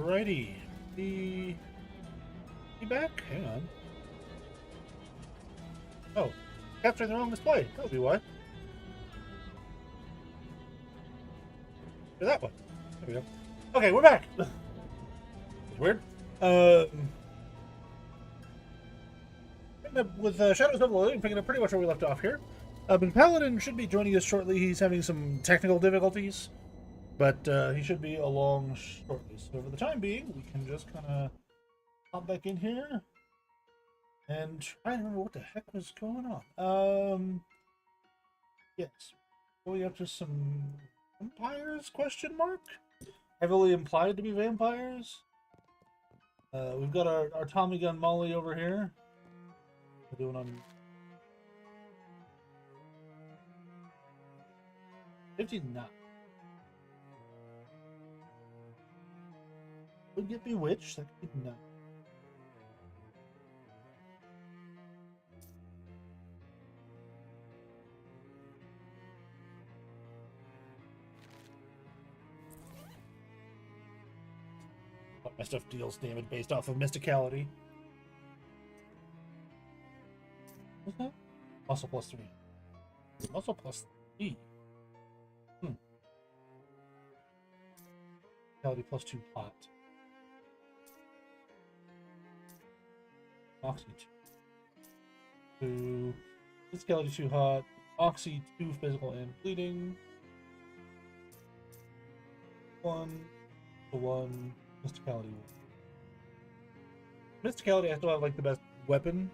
Alrighty. Be back? Hang on. Oh, capturing the wrong display. That'll be why. Do that one. There we go. Okay, we're back. It's weird. Picking up with Shadows of Loathing, picking up pretty much where we left off here. But Paladin should be joining us shortly. He's having some technical difficulties, but he should be along shortly. So for the time being, we can just kind of hop back in here and try to remember what the heck was going on. Yes, going up to some vampires? Question mark. Heavily implied to be vampires. We've got our Tommy gun Molly over here. We're doing on 59. Would get bewitched. That could be 9. My stuff deals damage based off of mysticality. What's that? Muscle plus 3. Muscle plus 3. Mysticality plus 2 hot. Oxy 2. Physicality 2 hot. Oxy 2 physical and bleeding. 1 to 1. Mysticality. Mysticality, I still have like the best weapon,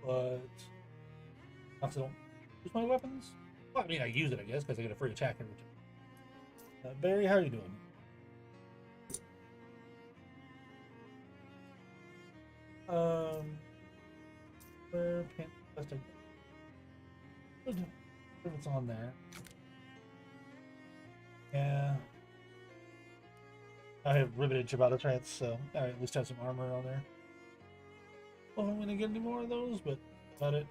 but I don't use my weapons. Well, I mean, I use it, I guess, because I get a free attack every time. Barry, how are you doing? Where plastic? If it's on there, yeah. I have riveted Ciabatta trance, so I at least have some armor on there. Well, I'm gonna get any more of those, but about it.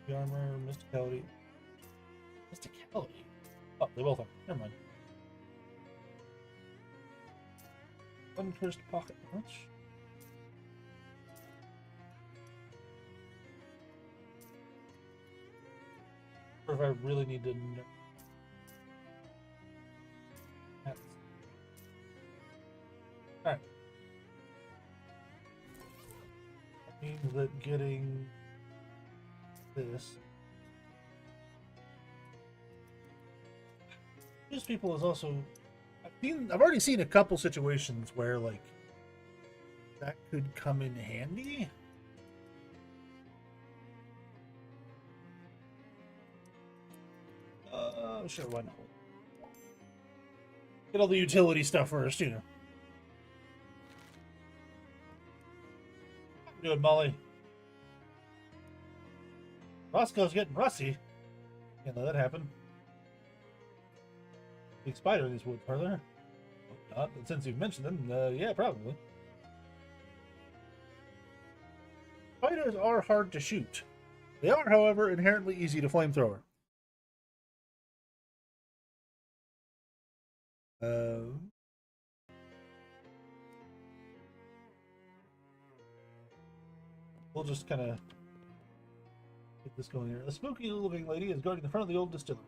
The armor, mysticality. Mysticality? Oh, they both are. Never mind. Uncursed pocket punch. Or if I really need to know. Alright. That means that getting this. These people is also. I've already seen a couple situations where, like, that could come in handy. Sure, why not? Get all the utility stuff first, you know. How you doing, Molly? Roscoe's getting rusty. Can't let that happen. Big spider in these woods, are there? Hope not, but since you've mentioned them, yeah, probably. Spiders are hard to shoot. They are, however, inherently easy to flamethrower. We'll just kind of get this going here. A spooky living lady is guarding the front of the old distillery.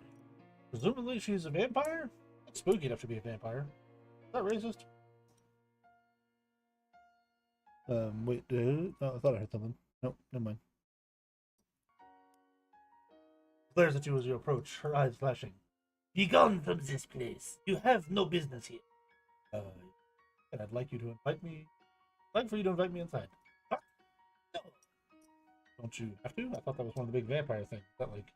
Presumably she's a vampire? Not spooky enough to be a vampire. Is that racist? Wait, oh, I thought I heard something. Nope, never mind. Glares at you as you approach, her eyes flashing. Be gone from this place. You have no business here. And I'd like you to invite me. I'd like for you to invite me inside. What? No. Don't you have to? I thought that was one of the big vampire things. That, like,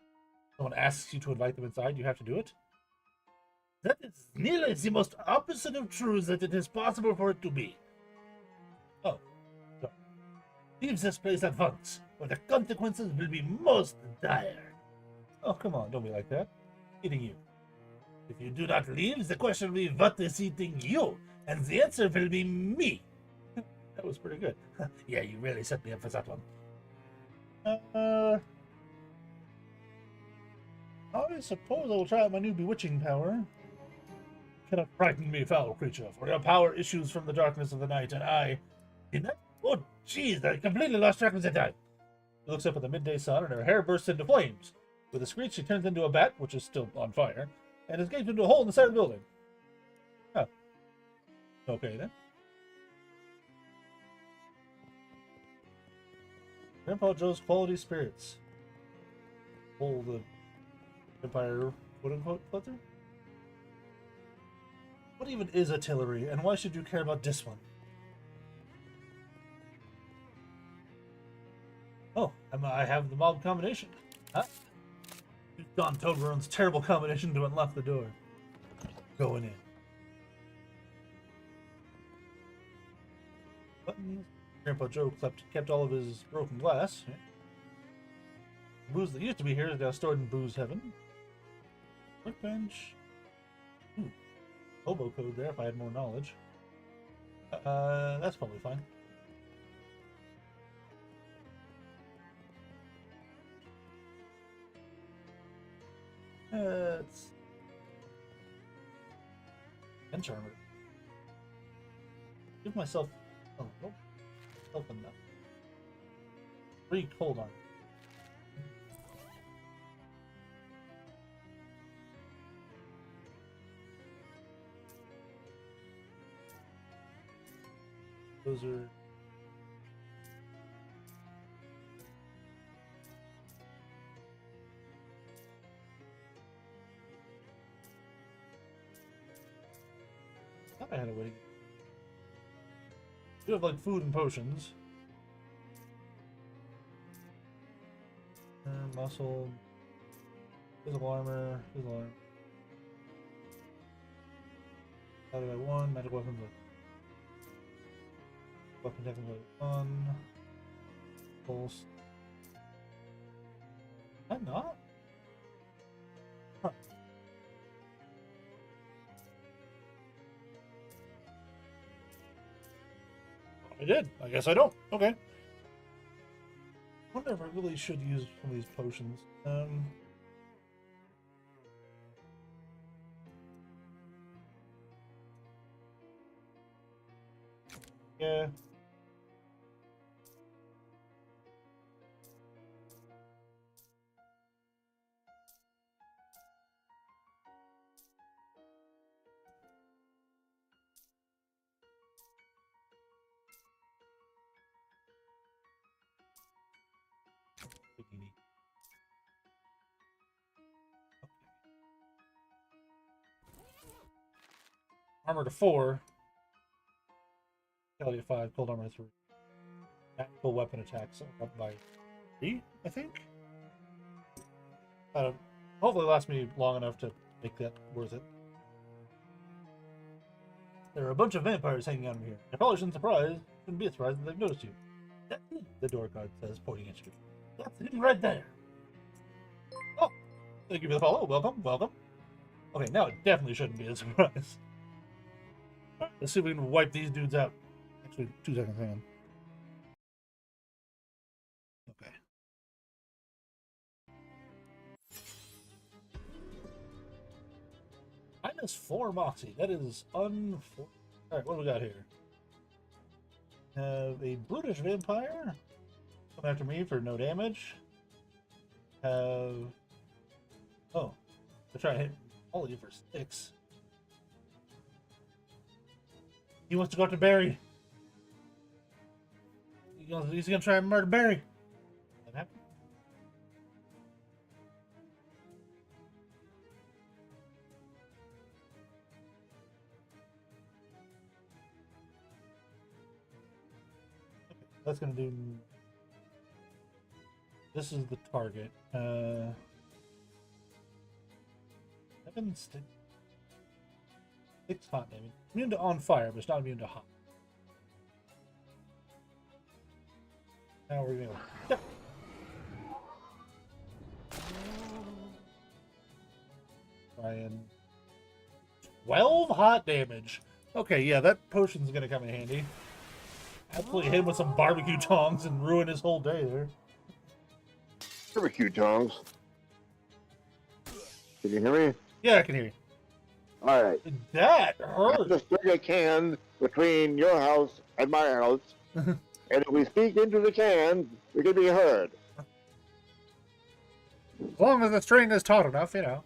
someone asks you to invite them inside, you have to do it? That is nearly the most opposite of true that it is possible for it to be. Oh. So, leave this place at once, or the consequences will be most dire. Oh, come on, don't be like that. Eating you. If you do not leave, the question will be what is eating you, and the answer will be me. That was pretty good. Yeah, you really set me up for that one. I suppose I will try out my new bewitching power. cannot frighten me, foul creature, for your power issues from the darkness of the night, and I did not. Oh, jeez, I completely lost track of the time. She looks up at the midday sun, and her hair bursts into flames. With a screech, she turns into a bat, which is still on fire, and escapes into a hole in the side of the building. Oh. Okay, then. Grandpa Joe's quality spirits. Pull the Empire, quote-unquote, flutter? What even is artillery, and why should you care about this one? Oh, I have the mob combination. Huh? Don Toblerone's terrible combination to unlock the door. Going in. Buttons. Grandpa Joe kept all of his broken glass. The booze that used to be here is now stored in booze heaven. Workbench. Hobo code there if I had more knowledge. That's probably fine. It's bench armor. Give myself enough. 3 cold armor. Those are I had a way. You have like food and potions. Muscle, physical armor, Added by 1, magic weapons weapon technically 1. Pulse. Am I not? Huh. I did. I guess I don't. Okay. I wonder if I really should use some of these potions. Yeah. Armor to 4. Vitality 5, cold armor to 3. Magical weapon attacks up by 3, I think? Hopefully last me long enough to make that worth it. There are a bunch of vampires hanging out in here. I probably shouldn't be surprised that they've noticed you. The door guard says, pointing at you. That's hidden right there. Oh, thank you for the follow. Welcome. Okay, now it definitely shouldn't be a surprise. Let's see if we can wipe these dudes out. Actually, 2 seconds, hang on. Okay. -4 Moxie. That is unfortunate. Alright, what do we got here? Have a brutish vampire. Come after me for no damage. Have... Oh. I'll try to hit all of you for 6. He wants to go after Barry. He's gonna try and murder Barry. That happened? Okay, that's gonna do. This is the target. 7 stick. 6 hot damage. Immune to on fire, but it's not immune to hot. Now we're gonna go. Yep. Try and 12 hot damage. Okay, yeah, that potion's gonna come in handy. Absolutely hit him with some barbecue tongs and ruin his whole day there. Barbecue tongs. Can you hear me? Yeah, I can hear you. All right. That I have hurt. to stick a can between your house and my house, and if we speak into the can, we can be heard. As long as the string is taut enough, you know.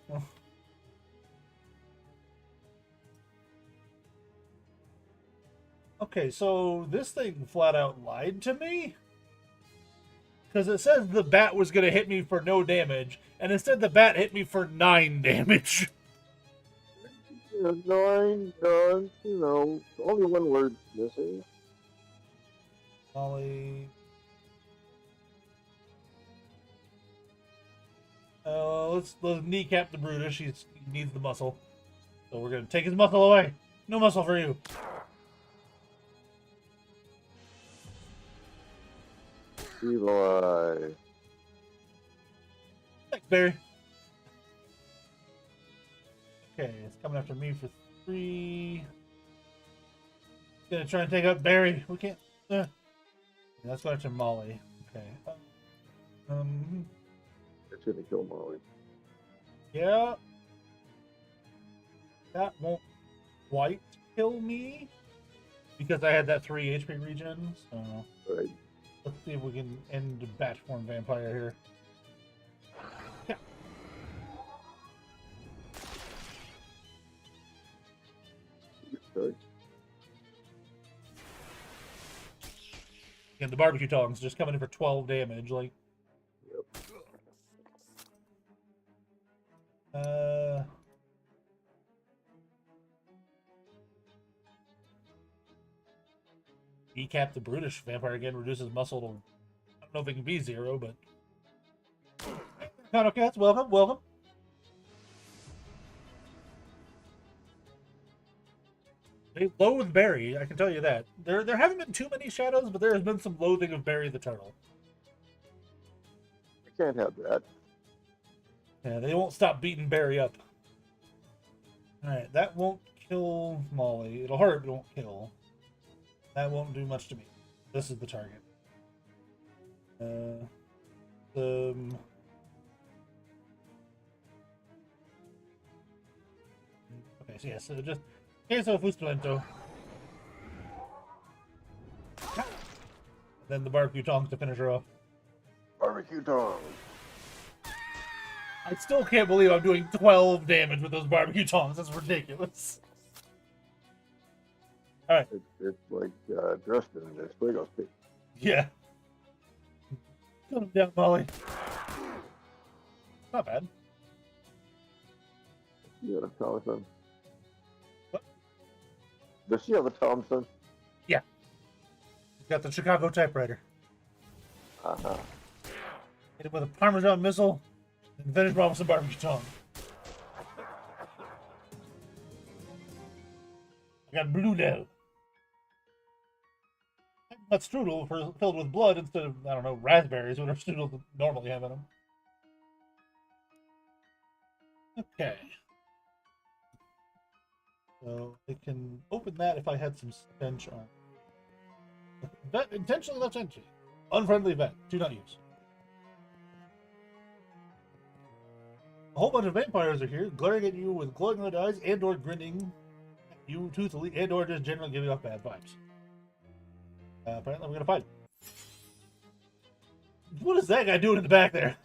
Okay, so this thing flat out lied to me. Because it says the bat was going to hit me for no damage, and instead the bat hit me for 9 damage. Nine, none, only one word missing. Molly. Let's kneecap the Brutus. He needs the muscle. So we're going to take his muscle away. No muscle for you. Evil Eye. Thanks, Barry. Okay, it's coming after me for 3. Gonna try and take out Barry. We can't. That's going after Molly. Okay. It's gonna kill Molly. Yeah. That won't quite kill me because I had that 3 HP regen. So Right. let's see if we can end the batch form vampire here. Yeah. Good. And the barbecue tongs just coming in for 12 damage. Like, Yep. Decap the brutish vampire again reduces muscle to. I don't know if it can be 0, but. Shadow cats, welcome, welcome. They loathe Barry, I can tell you that. There haven't been too many shadows, but there has been some loathing of Barry the turtle. I can't have that. Yeah, they won't stop beating Barry up. Alright, that won't kill Molly. It'll hurt, but it won't kill. That won't do much to me. This is the target. Okay, so yeah, so just queso fusplento. Then the barbecue tongs to finish her off. Barbecue tongs. I still can't believe I'm doing 12 damage with those barbecue tongs. That's ridiculous. Alright. It's like dressed in this Fuego stick. Yeah. Cut him down, Molly. Not bad. You have a Thompson. What? Does she have a Thompson? Yeah. Got the Chicago typewriter. Uh-huh. Hit him with a Parmesan missile and finish him off with some barbecue tongs. I got blue now. That strudel filled with blood instead of, I don't know, raspberries, whatever strudels normally have in them. Okay. So I can open that if I had some stench on. Vet intentionally left entry. Unfriendly vet. Do not use. A whole bunch of vampires are here, glaring at you with glowing red eyes and/or grinning at you toothily and/or just generally giving off bad vibes. Apparently, we're gonna fight him. What is that guy doing in the back there?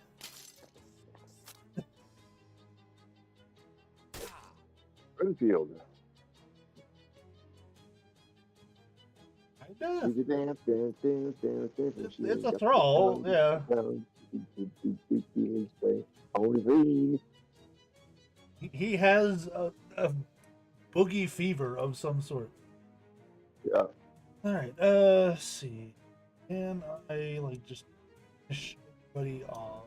Renfield. It's a thrall, yeah. He has a boogie fever of some sort. Yeah. Alright, let's see. Can I, like, just finish everybody off?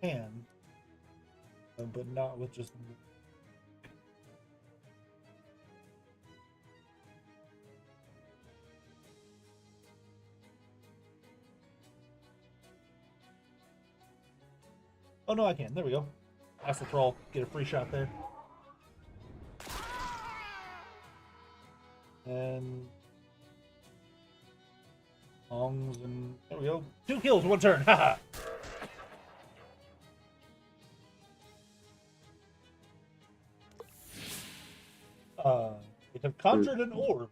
Can. But not with just... Oh, no, I can. There we go. That's the thrall. Get a free shot there. And... Longs and... There we go. 2 kills, 1 turn. Haha. It have conjured an orb.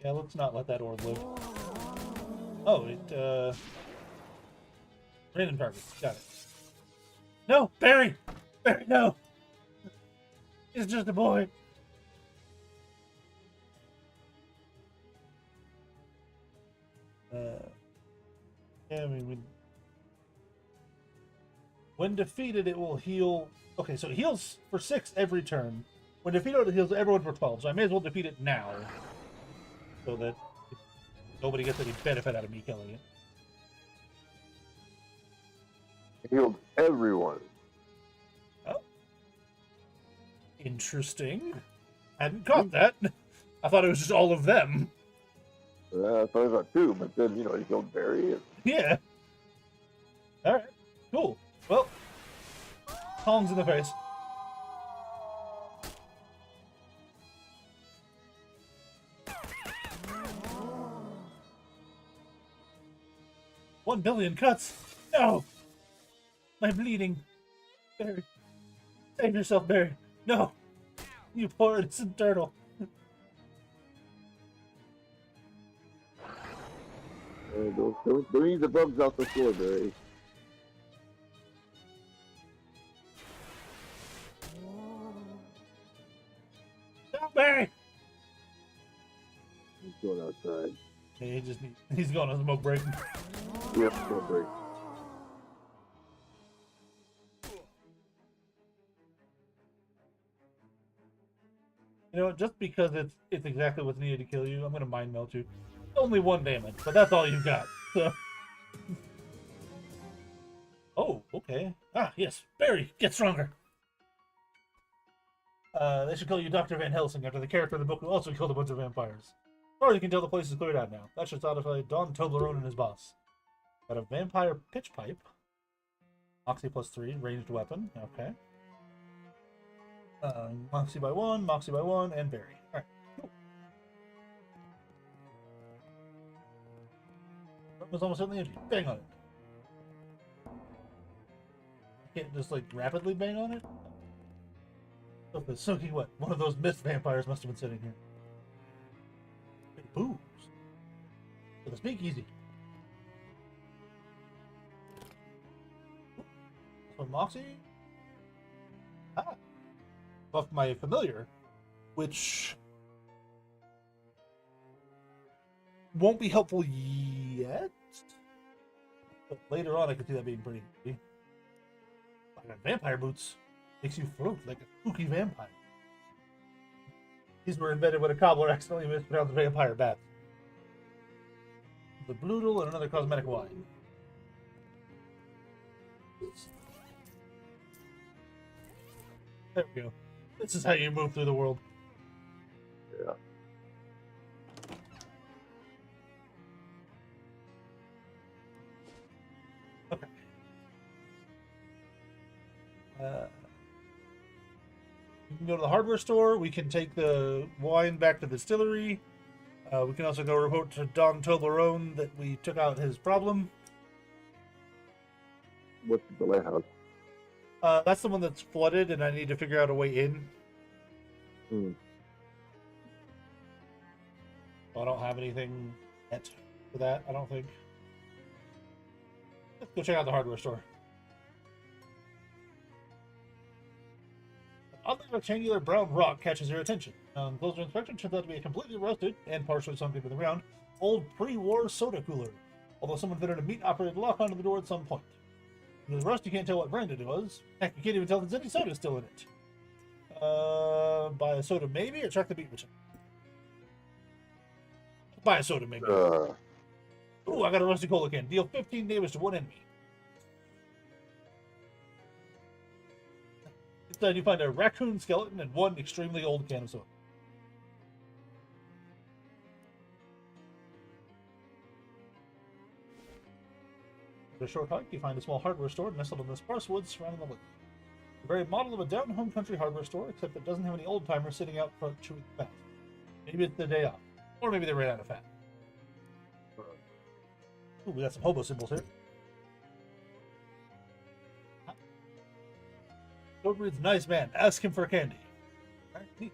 Yeah, let's not let that orb live. Oh, it, random target. Got it. No, Barry! Barry, no! He's just a boy. Yeah, I mean, when defeated, it will heal. Okay, so it heals for 6 every turn. When defeated, it heals everyone for 12. So I may as well defeat it now, so that nobody gets any benefit out of me killing it. Healed everyone. Oh, interesting. Hadn't caught that. I thought it was just all of them. I thought I thought too, but then, you know, he killed Barry. And... Yeah. All right. Cool. Well, tongs in the face. $1 billion cuts. No. I'm bleeding. Barry. Save yourself, Barry. No. You poor innocent turtle. Don't eat the bugs off the floor, Barry. No, Barry. He's going outside. Yeah, he's going on a smoke break. Yep, smoke break. You know what? Just because it's exactly what's needed to kill you, I'm gonna mind melt you. Only 1 damage, but that's all you've got. So. Oh, okay. Ah, yes. Barry, get stronger. They should call you Dr. Van Helsing after the character in the book who also killed a bunch of vampires. Or you can tell the place is cleared out now. That should satisfy Don Toblerone and his boss. Got a vampire pitch pipe. Moxie +3, ranged weapon. Okay. Moxie by 1, Moxie by 1, and Barry. Alright, cool. Room is almost certainly empty. Bang on it. You can't just, like, rapidly bang on it? Oh, it's soaking wet. One of those mist vampires must have been sitting here. Big booze. For the speakeasy. So Moxie? Ah. Buff my familiar, which won't be helpful yet, but later on I could see that being pretty handy. I got vampire boots. Makes you float like a spooky vampire. These were invented when a cobbler accidentally mispronounced vampire bats. The Bloodle and another cosmetic wine. There we go. This is how you move through the world. Yeah. Okay. We can go to the hardware store. We can take the wine back to the distillery. We can also go report to Don Toblerone that we took out his problem. What's the lighthouse? That's the one that's flooded, and I need to figure out a way in. I don't have anything yet for that, I don't think. Let's go check out the hardware store. An oddly rectangular brown rock catches your attention. On closer inspection, it turns out to be a completely rusted and partially sunk into the ground old pre-war soda cooler, although someone fitted a meat-operated lock onto the door at some point. With the rust, you can't tell what brand it was. Heck, you can't even tell if there's any soda still in it. Buy a soda maybe, or check the beat return. Buy a soda maybe. Ooh, I got a rusty cola can. Deal 15 damage to one enemy. Instead, you find a raccoon skeleton and one extremely old can of soda. After a short hike, you find a small hardware store nestled in the sparse woods surrounding the lake. The very model of a down-home country hardware store, except it doesn't have any old-timers sitting out front chewing fat. Maybe it's their day off. Or maybe they ran out of fat. Ooh, we got some hobo symbols here. Code reads, nice man. Ask him for candy. All right, neat.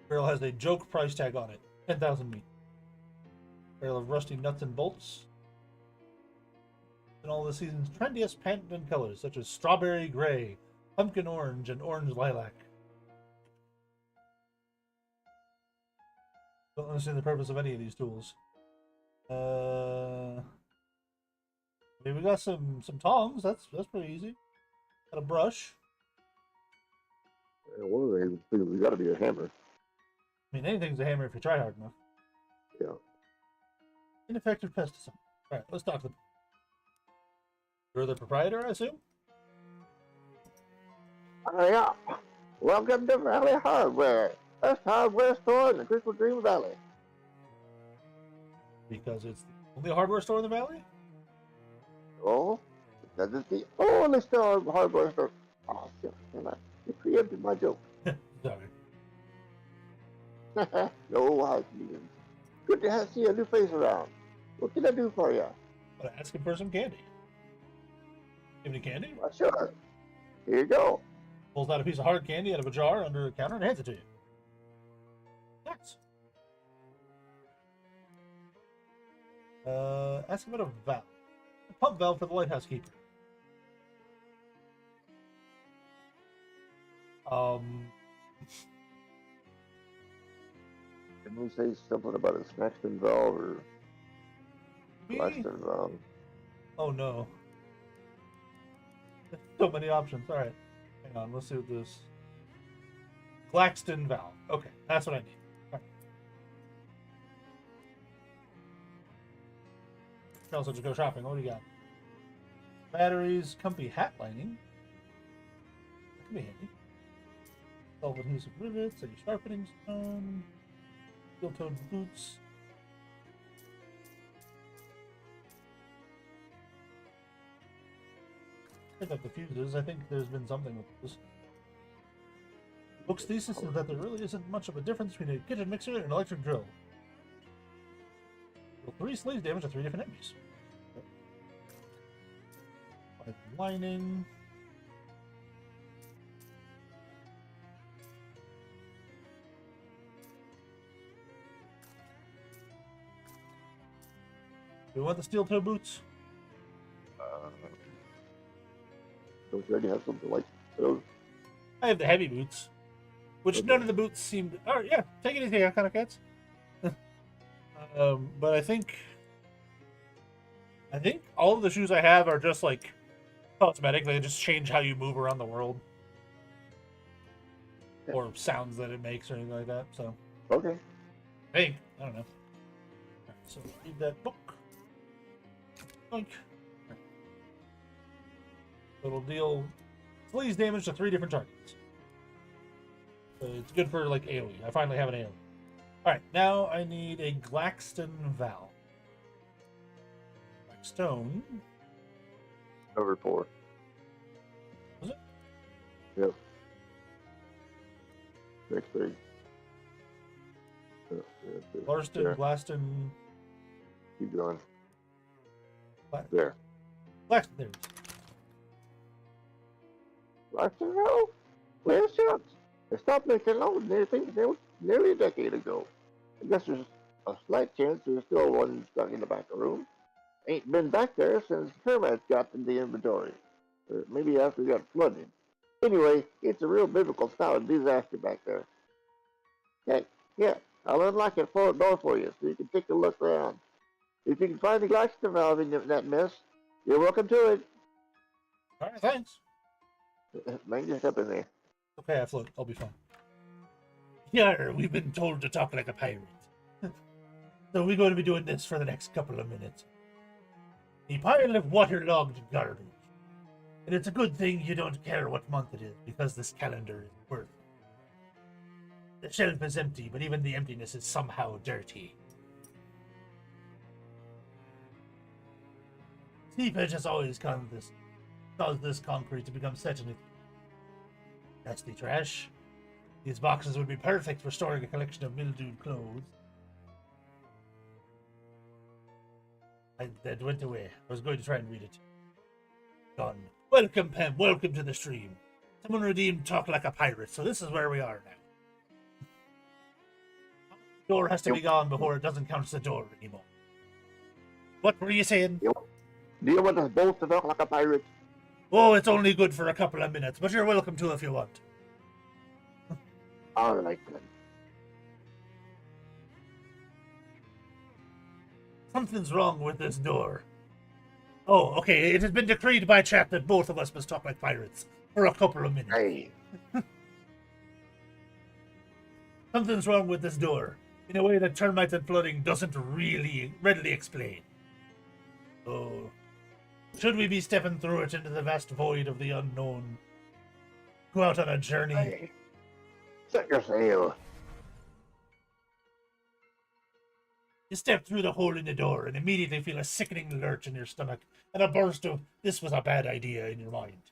Barrel has a joke price tag on it. 10,000 meat. Barrel of rusty nuts and bolts. And all the season's trendiest patent colors, such as strawberry gray, pumpkin orange, and orange lilac. Don't understand the purpose of any of these tools. Maybe we got some tongs. That's pretty easy. Got a brush. One of the things we got to be a hammer. I mean, anything's a hammer if you try hard enough. Yeah. Ineffective pesticide. All right, let's talk to them. You're the proprietor, I assume? Yeah. Welcome to Valley Hardware. Best hardware store in the Crystal Dream Valley. Because it's the only hardware store in the valley? Oh, because it's the only store hardware store. Oh, shit. You preempted my joke. Sorry. No hard feelings. Good to see a new face around. What can I do for you? But ask him for some candy. Give me candy? Well, sure. Here you go. Pulls out a piece of hard candy out of a jar under a counter and hands it to you. Thanks. Ask him about a valve. A pump valve for the lighthouse keeper. Didn't we say something about a Snaxton valve or Me? Blackstone valve? Oh no. So many options. Alright. Hang on, let's see what this. Claxton valve. Okay, that's what I need. All right. Can also just go shopping. What do you got? Batteries, comfy hat lining. That can be handy. Self adhesive rivets, a sharpening stone, steel toed boots. Pick up the fuses. I think there's been something with this. Book's thesis is that there really isn't much of a difference between a kitchen mixer and an electric drill. Deal 3 slays damage to 3 different enemies. 5 lining. Do you want the steel toe boots? Don't you already have something like those? I have the heavy boots, which Okay. none of the boots seemed. Oh yeah, take it easy, kind of cats. But I think all of the shoes I have are just like cosmetic. They just change how you move around the world, or sounds that it makes, or anything like that. So, Okay. hey, I don't know. Alright, so read that book. Boink. Alright. It'll deal slays damage to 3 different targets. So it's good for like AoE. I finally have an AoE. Alright, now I need a Glaxton valve. Black stone. Number 4. Was it? Yep. Next thing. Larston, There. Glaston, Keep going. Gla- There. Glaxton. There it is. Blackstone valve? Well, shucks. They stopped making those nearly a decade ago. I guess there's a slight chance there's still one stuck in the back of the room. Ain't been back there since termites got in the inventory. Or maybe after it got flooded. Anyway, it's a real biblical style disaster back there. Hey, yeah, I'll unlock it forward door for you so you can take a look around. If you can find the Glaxton valve in that mess, you're welcome to it. Alright, thanks. Mind just up in there. Okay, I float. I'll be fine. Yeah, we've been told to talk like a pirate. So we're going to be doing this for the next couple of minutes. A pile of waterlogged garbage. And it's a good thing you don't care what month it is, because this calendar is worth. The shelf is empty, but even the emptiness is somehow dirty. Seepage has always caused this concrete to become such an nasty trash. These boxes would be perfect for storing a collection of mildewed clothes. That went away. I was going to try and read it. Gone. Welcome, Pem. Welcome to the stream. Someone redeemed Talk Like a Pirate, so this is where we are now. The door has to be gone before it doesn't count as a door anymore. What were you saying? Do you want us both to talk like a pirate? Oh, it's only good for a couple of minutes, but you're welcome to if you want. All right, then. Something's wrong with this door. Oh, okay. It has been decreed by chat that both of us must talk like pirates for a couple of minutes. Hey. Something's wrong with this door in a way that termites and flooding doesn't really readily explain. So, should we be stepping through it into the vast void of the unknown? Go out on a journey? Hey. Set your sail. You step through the hole in the door and immediately feel a sickening lurch in your stomach and a burst of "this was a bad idea" in your mind.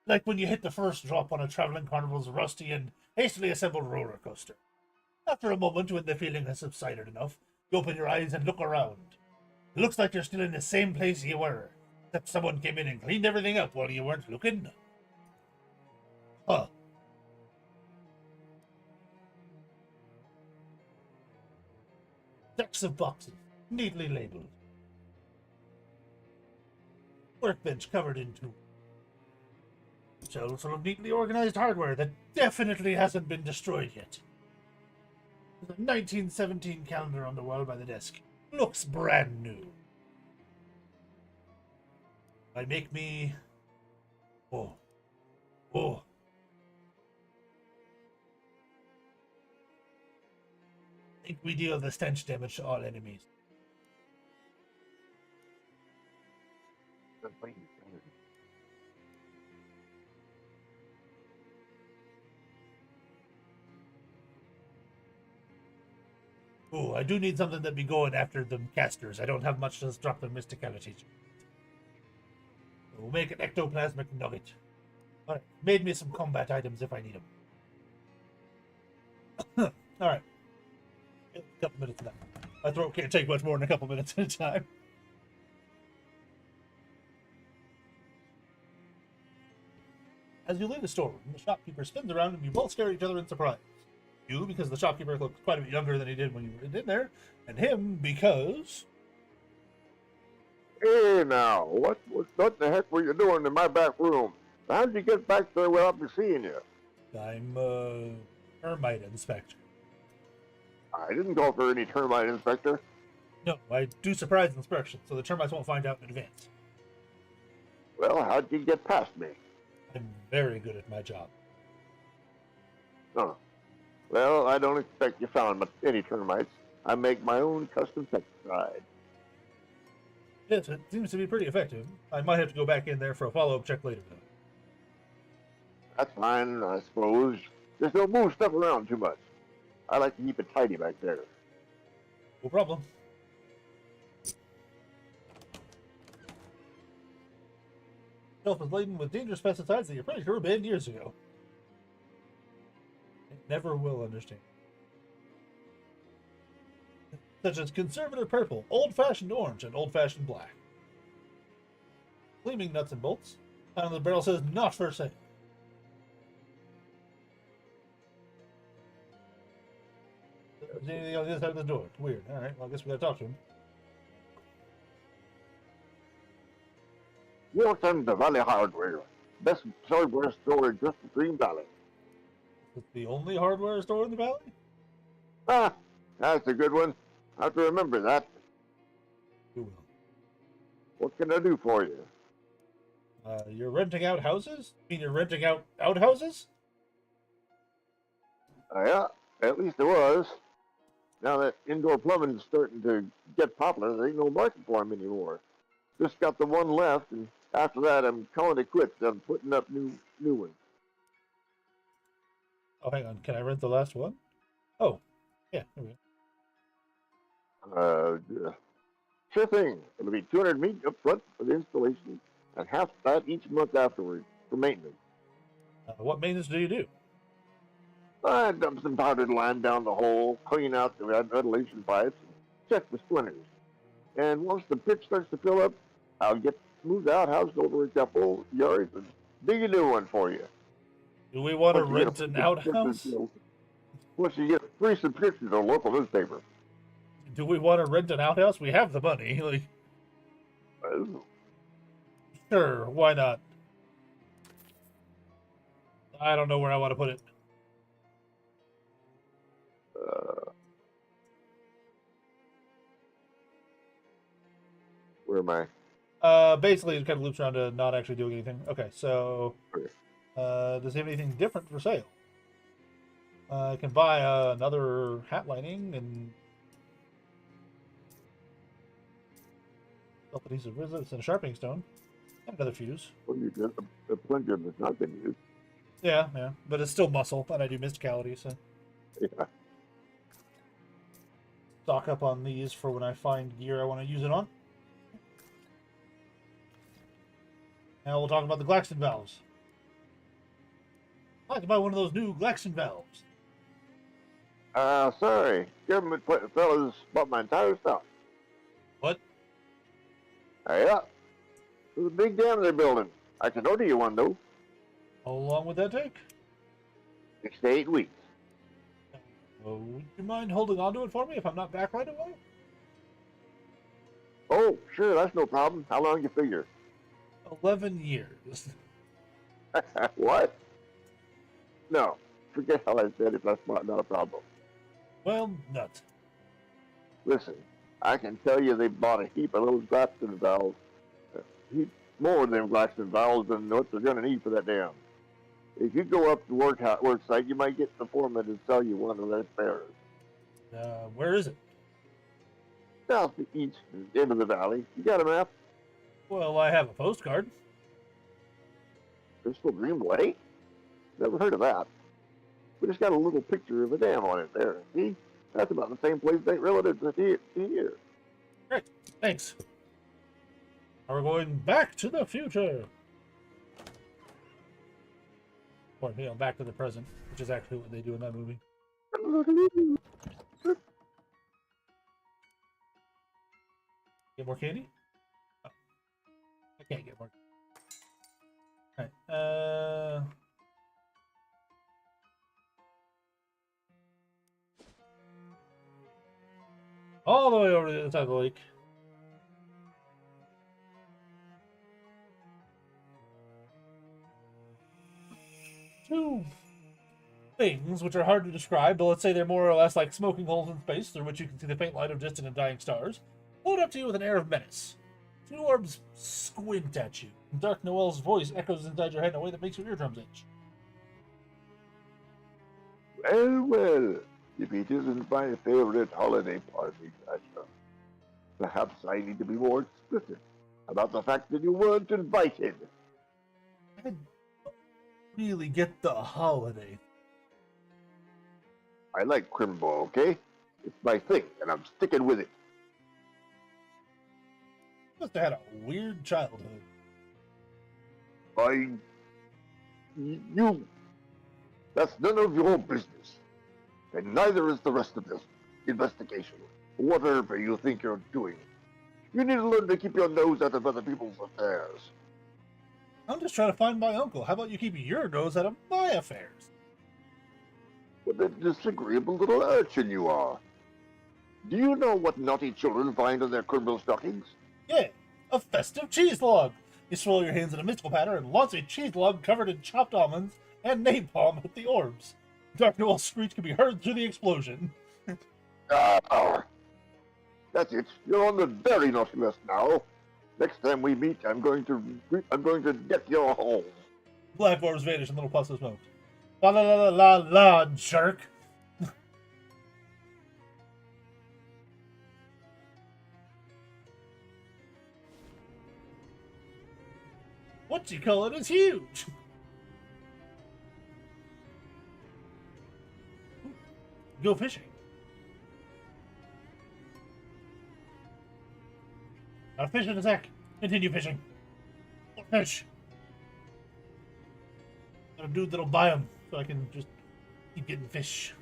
Like when you hit the first drop on a traveling carnival's rusty and hastily assembled roller coaster. After a moment, when the feeling has subsided enough, you open your eyes and look around. It looks like you're still in the same place you were, except someone came in and cleaned everything up while you weren't looking. Huh. Stacks of boxes, neatly labeled. Workbench covered in tools. Shelves full of neatly organized hardware that definitely hasn't been destroyed yet. There's a 1917 calendar on the wall by the desk. Looks brand new. I make me... Oh. I think we deal the stench damage to all enemies. Oh, I do need something that be going after the casters. I don't have much to drop their mysticality. We'll make an ectoplasmic nugget. Alright, made me some combat items if I need them. Alright. A couple minutes left. My throat can't take much more than a couple minutes at a time. As you leave the storeroom, the shopkeeper spins around and you both stare at each other in surprise. You, because the shopkeeper looks quite a bit younger than he did when you were in there, and him, because... Hey, now, what the heck were you doing in my back room? How'd you get back there without me seeing you? I'm a termite inspector. I didn't go for any termite inspector. No, I do surprise inspections, so the termites won't find out in advance. Well, how'd you get past me? I'm very good at my job. Oh. Well, I don't expect you found any termites. I make my own custom pesticide. Yes, it seems to be pretty effective. I might have to go back in there for a follow-up check later, though. That's fine, I suppose. Just don't move stuff around too much. I like to keep it tidy back there. No problem. Shelf is laden with dangerous pesticides that you're pretty sure were banned years ago. I never will understand. Such as conservative purple, old-fashioned orange, and old-fashioned black. Gleaming nuts and bolts. On the barrel says not for sale. Is there anything on the other side of the door? Weird. Alright, well I guess we gotta talk to him. Welcome to Valley Hardware. Best hardware store in just the Green Valley. It's the only hardware store in the valley? Ah, that's a good one. I have to remember that. You will. What can I do for you? You're renting out houses? You mean you're renting out outhouses? Yeah, at least it was. Now that indoor plumbing's starting to get popular, there ain't no market for them anymore. Just got the one left, and after that, I'm calling it quits. I'm putting up new ones. Oh, hang on. Can I rent the last one? Oh, yeah. There we go. Sure thing. It'll be 200 meat up front for the installation, and half that each month afterward for maintenance. What maintenance do you do? I dump some powdered lime down the hole, clean out the ventilation pipes, and check the splinters. And once the pit starts to fill up, I'll get moved out, housed over a couple yards, and dig a new one for you. Do we want to Once you get a rent an outhouse? once you get free subscription to a local newspaper. Do we want to rent an outhouse? We have the money. Like, sure, why not? I don't know where I want to put it. Where am I? Basically, it kind of loops around to not actually doing anything. Okay, so does he have anything different for sale? I can buy another hat lining and couple pieces of resistance and a sharpening stone and another fuse. Well, you get a plunger that's not been used. Yeah, yeah, but it's still muscle, and I do mysticality, so Yeah. stock up on these for when I find gear I want to use it on. Now we'll talk about the Glaxton valves. I'd like to buy one of those new Glaxton valves. Sorry. Government fellas bought my entire stuff. What? Yeah. There's a big dam they're building. I can order you one, though. How long would that take? 6 to 8 weeks. Would you mind holding on to it for me if I'm not back right away? Oh, sure, that's no problem. How long you figure? 11 years. What? No. Forget how I said it. That's not a problem. Well, nuts. Listen, I can tell you they bought a heap of those Glaxton valves. A heap more of them Glaxton valves than what they're going to need for that dam. If you go up to work site, you might get the foreman to sell you one of their spares. Where is it? South to east end of the valley. You got a map? Well, I have a postcard. Crystal Dream Lake? Never heard of that. But it's got a little picture of a dam on it there. See? That's about the same place they relatives that here. Great, thanks. Now we're going back to the future. Or, back to the present, which is actually what they do in that movie. Get more candy? Oh, I can't get more. Alright, all the way over to the other side of the lake. Two things which are hard to describe, but let's say they're more or less like smoking holes in space through which you can see the faint light of distant and dying stars, float up to you with an air of menace. Two orbs squint at you, and Dark Noel's voice echoes inside your head in a way that makes your eardrums itch. Well, if it isn't my favorite holiday party, Asha, perhaps I need to be more explicit about the fact that you weren't invited. I don't really get the holiday. I like Crimbo, okay? It's my thing, and I'm sticking with it. Must have had a weird childhood. You, that's none of your business. And neither is the rest of this investigation. Whatever you think you're doing. You need to learn to keep your nose out of other people's affairs. I'm just trying to find my uncle. How about you keep your nose out of my affairs? What a disagreeable little urchin you are. Do you know what naughty children find on their criminal stockings? Yeah, a festive cheese log. You swirl your hands in a mystical pattern and launch a cheese log covered in chopped almonds and napalm at the orbs. Dark Noel's screech can be heard through the explosion. That's it. You're on the very naughty list now. Next time we meet, I'm going to get your home. Black orbs vanish in little puffs of smoke. La la la la la, jerk. What you call it is huge. Go fishing. Got a fish in a sack. Continue fishing. Fish. Got a dude that'll buy them so I can just keep getting fish.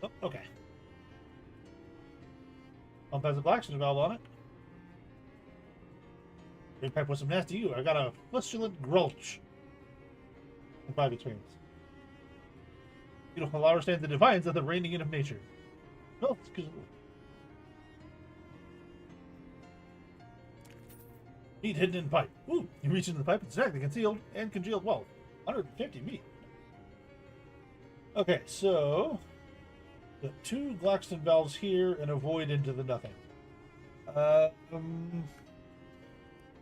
Oh, okay. Pump has a blacksmith valve on it. Drain pipe with some nasty you. I got a fistulent grulch. And 5 experience. Beautiful flower stands in defiance of the reigning in of nature. No, excuse me. Meat hidden in pipe. Ooh, you reach into the pipe and snag the concealed and congealed wealth. 150 meat. Okay, so the 2 Glaxton valves here and a void into the nothing. Grab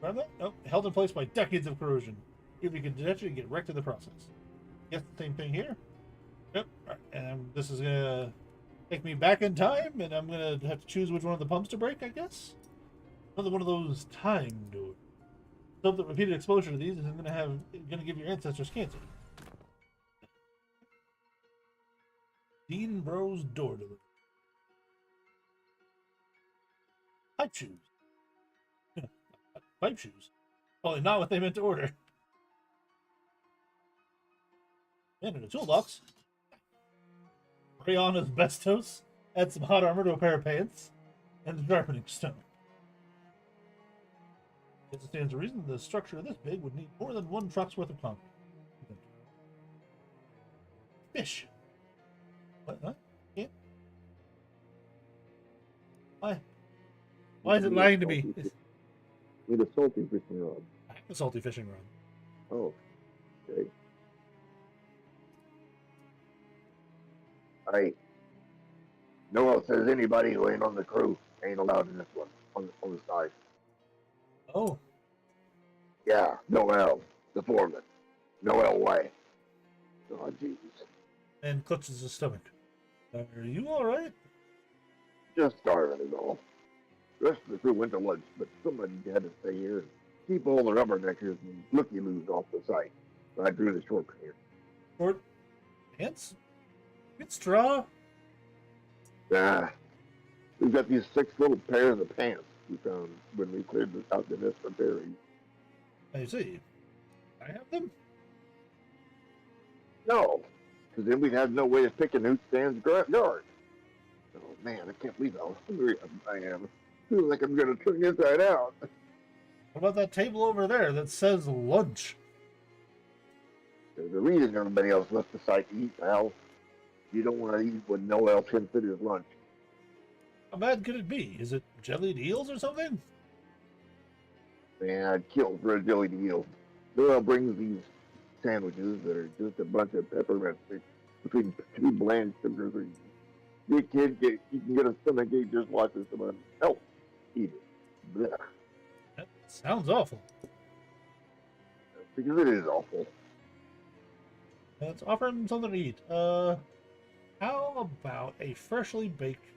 that? Nope. Held in place by decades of corrosion. Here we can detach it and get wrecked in the process. Yes, the same thing here. Yep. Right. And this is gonna take me back in time, and I'm gonna have to choose which one of the pumps to break, I guess. Another one of those time doors. Hope that repeated exposure to these is gonna give your ancestors cancer. Dean Bros door delivery. Pipe shoes. Pipe shoes. Probably not what they meant to order. And in a toolbox. Rayon asbestos. Add some hot armor to a pair of pants. And a sharpening stone. It stands to reason the structure this big would need more than 1 truck's worth of concrete. Fish. What? Yeah. Why? Why is it lying to me? Need a salty fishing rod. I have a salty fishing rod. Oh, okay. No one says anybody who ain't on the crew ain't allowed in this one on the side. Oh. Yeah, Noel, the foreman. Noel White. Oh, Jesus. And clutches his stomach. Are you alright? Just starving is all. The rest of the crew went to lunch, but somebody had to stay here and keep all the rubberneckers and looky-loos off the site. So I drew the short here. Short pants? Get straw? We've got these 6 little pairs of pants we found when we cleared out the nest for berries. I see. I have them? No, because then we'd have no way of picking who stands guard. Oh man, I can't believe how hungry I am. I feel like I'm gonna turn inside out. What about that table over there that says lunch? There's a reason everybody else left the site to eat, pal. You don't want to eat when Noel considers lunch. How bad could it be? Is it jellied eels or something? Man, I'd kill for a jellied eel. Noel brings these sandwiches that are just a bunch of peppermint sticks between 2 bland sugars. You can get a stomachache just watching someone else eat it. Blech. That sounds awful. Because it is awful. Let's offer him something to eat. How about a freshly baked?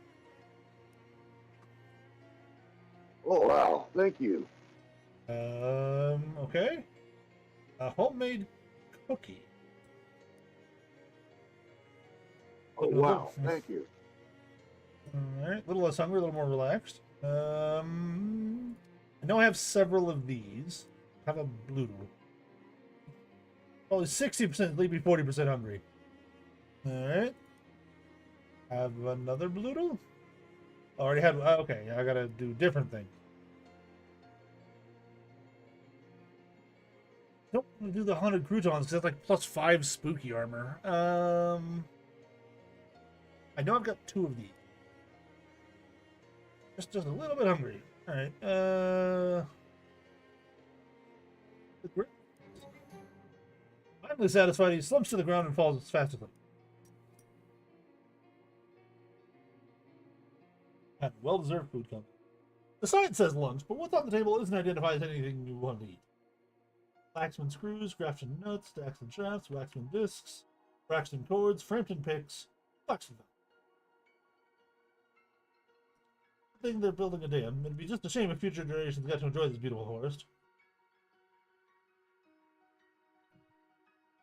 Oh wow, thank you. Okay. A homemade cookie. Oh wow, thank you. Alright, a little less hungry, a little more relaxed. I know I have several of these. Have a blue. Probably 60% sleepy, 40% hungry. Alright. Have another blue. Already had. Okay, I gotta do different things. Don't want to do the haunted croutons because that's like +5 spooky armor. I know I've got 2 of these. Just a little bit hungry. All right. Finally satisfied, he slumps to the ground and falls as fast as him. And well-deserved food comes. The sign says lunch, but what's on the table isn't identified as anything you want to eat. Waxman screws, Grafton nuts, Daxton shafts, Waxman discs, Braxton cords, Frampton picks, Waxton. I think they're building a dam. It'd be just a shame if future generations got to enjoy this beautiful forest.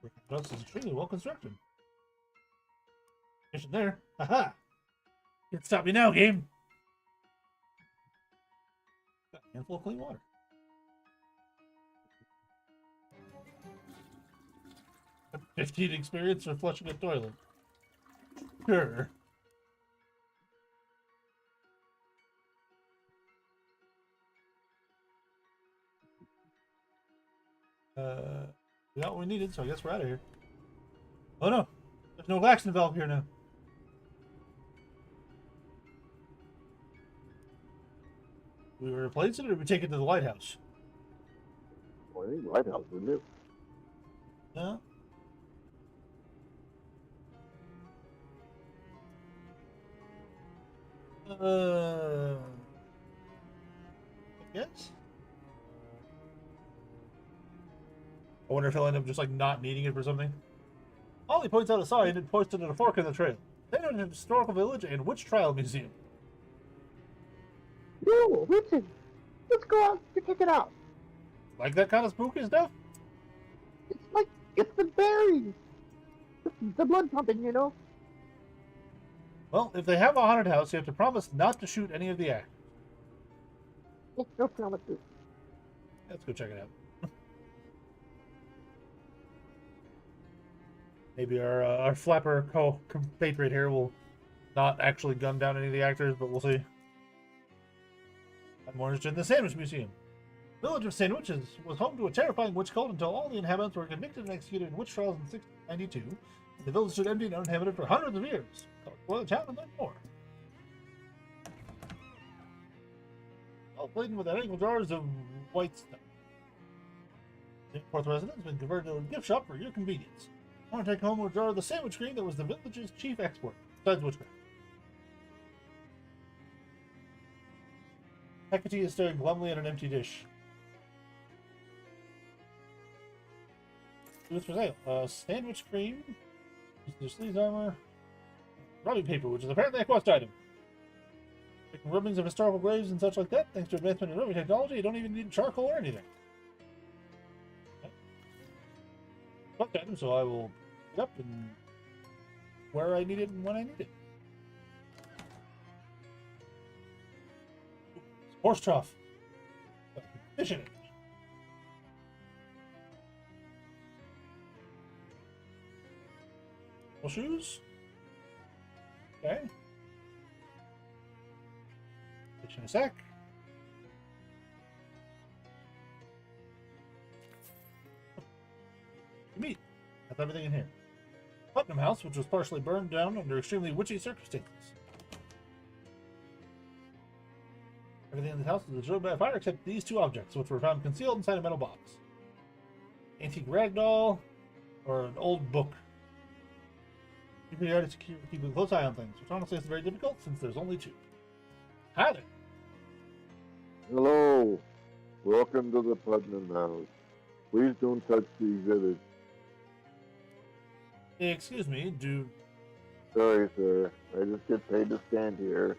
The house is extremely well constructed. Mission there. Haha! Can't stop me now, game! Got a handful of clean water. 15 experience for flushing a toilet. Sure. We got what we needed, so I guess we're out of here. Oh no, there's no vaccine valve here now. We replace it, or we take it to the lighthouse? Well, I think lighthouse, isn't it? No. I guess. I wonder if he'll end up just like not needing it for something. Ollie points out a sign and posted at a fork in the trail. Then at a historical village and witch trial museum. Yo, listen. Let's go out and check it out. Like that kind of spooky stuff? It's like it's been buried. The blood pumping, you know. Well, if they have a haunted house, you have to promise not to shoot any of the actors. No promises. Let's go check it out. Maybe our flapper compatriot here will not actually gun down any of the actors, but we'll see. I'm more interested in the Sandwich Museum. The village of Sandwiches was home to a terrifying witch cult until all the inhabitants were convicted and executed in witch trials in 1692. The village stood empty and uninhabited for hundreds of years. Well, the town and then more. All laden with angle jars of white stuff. The fourth residence has been converted to a gift shop for your convenience. I want to take home a jar of the sandwich cream that was the village's chief export, besides witchcraft. Hecate is staring glumly at an empty dish. What's for sale? Sandwich cream, sleeves armor, rubbing paper, which is apparently a quest item. Making rubbings of historical graves and such like that, thanks to advancement in rubbing technology, you don't even need charcoal or anything. Okay. Quest item, so I will pick it up and where I need it and when I need it. Horse trough. Fish in it. Shoes. Okay. Fish in a sack. Meat. That's everything in here. Putnam House, which was partially burned down under extremely witchy circumstances. Everything in the house is destroyed by fire except these two objects, which were found concealed inside a metal box. Antique ragdoll, or an old book. Keep your to keep a close eye on things, which honestly is very difficult since there's only two. Howdy. Hello. Welcome to the Putnam House. Please don't touch the exhibit. Excuse me, do... Sorry, sir. I just get paid to stand here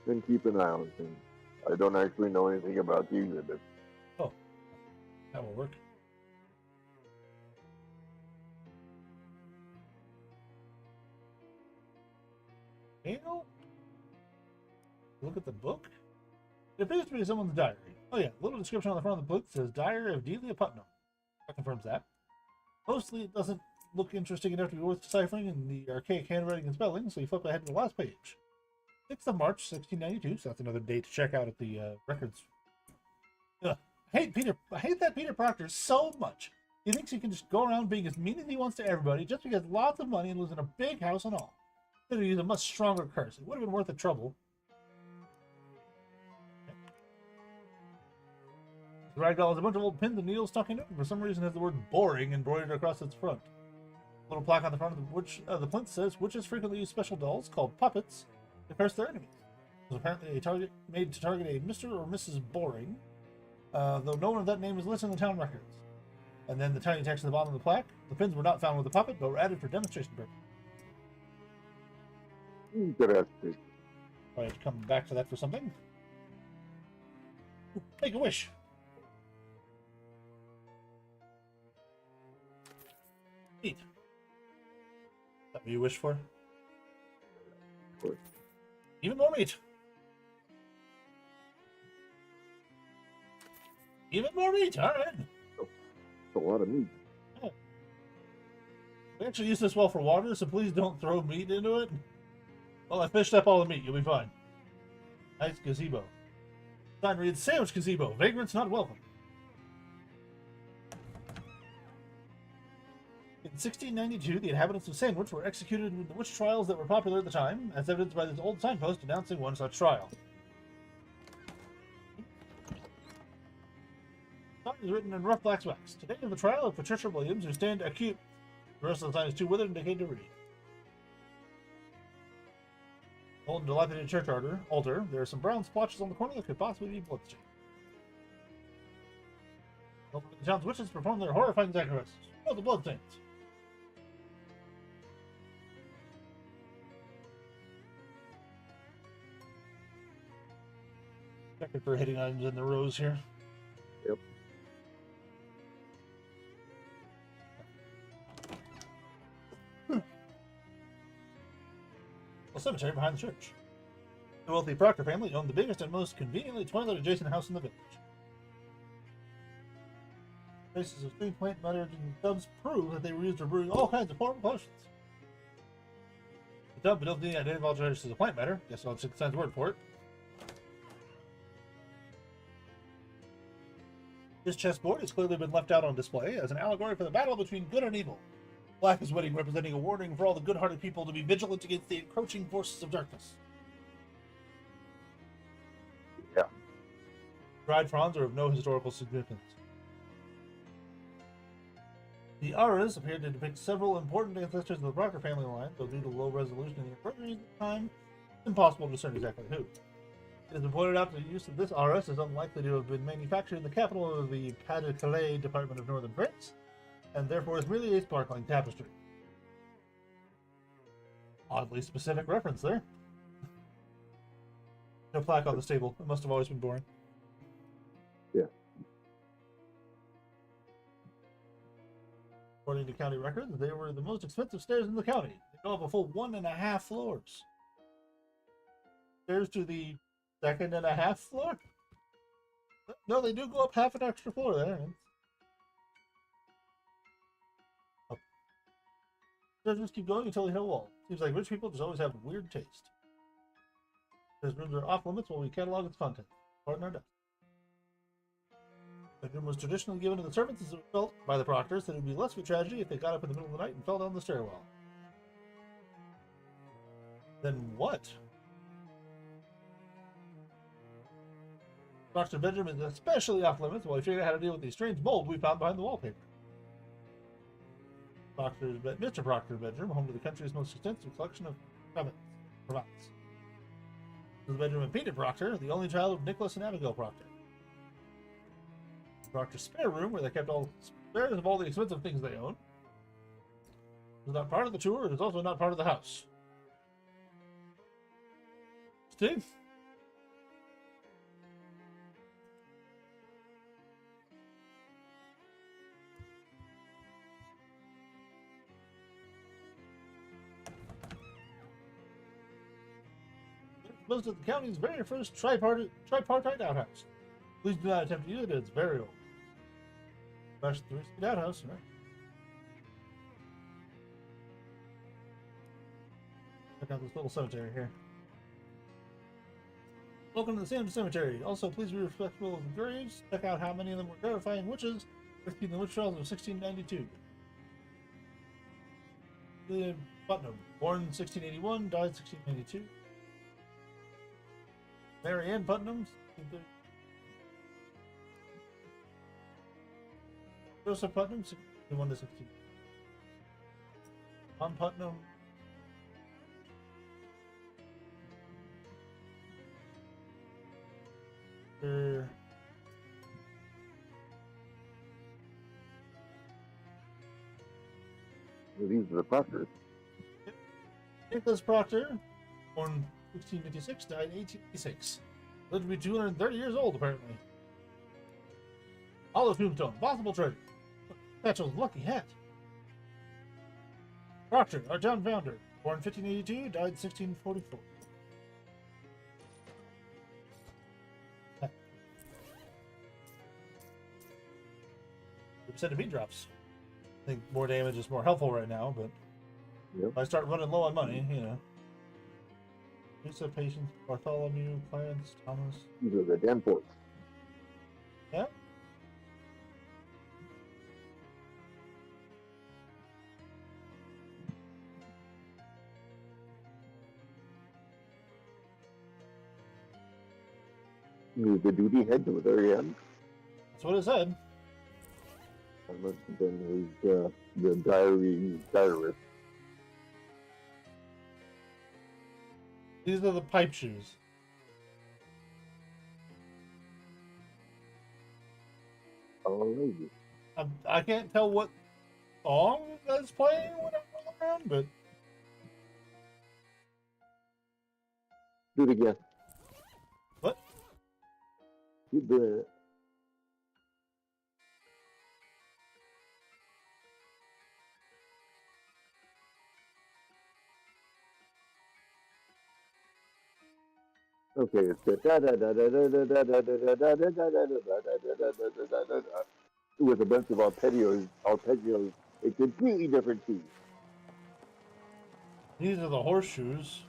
and keep an eye on things. I don't actually know anything about the exhibit. Oh, that will work. Well, look at the book. It appears to be someone's diary. Oh yeah, little description on the front of the book says Diary of Delia Putnam. That confirms that. Mostly it doesn't look interesting enough to be worth deciphering in the archaic handwriting and spelling, so you flip ahead to the last page. 6th of March, 1692, so that's another date to check out at the records. Ugh. I hate that Peter Proctor so much. He thinks he can just go around being as mean as he wants to everybody just because he has lots of money and lives in a big house and all. Could have used a much stronger curse. It would have been worth the trouble. The ragdoll has a bunch of old pins and needles stuck in it, and for some reason has the word boring embroidered across its front. A little plaque on the front of the plinth says, witches frequently use special dolls called puppets to curse their enemies. It was apparently a target made to target a Mr. or Mrs. Boring, though no one of that name is listed in the town records. And then the tiny text at the bottom of the plaque, the pins were not found with the puppet, but were added for demonstration purposes. Interesting. I have to come back to that for something. Ooh, make a wish. Neat. Is that what you wish for? Of course. Even more meat. Even more meat. All right. That's a lot of meat. Yeah. We actually use this well for water, so please don't throw meat into it. Well, I fished up all the meat. You'll be fine. Nice gazebo. Sign reads, Sandwich Gazebo. Vagrants not welcome. In 1692, the inhabitants of Sandwich were executed in the witch trials that were popular at the time, as evidenced by this old signpost announcing one such trial. The sign is written in rough black wax. Today is the trial of Patricia Williams, who stand accused. The rest of the sign is too withered and decayed to read. Old and dilapidated church altar. There are some brown splotches on the corner that could possibly be bloodstained. The town's witches perform their horrifying sacrifices. Oh, the bloodstains. Checking for hitting items in the rows here. Yep. A cemetery behind the church. The wealthy Proctor family owned the biggest and most conveniently toilet-adjacent house in the village. Traces of steam plant muttered in tubs prove that they were used for brewing all kinds of horrible potions. The tub don't need to identify traces of plant matter. Guess I'll take Sign's word for it. This chessboard has clearly been left out on display as an allegory for the battle between good and evil. Black is winning, representing a warning for all the good-hearted people to be vigilant against the encroaching forces of darkness. Yeah. Dried fronds are of no historical significance. The auras appear to depict several important ancestors of the Proctor family line, though due to low resolution in the embroidery at the time, it's impossible to discern exactly who. It has been pointed out that the use of this auras is unlikely to have been manufactured in the capital of the Pas-de-Calais department of northern France, and therefore is merely a sparkling tapestry. Oddly specific reference there. No plaque on the stable. It must have always been boring. Yeah. According to county records, they were the most expensive stairs in the county. They go up a full 1.5 floors. Stairs to the 2.5 floor? No, they do go up half an extra floor there. Stairs just keep going until they hit a wall. Seems like rich people just always have weird taste. These rooms are off limits while we catalog its content. Pardon our dust. The room was traditionally given to the servants as it was felt by the proctors that it would be less of a tragedy if they got up in the middle of the night and fell down the stairwell. Then what? Proctor's bedroom is especially off limits while we figured out how to deal with the strange mold we found behind the wallpaper. Mr. Proctor's bedroom, home to the country's most extensive collection of cravats. This is the bedroom of Peter Proctor, the only child of Nicholas and Abigail Proctor. Proctor's spare room, where they kept all spares of all the expensive things they own. It is not part of the tour, it is also not part of the house. Steve? Most of the county's very first tripartite outhouse. Please do not attempt to use it, it's very old. That's the three-seat outhouse, right? Check out this little cemetery here. Welcome to the Sandwich Cemetery. Also, please be respectful of the graves. Check out how many of them were terrifying witches in the witch trials of 1692. William Putnam, born 1681, died 1692. Mary Ann Putnam, 1630. Joseph Putnam, 1621 to 16. John Putnam. These are the Proctors. Nicholas Proctor, born 1656, died 1886. Lived to be 230 years old, apparently. Hollow tombstone, possible treasure. Satchel's lucky hat. Proctor, our town founder, born 1582, died 1644. Centipede drops. I think more damage is more helpful right now, but Yep. if I start running low on money, you know. Lisa, Patience, Bartholomew, Clarence, Thomas. These are the Danforths. Yeah. He's the duty head to the very end. That's what it said. That must have been his the diarist. These are the pipe shoes. Alrighty. I can't tell what song that's playing when I'm rolling around, but Do it again. what? Keep doing it. Okay, it's good. With a bunch of arpeggios, a completely different key. These are the horseshoes.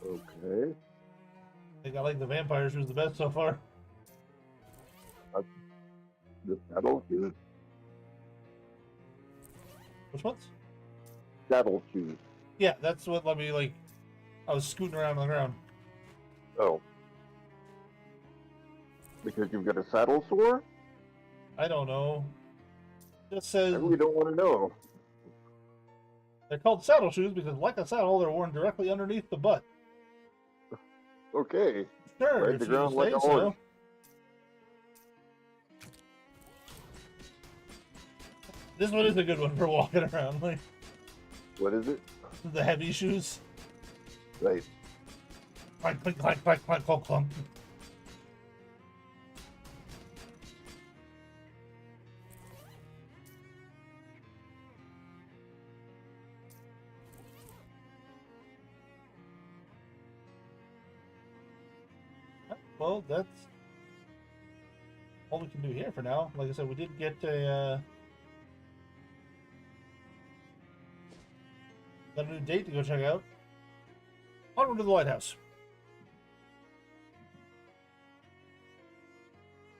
Okay. I think I like the vampire shoes the best so far. The saddle shoes. Which ones? Saddle shoes. Yeah, that's what let me like. I was scooting around on the ground. Oh. Because you've got a saddle sore? I don't know. It just says I really don't want to know. they're called saddle shoes because, like a saddle, they're worn directly underneath the butt. Okay. Sure, Ride if the you ground like say a so. horse. This one is a good one for walking around. Like What is it? the heavy shoes. Right. Clank, clank, clank, clank, clank, clunk, clunk. Well, that's all we can do here for now. Like I said, we did get got a new date to go check out. Onward to the lighthouse.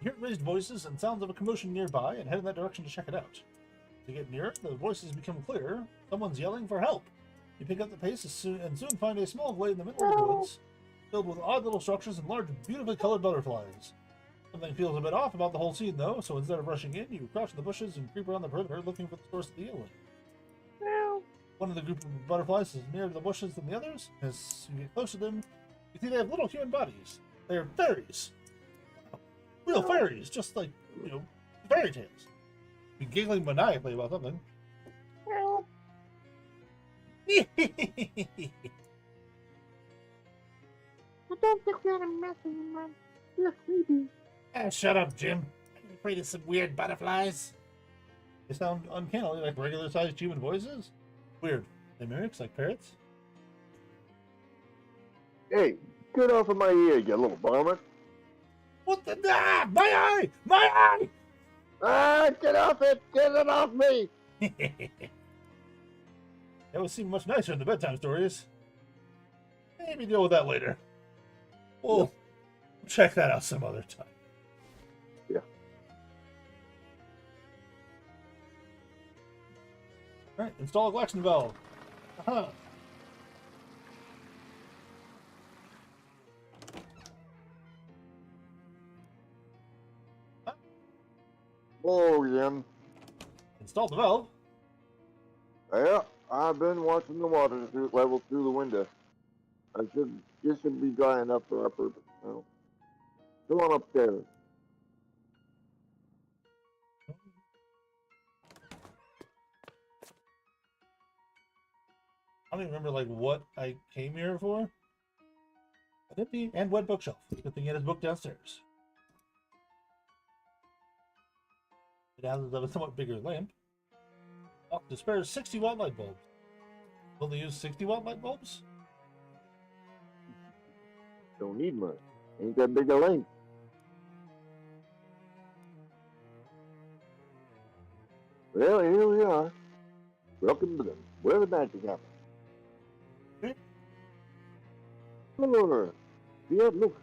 You hear raised voices and sounds of a commotion nearby and head in that direction to check it out. As you get nearer, the voices become clearer. Someone's yelling for help. You pick up the pace and soon find a small glade in the middle of the woods, filled with odd little structures and large, beautifully colored butterflies. Something feels a bit off about the whole scene, though, so instead of rushing in, you crouch in the bushes and creep around the perimeter looking for the source of the yelling. One of the group of butterflies is nearer to the bushes than the others. As you get close to them, you see they have little human bodies. They are fairies. Real fairies, just like, fairy tales. You're giggling maniacally about something. I don't think we're messing, man. You're creepy. Shut up, Jim. Are you afraid of some weird butterflies? They sound uncannily like regular-sized human voices. Weird. They mimics like parrots? Hey, get off of my ear, you little varmint. What the? Ah! My eye! My eye! Ah, get off it! Get it off me! That would seem much nicer in the bedtime stories. Maybe deal with that later. We'll check that out some other time. Yeah. Alright, install a Glaxon valve. Uh-huh. Oh, Jim. Install the valve. Yeah, I've been watching the water level through the window. This should be dry enough for our purpose. Now, go on upstairs. I don't even remember like what I came here for. An empty and wet bookshelf. Good thing he had his book downstairs. It houses of a somewhat bigger lamp. To spare 60-watt light bulbs. Will they use 60-watt light bulbs? Don't need much. Ain't that big a length. Well, here we are. Welcome to them. Where the magic happens. Hello. Yeah, look.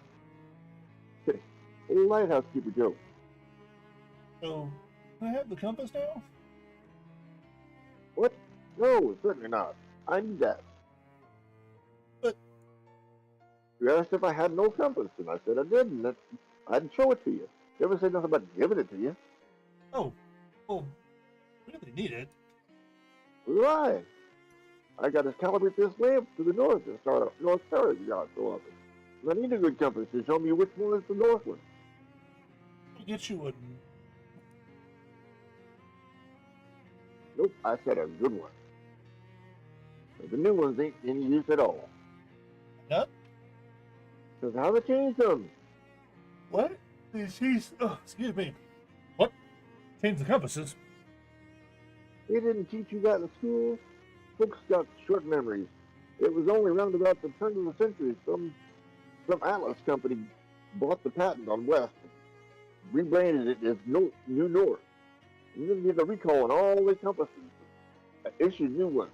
Old lighthouse keeper Joe. So, can I have the compass now? What? No, certainly not. I need that. You asked if I had no compass, and I said I did, and that I'd show it to you. Never said nothing about giving it to you. Oh, well, really need it. Why? I got to calibrate this lamp to the north and start up North Star yacht so often. And I need a good compass to show me which one is the north one. I'll get you a. Nope, I said a good one. The new ones ain't any use at all. Nut? Because how they change them? What? She's. Oh, excuse me. What? Change the compasses. They didn't teach you that in school. Folks got short memories. It was only around about the turn of the century some Atlas company bought the patent on West, rebranded it as New North, and then did a recall on all the compasses. Issued new ones.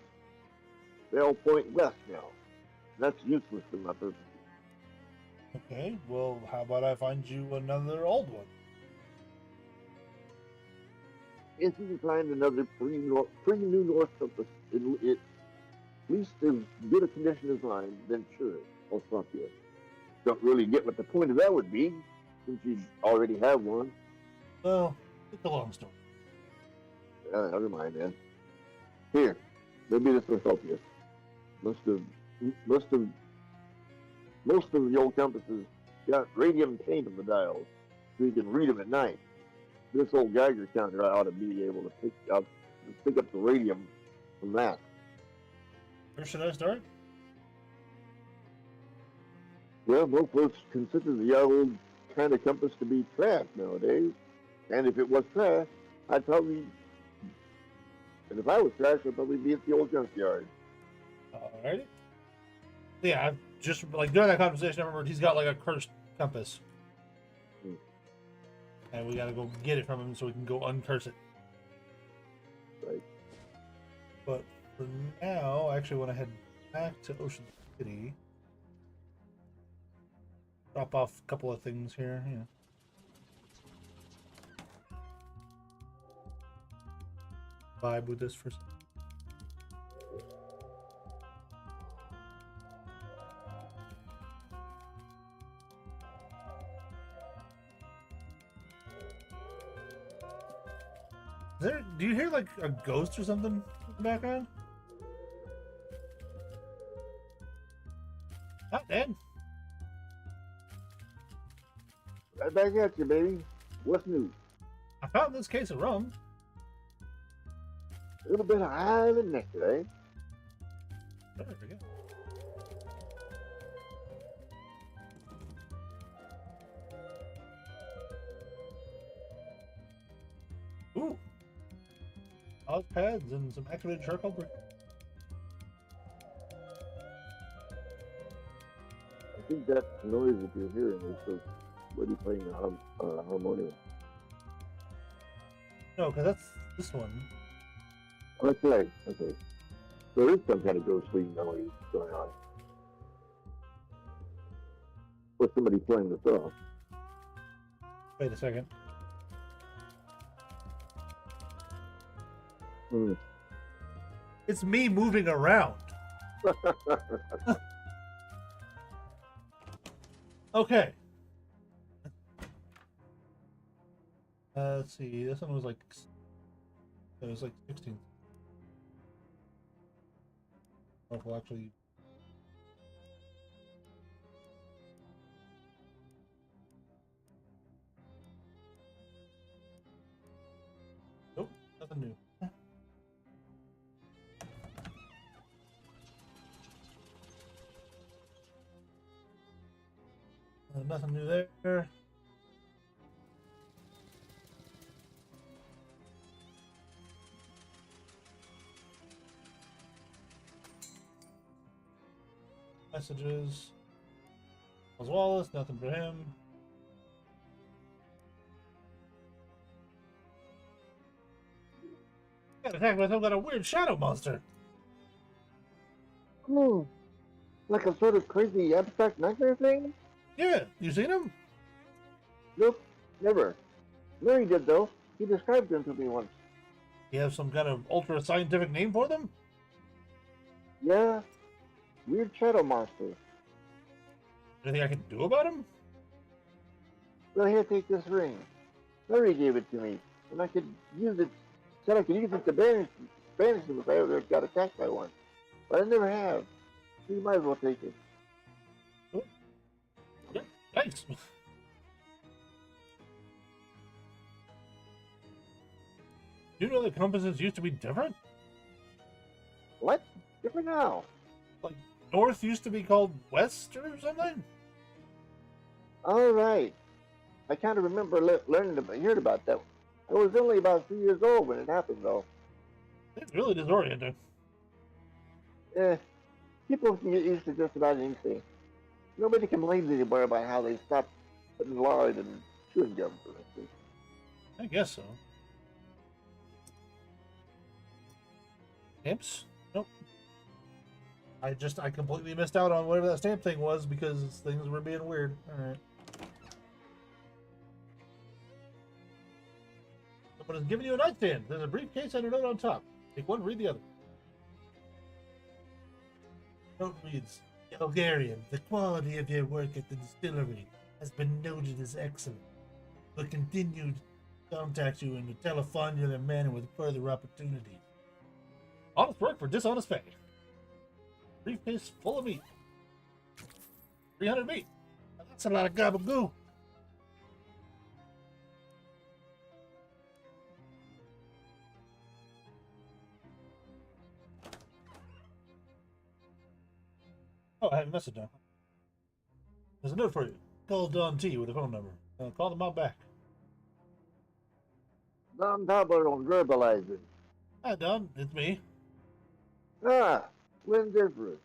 They all point west now. That's useless for my purposes. Okay, well, how about I find you another old one? If you can find another pre-New North compass, at least as good a condition as mine, then sure, I'll swap you. Don't really get what the point of that would be, since you already have one. Well, it's a long story. Never mind then. Here, maybe this will help you. Most of the old compasses got radium paint on the dials, so you can read them at night. This old Geiger counter ought to be able to pick up the radium from that. Where should I start? Well, most folks consider the old kind of compass to be trash nowadays. And if it was trash, and if I was trash, I'd probably be at the old junkyard. Alrighty. Yeah, I've just, like, during that conversation, I remembered he's got, like, a cursed compass. And we gotta go get it from him so we can go uncurse it. Right. But for now, I actually want to head back to Ocean City. Drop off a couple of things here. Yeah. Vibe with this for. Do you hear like a ghost or something in the background? Not dead. Right back at you, baby. What's new? I found this case of rum. A little bit of island nectar, eh? There we go. Ooh. Log pads and some activated charcoal brick. I think that noise that you're hearing is somebody playing the harmonium. No, because that's this one. Okay. So there is some kind of ghostly noise going on. Or somebody playing this off. Wait a second. It's me moving around. Okay. Let's see. This one was like 16. Oh, well, actually. Nope, nothing new. Nothing new there. Messages. Miles Wallace, nothing for him. Got attacked by some kind of weird shadow monster. Like a sort of crazy abstract nightmare thing? Yeah, you seen him? Nope, never. Mary did, though. He described them to me once. You have some kind of ultra scientific name for them? Yeah. Weird shadow monster. Anything I can do about him? Well, here, take this ring. Mary gave it to me, and I could use it. Said I could use it to banish him if I ever got attacked by one. But I never have. So you might as well take it. Oh, yeah, thanks. Do you know that compasses used to be different? What? Different now. Like, north used to be called west or something? All right. I kind of remember hearing about that. I was only about 3 years old when it happened, though. It's really disorienting. Eh, people can get used to just about anything. Nobody complains anymore about how they stopped putting lard and chewing gum, for instance. I guess so. Stamps? Nope. I completely missed out on whatever that stamp thing was because things were being weird. Alright. Someone has given you a nightstand. There's a briefcase and a note on top. Take one, read the other. Note reads, Bulgarian, the quality of your work at the distillery has been noted as excellent. We'll continue to contact you in a telephonic manner with further opportunities. Honest work for dishonest pay. Briefcase full of meat. 300 meat. That's a lot of gabagoo. Oh, I have a message now. There's a note for you. Call Don T with a phone number. Call them out back. Don Tabler on verbalizing. Hi, Don. It's me. Ah, Glenn Everett.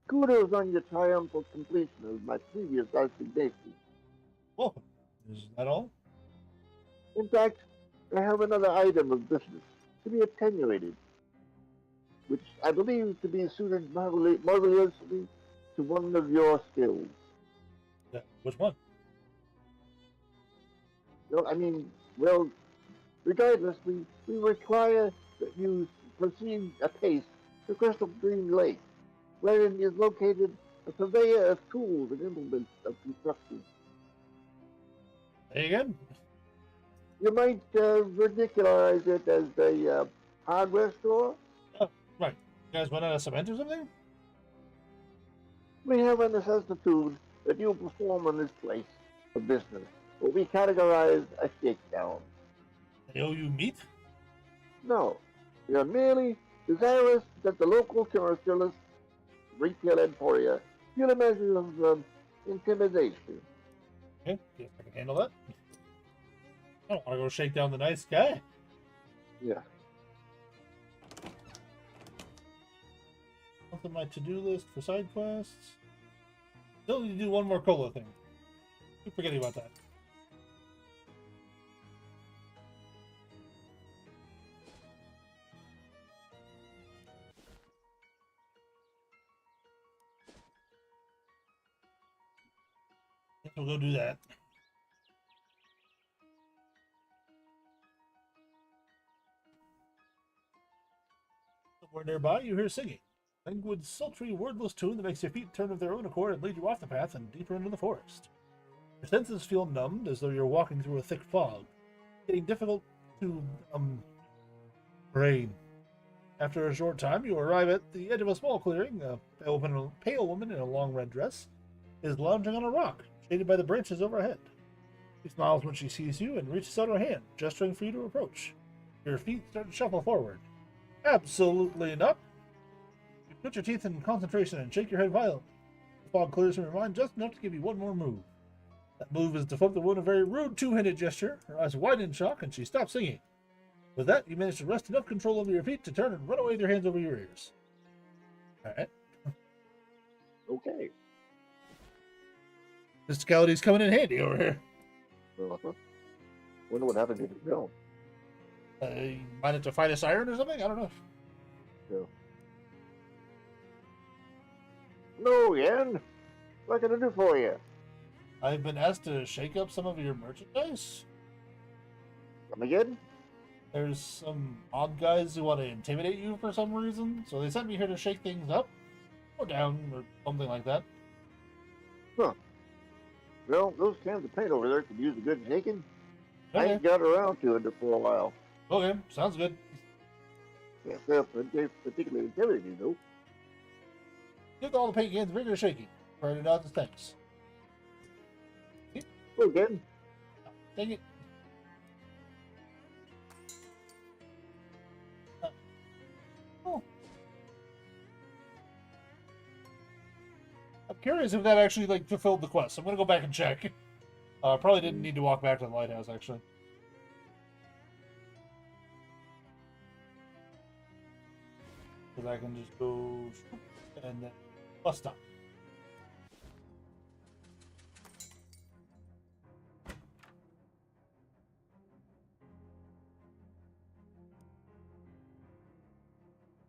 Kudos on your triumphal completion of my previous assignation. Welcome. Is that all? In fact, I have another item of business to be attenuated, which I believe to be suited marvelously to one of your skills. Yeah. Which one? Well, regardless, we require that you proceed apace to Crystal Green Lake, wherein is located a purveyor of tools and implements of construction. Hey again? You might ridicularize it as a hardware store. Oh, right. You guys went out of cement or something? We have a necessitude that you perform on this place of business, what we categorize a shakedown. They owe you meat? No, we are merely desirous that the local commercialist, retail emporia, feel a measure of intimidation. Okay, guess I can handle that. I don't want to go shake down the nice guy. Yeah. Something on my to-do list for side quests. Still need to do one more cola thing. Keep forgetting about that. Guess we'll go do that. Somewhere nearby, you hear singing. Languid, sultry, wordless tune that makes your feet turn of their own accord and lead you off the path and deeper into the forest. Your senses feel numbed as though you're walking through a thick fog, getting difficult to, brain. After a short time, you arrive at the edge of a small clearing. A pale woman in a long red dress is lounging on a rock, shaded by the branches overhead. She smiles when she sees you and reaches out her hand, gesturing for you to approach. Your feet start to shuffle forward. Absolutely not. You put your teeth in concentration and shake your head violently. The fog clears from your mind just enough to give you one more move. That move is to flip the woman a very rude two-handed gesture. Her eyes widen in shock, and she stops singing. With that, you manage to wrest enough control over your feet to turn and run away with your hands over your ears. Alright. Okay. Physicality's coming in handy over here. Wonder what happened to the film. You might have to fight a siren or something? I don't know. So. No, Ian. What can I do for you? I've been asked to shake up some of your merchandise. Come again? There's some odd guys who want to intimidate you for some reason, so they sent me here to shake things up. Or down, or something like that. Huh. Well, those cans of paint over there could use a good shaking. I Okay. ain't got around to it for a while. Okay. Sounds good. Can't say I'm particularly intimidating, though. Give all the paint cans vigorous shaking. Burn it out the tanks. Okay. Dang it. Oh. I'm curious if that actually like fulfilled the quest. I'm gonna go back and check. Probably didn't need to walk back to the lighthouse actually. Because I can just go and then bus stop.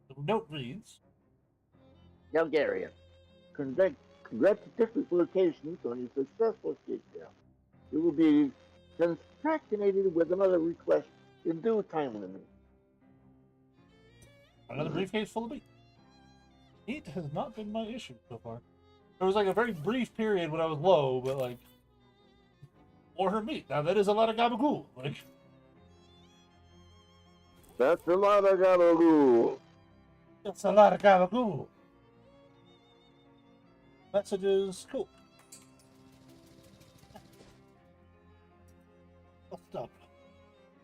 The note reads, Bulgaria. Congratulations on your successful shakedown. You will be concatenated with another request in due time limit. another briefcase full of meat. Meat has not been my issue so far. There was like a very brief period when I was low, but like more her meat. Now that is a lot of gabagool. Like That's a lot I gotta do. that's a lot of gabagool. Messages, cool. I'll stop.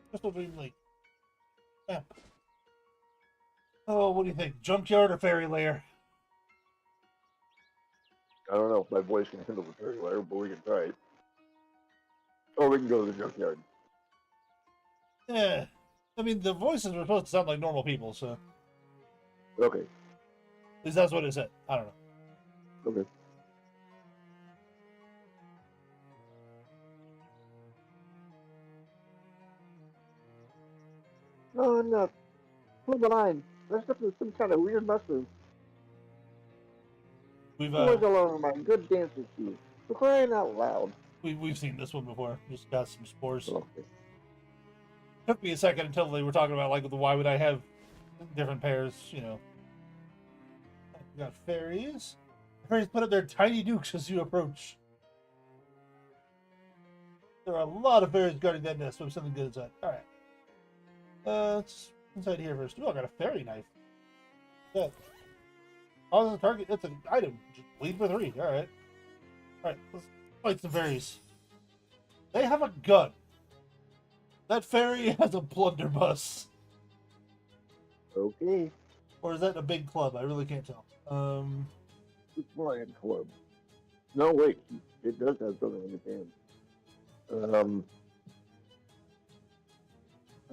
Crystal Dream Lake. Map. Oh, what do you think? Junkyard or fairy lair? I don't know if my voice can handle the fairy layer, but we can try it. Or we can go to the junkyard. Yeah. I mean, the voices were supposed to sound like normal people, so at Okay. least that's what it said. I don't know. Okay. Oh, no. Hold the line. That's up to some kind of weird mushroom. We've Boys alone, my good dancing shoes. For crying out loud. we've seen this one before. Just got some spores. Okay. Took me a second until they were talking about like why would I have different pairs, you know. We got fairies. Fairies put up their tiny dukes as you approach. There are a lot of fairies guarding that nest, so something good inside. Alright. Let's inside here first. Ooh, I got a fairy knife. Yeah. Oh, the target. That's an item. Just lead for 3. Alright. Alright, let's fight some fairies. They have a gun. That fairy has a blunderbuss. Okay. Or is that a big club? I really can't tell. It's Lion Club. No, wait. It does have something in its hand. I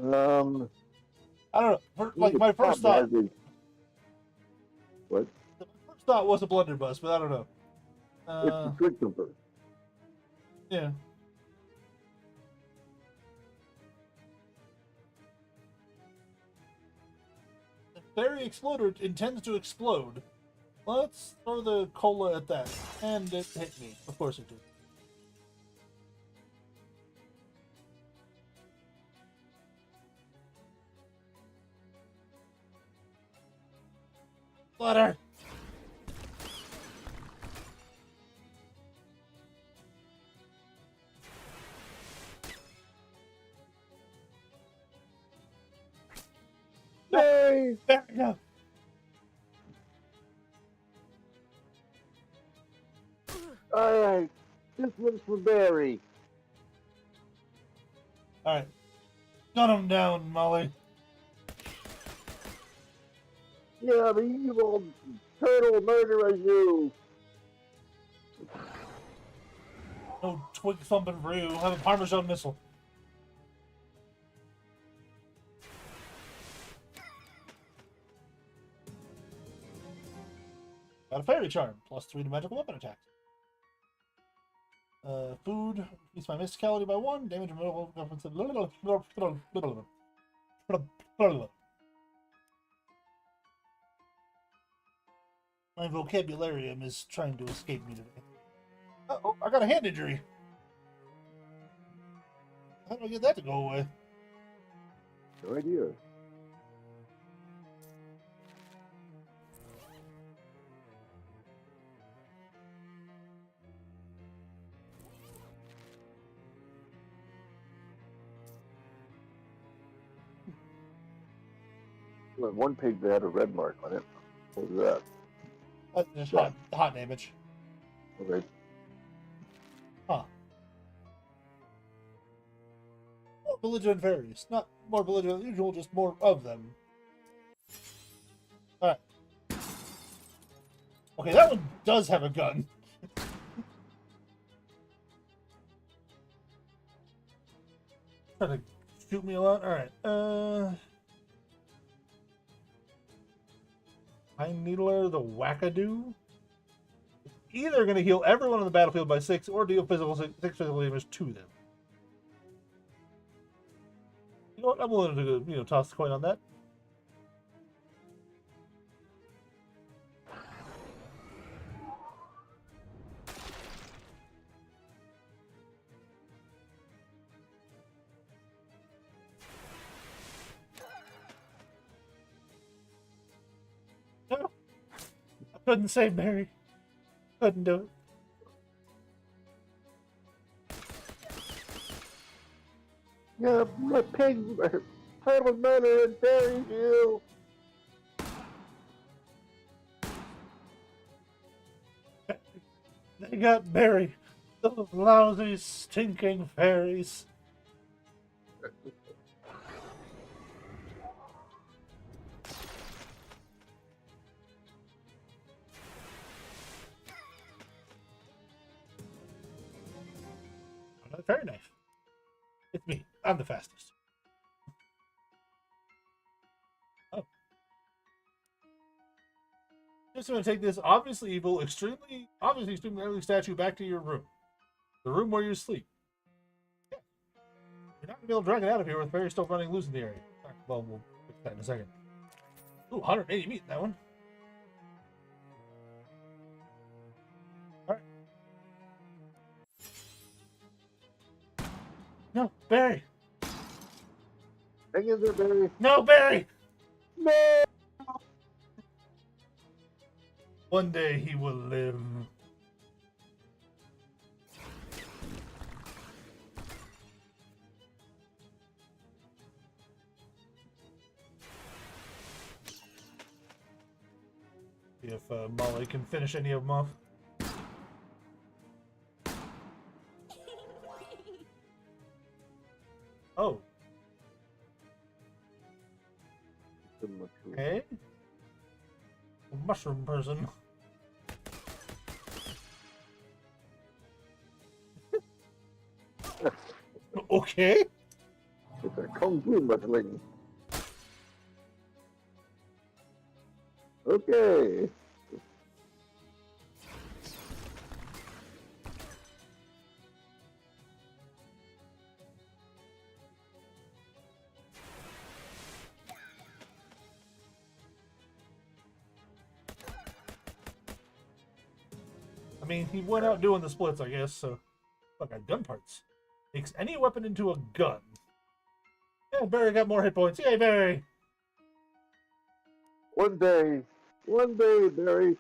don't know. Like my first thought. What? My first thought was a blunderbuss, but I don't know. It's the trick jumper. Yeah. The fairy exploder intends to explode. Let's throw the cola at that. And it hit me. Of course it did. Butter! Yay! There we go. Alright. This one's for Barry. Alright. Gun him down, Molly. Yeah, the evil turtle murderer you. No twig thumping for you. Have a Parmesan missile. Got a fairy charm. +3 to magical weapon attacks. Food. Increase my mysticality by 1. Damage removal. My vocabularium is trying to escape me today. Oh, I got a hand injury. How do I get that to go away? No idea. Well, one pig that had a red mark on it. What was that? That's just Yeah. hot damage. Okay. Huh. More belligerent fairies. Not more belligerent than usual, just more of them. Alright. Okay, that one does have a gun. Trying to shoot me a lot? Alright. Pine Needler, the Wackadoo. Either going to heal everyone on the battlefield by 6 or deal six physical damage to them. You know what? I'm willing to toss the coin on that. No, I couldn't save Mary. Couldn't do it. Yeah, my pig, title manor and bury you. They got Barry. Those lousy, stinking fairies. Another fairy knife. It's me. I'm the fastest. Oh. Just going to take this obviously evil, extremely ugly statue back to your room. The room where you sleep. Yeah. You're not going to be able to drag it out of here with fairies still running loose in the area. Right, well, we'll fix that in a second. Ooh, 180 meat in that one. Alright. No, Barry! Hang in there, Barry. No, Barry! No! One day he will live. See if Molly can finish any of them off. Oh. Okay. Mushroom person. Okay. It's a kung fu mushling. Okay. I mean, he went out doing the splits, I guess, so... Look, I got gun parts. Makes any weapon into a gun. Yeah, Barry got more hit points. Yay, Barry! One day, Barry.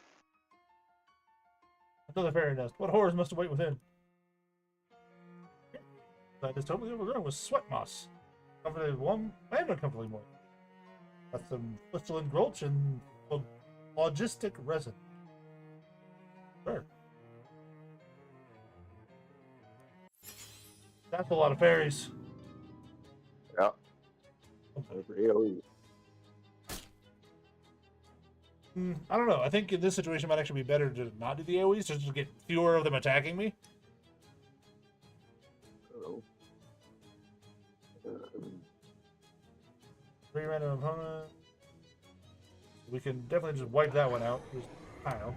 Another fairy nest. What horrors must await within? That is totally overgrown with sweat moss. Comfortably warm and uncomfortably moist. Got some crystalline gulch and logistic resin. Sure. That's a lot of fairies. Yeah. Over AoE. I don't know. I think in this situation it might actually be better to not do the AoEs, just to get fewer of them attacking me. Uh-oh. 3 random opponents. We can definitely just wipe that one out. Just, I don't know.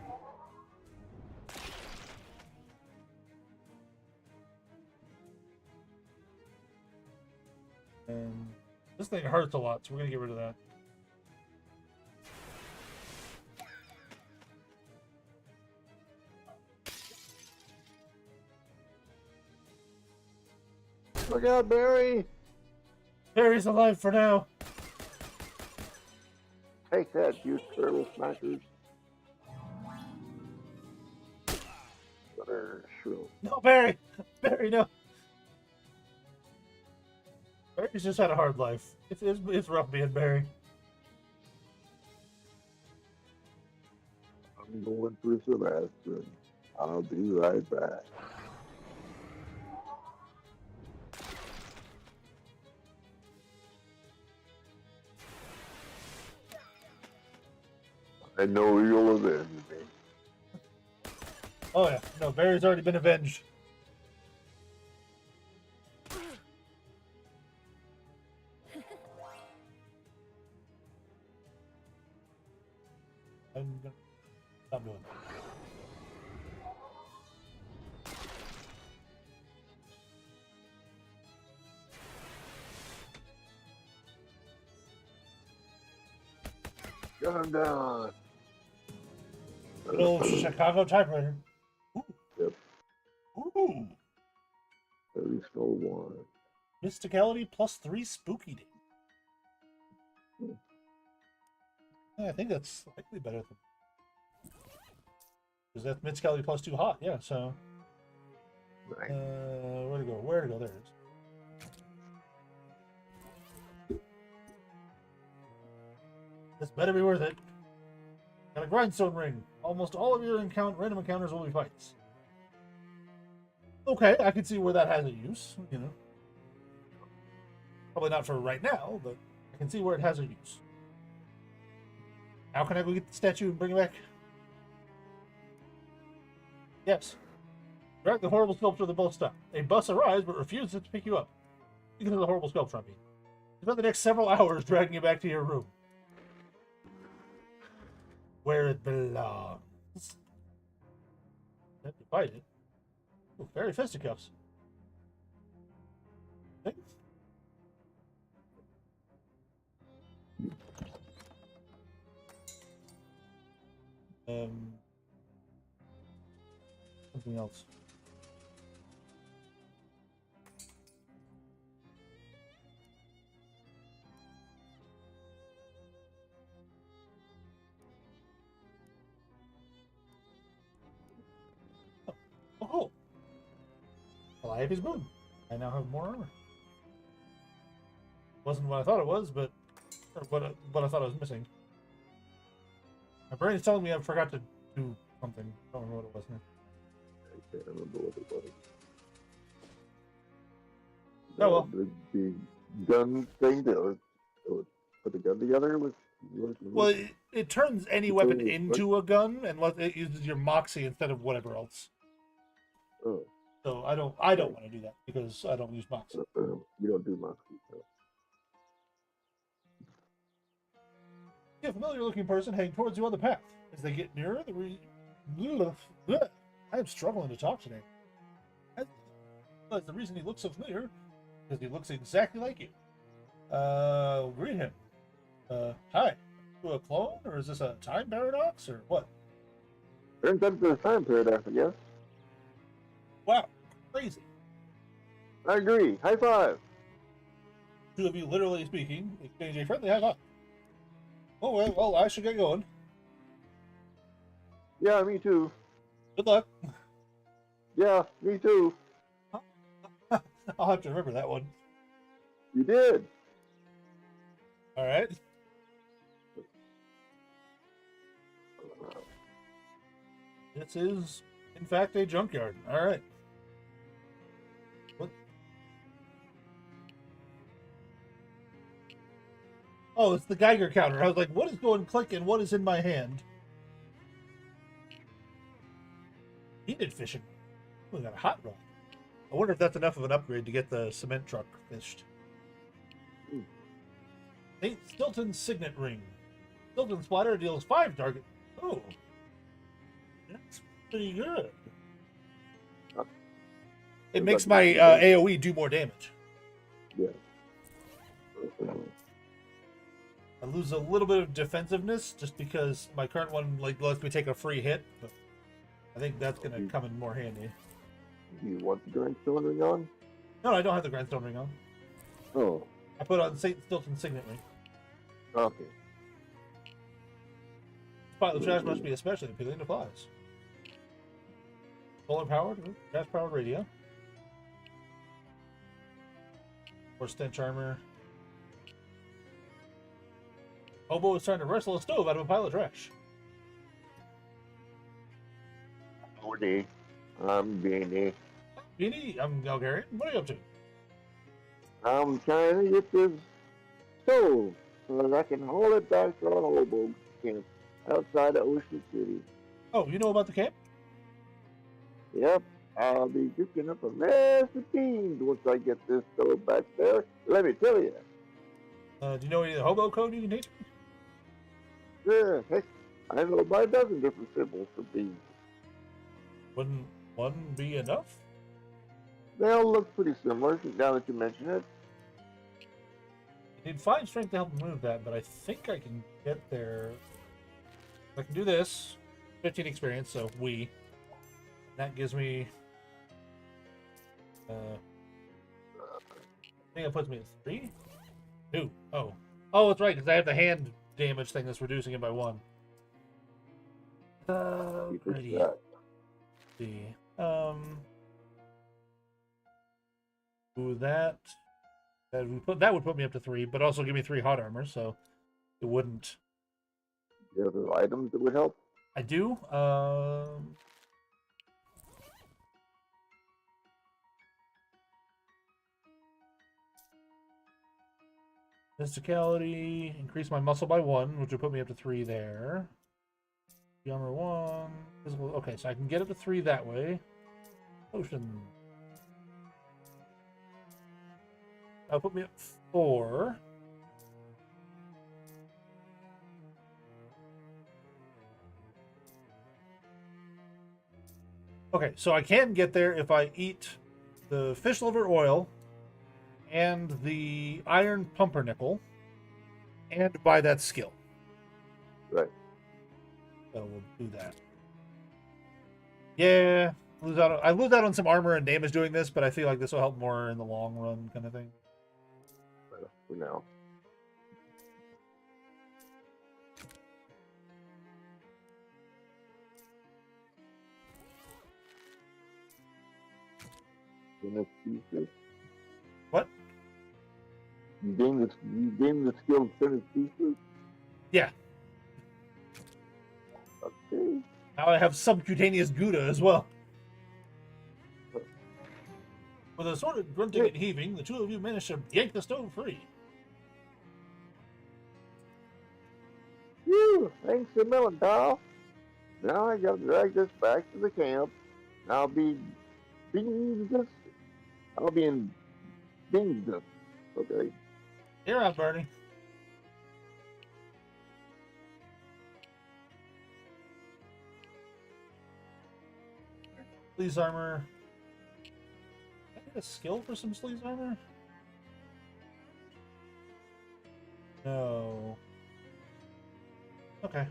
And this thing hurts a lot, so we're gonna get rid of that. Look out, Barry! Barry's alive for now. Take that, you turtle smashers. Shrill. No, Barry! Barry, no! Barry's just had a hard life. It's rough being Barry. I'm going through some restroom. I'll be right back. I know you'll avenge me. Oh yeah, no, Barry's already been avenged. I'm gonna stop doing that. Gun down. Good old Chicago typewriter. Ooh. Yep. Ooh. At least no one. Mysticality +3 spooky day. Yeah, I think that's slightly better than because that's Mysticality +2 hot. Yeah, so Nice. where to go? Where to go? There it is. This better be worth it. Got a grindstone ring. Almost all of your random encounters will be fights. Okay, I can see where that has a use, you know. Probably not for right now, but I can see where it has a use. How can I go get the statue and bring it back? Yes. Drag the horrible sculpture of the boat stop. A bus arrives but refuses to pick you up. Because of the horrible sculpture on me. You spend the next several hours dragging it back to your room. Where it belongs. Have to fight it. Ooh, fairy fisticuffs. Okay. Something else. Oh, cool. Alive is good. I now have more armor. Wasn't what I thought it was, but what I thought I was missing. My brain is telling me I forgot to do something. I don't remember what it was now. I can't remember what it was. Oh well. The gun thing that would put the gun together with. Well, it turns any weapon into a gun, and it uses your moxie instead of whatever else. Oh. So I don't want to do that because I don't use moxie. You don't do moxie. So. See a familiar-looking person heading towards you on the path. As they get nearer, I am struggling to talk today. That's the reason he looks so familiar, because he looks exactly like you. Greet him. Hi. You a clone, or is this a time paradox, or what? Turns out it's a time paradox, I guess. Wow, crazy. I agree. High five. Two of you, literally speaking, exchange a friendly high five. Oh, well, I should get going. Yeah, me too. Good luck. Yeah, me too. I'll have to remember that one. You did. All right. This is, in fact, a junkyard. All right. What? Oh, it's the Geiger counter. I was like, what is going click and what is in my hand? Heated fishing. We got a hot rod. I wonder if that's enough of an upgrade to get the cement truck fished. St. Stilton's Signet Ring. Stilton Splatter deals 5 target. Oh. That's pretty good. It makes my AoE do more damage. Yeah. I lose a little bit of defensiveness just because my current one lets me take a free hit, but I think that's going to come in more handy. Do you want the grindstone ring on? No, I don't have the grindstone ring on. Oh. I put on St. Stilton's Signet Ring. Okay. Spot the trash must be especially appealing to flies. Solar powered, gas powered radio. Or stench armor. Hobo is trying to wrestle a stove out of a pile of trash. Bernie. I'm Beanie. Beanie, I'm Galgarian. What are you up to? I'm trying to get this stove so that I can haul it back to our hobo camp outside of Ocean City. Oh, you know about the camp? Yep, I'll be cooking up a mess of beans once I get this stove back there. Let me tell you. Do you know any hobo code you can teach me? Yeah, heck, I know about a dozen different symbols for beans. Wouldn't one be enough? They all look pretty similar now that you mention it. I need 5 strength to help move that, but I think I can get there. I can do this. 15 experience, so that gives me. I think it puts me at 3? 2. Oh. Oh, that's right, because I have the hand damage thing that's reducing it by 1. You fix Pretty. that. See. Ooh, that would put me up to 3, but also give me 3 hot armor, so it wouldn't. Do you have other items that would help? I do. Mysticality, increase my muscle by 1, which would put me up to 3 there. The armor 1. Physical. Okay, so I can get up to 3 that way. Potion. That'll put me at 4. Okay, so I can get there if I eat the fish liver oil and the iron pumpernickel and buy that skill. Right. So we'll do that. Yeah, I lose out on some armor and damage doing this, but I feel like this will help more in the long run, kind of thing. For now. Finish pieces. What? You gain the skill finish pieces? Yeah. Okay. Now I have subcutaneous Gouda as well. With a sort of grunting and heaving, the two of you managed to yank the stove free. Phew, thanks a million, pal. Now I gotta drag this back to the camp. I'll be beans. I'll be in beans. Okay. You're out, Bernie. Sleaze armor. Can I get a skill for some sleaze armor? No. Okay.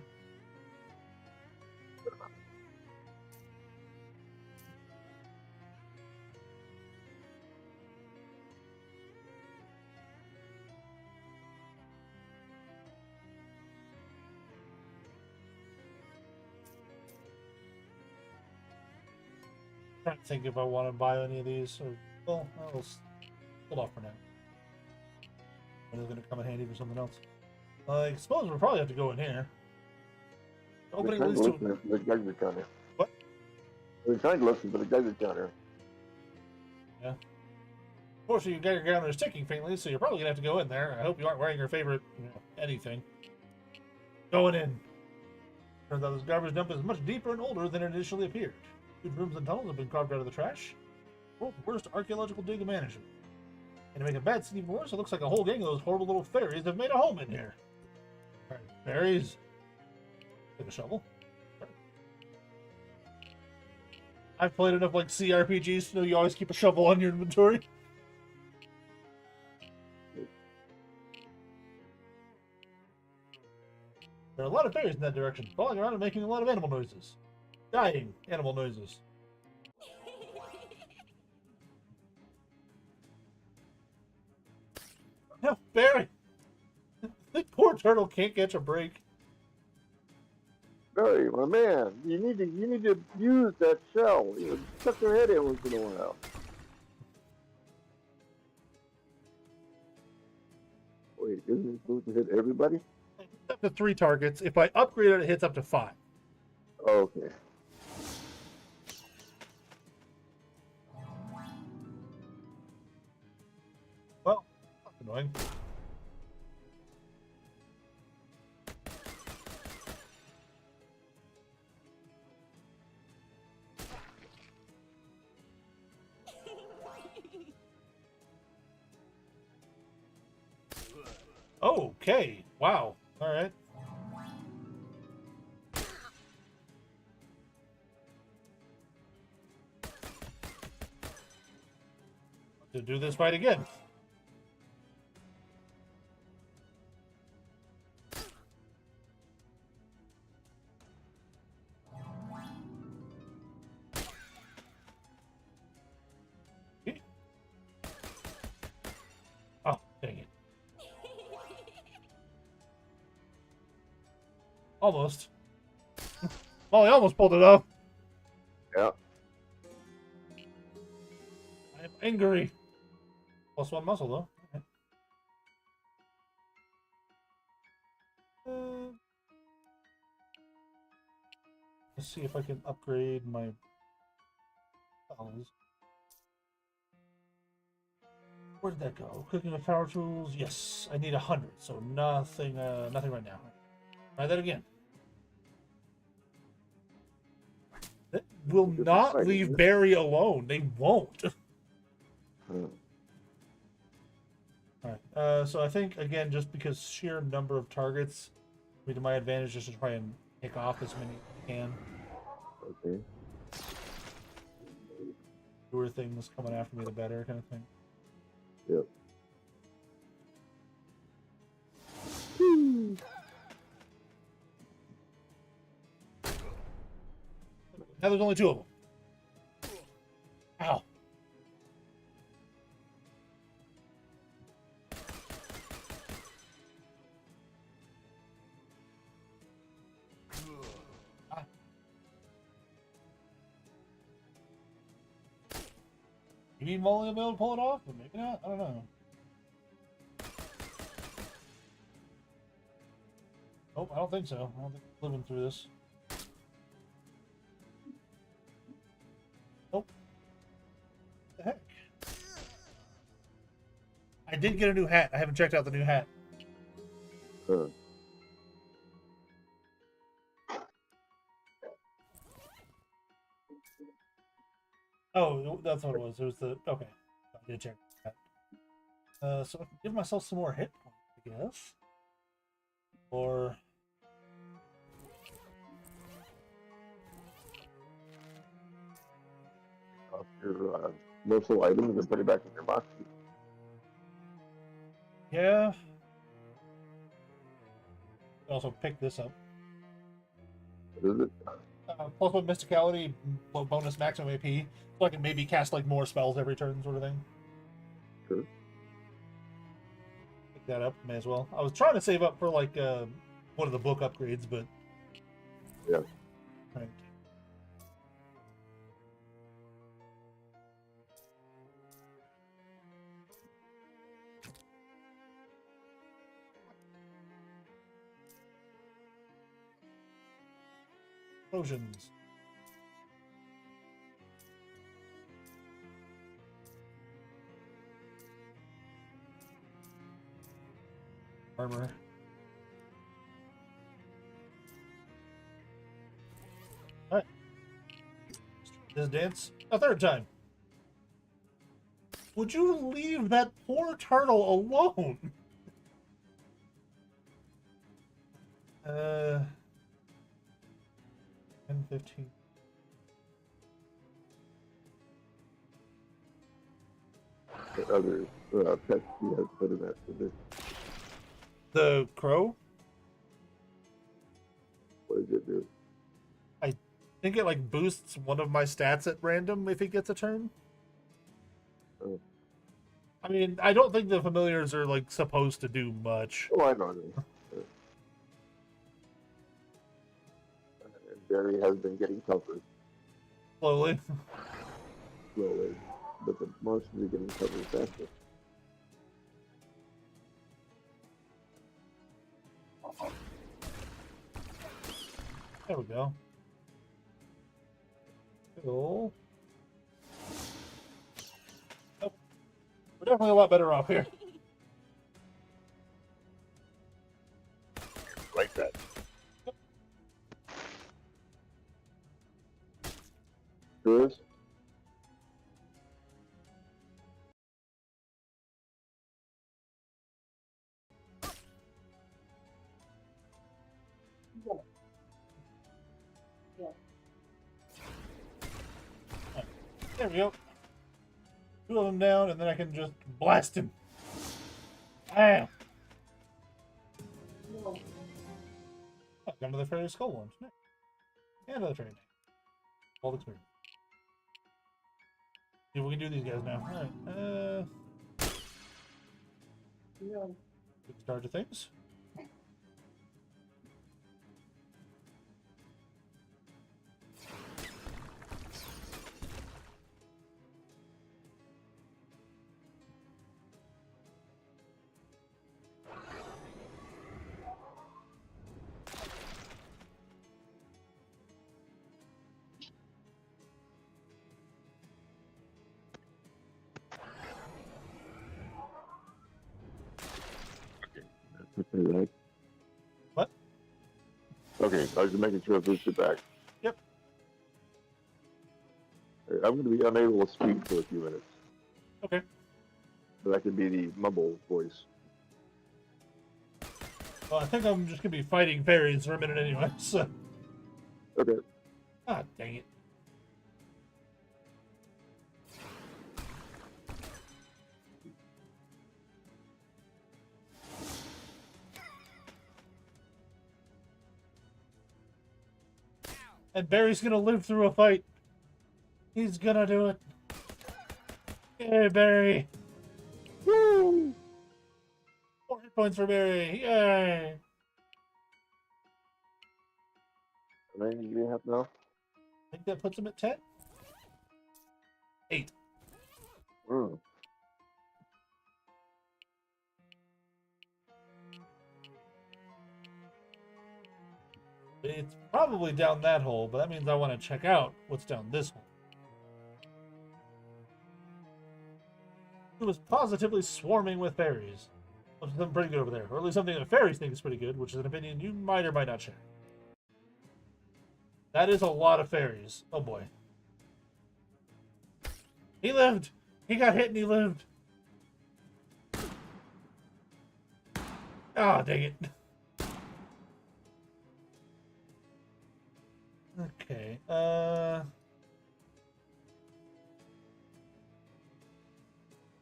Trying to think if I want to buy any of these, or well, I'll hold off for now. But it's going to come in handy for something else. I suppose we'll probably have to go in here. Opening leads to The Geiger counter. What? We're trying to listen for the Geiger counter. Yeah. Unfortunately, your Geiger counter is ticking faintly, so you're probably gonna have to go in there. I hope you aren't wearing your favorite, anything. Going in. Turns out this garbage dump is much deeper and older than it initially appeared. Huge rooms and tunnels have been carved out of the trash. World's worst archaeological dig imaginable. And to make a bad scene even worse, it looks like a whole gang of those horrible little fairies have made a home in here. Alright, fairies. Take a shovel. I've played enough like CRPGs to know you always keep a shovel on your inventory. There are a lot of fairies in that direction, crawling around and making a lot of animal noises. Dying animal noises. No, Barry! The poor turtle can't catch a break. Barry, my man, you need to use that shell. You know, tuck your head in once in a while. Wait, isn't it supposed to hit everybody? It's up to 3 targets. If I upgrade it, it hits up to 5. Okay. annoying. Okay. Wow. All right. To do this fight again. Oh, dang it. Almost. Molly almost pulled it off. Yeah. I am angry. Plus 1 muscle, though. Okay. Let's see if I can upgrade my spells. Where did that go? Cooking with power tools. Yes, I need 100, so nothing. Nothing right now. Try that again. That will not leave Barry alone. They won't. Alright, so I think, again, just because sheer number of targets, it'll be to my advantage just to try and pick off as many as I can. Okay. Fewer things coming after me, the better, kind of thing. Yep. Now there's only 2 of them. Ow. You mean Molly will be able to pull it off? Or maybe not? I don't know. Nope, I don't think so. I don't think I'm living through this. Nope. What the heck? I did get a new hat. I haven't checked out the new hat. Oh, that's what it was. It was the... Okay. I did check that. So I can give myself some more hit points, I guess. Or... Off your muscle items and put it back in your box. Yeah. Also pick this up. What is it? Plus 1 mysticality, bonus maximum AP, so I can maybe cast like more spells every turn, sort of thing. Sure. Pick that up, may as well. I was trying to save up for like one of the book upgrades, but yeah. Right. Potions. Armor. Alright. This dance a 3rd time. Would you leave that poor turtle alone? 10, 15. The other pets you have put in that position. The crow? What does it do? I think it like boosts one of my stats at random if it gets a turn. Oh. I mean, I don't think the familiars are like supposed to do much. Oh, I know. And Barry has been getting tougher Slowly. slowly, but the monsters are getting tougher faster. There we go. Cool. Oh, we're definitely a lot better off here. There we go. 2 of them down, and then I can just blast him. Bam! Oh, got another fairy skull one. Nice. And another fairy. All experience. See if we can do these guys now. Alright. Quick start to things. Right. What? Okay, I was just making sure I pushed it back. Yep. I'm going to be unable to speak for a few minutes. Okay. But I can be the mumble voice. Well, I think I'm just gonna be fighting fairies for a minute anyway, so. Okay. Ah, dang it. And Barry's gonna live through a fight. He's gonna do it. Yay, Barry! Woo! 4 hit points for Barry. Yay! How many do you have now? I think that puts him at 10? 8. Mm. It's probably down that hole, but that means I want to check out what's down this hole. It was positively swarming with fairies. Something pretty good over there. Or at least something that fairies think is pretty good, which is an opinion you might or might not share. That is a lot of fairies. Oh boy. He lived! He got hit and he lived! Ah, oh, dang it. Okay,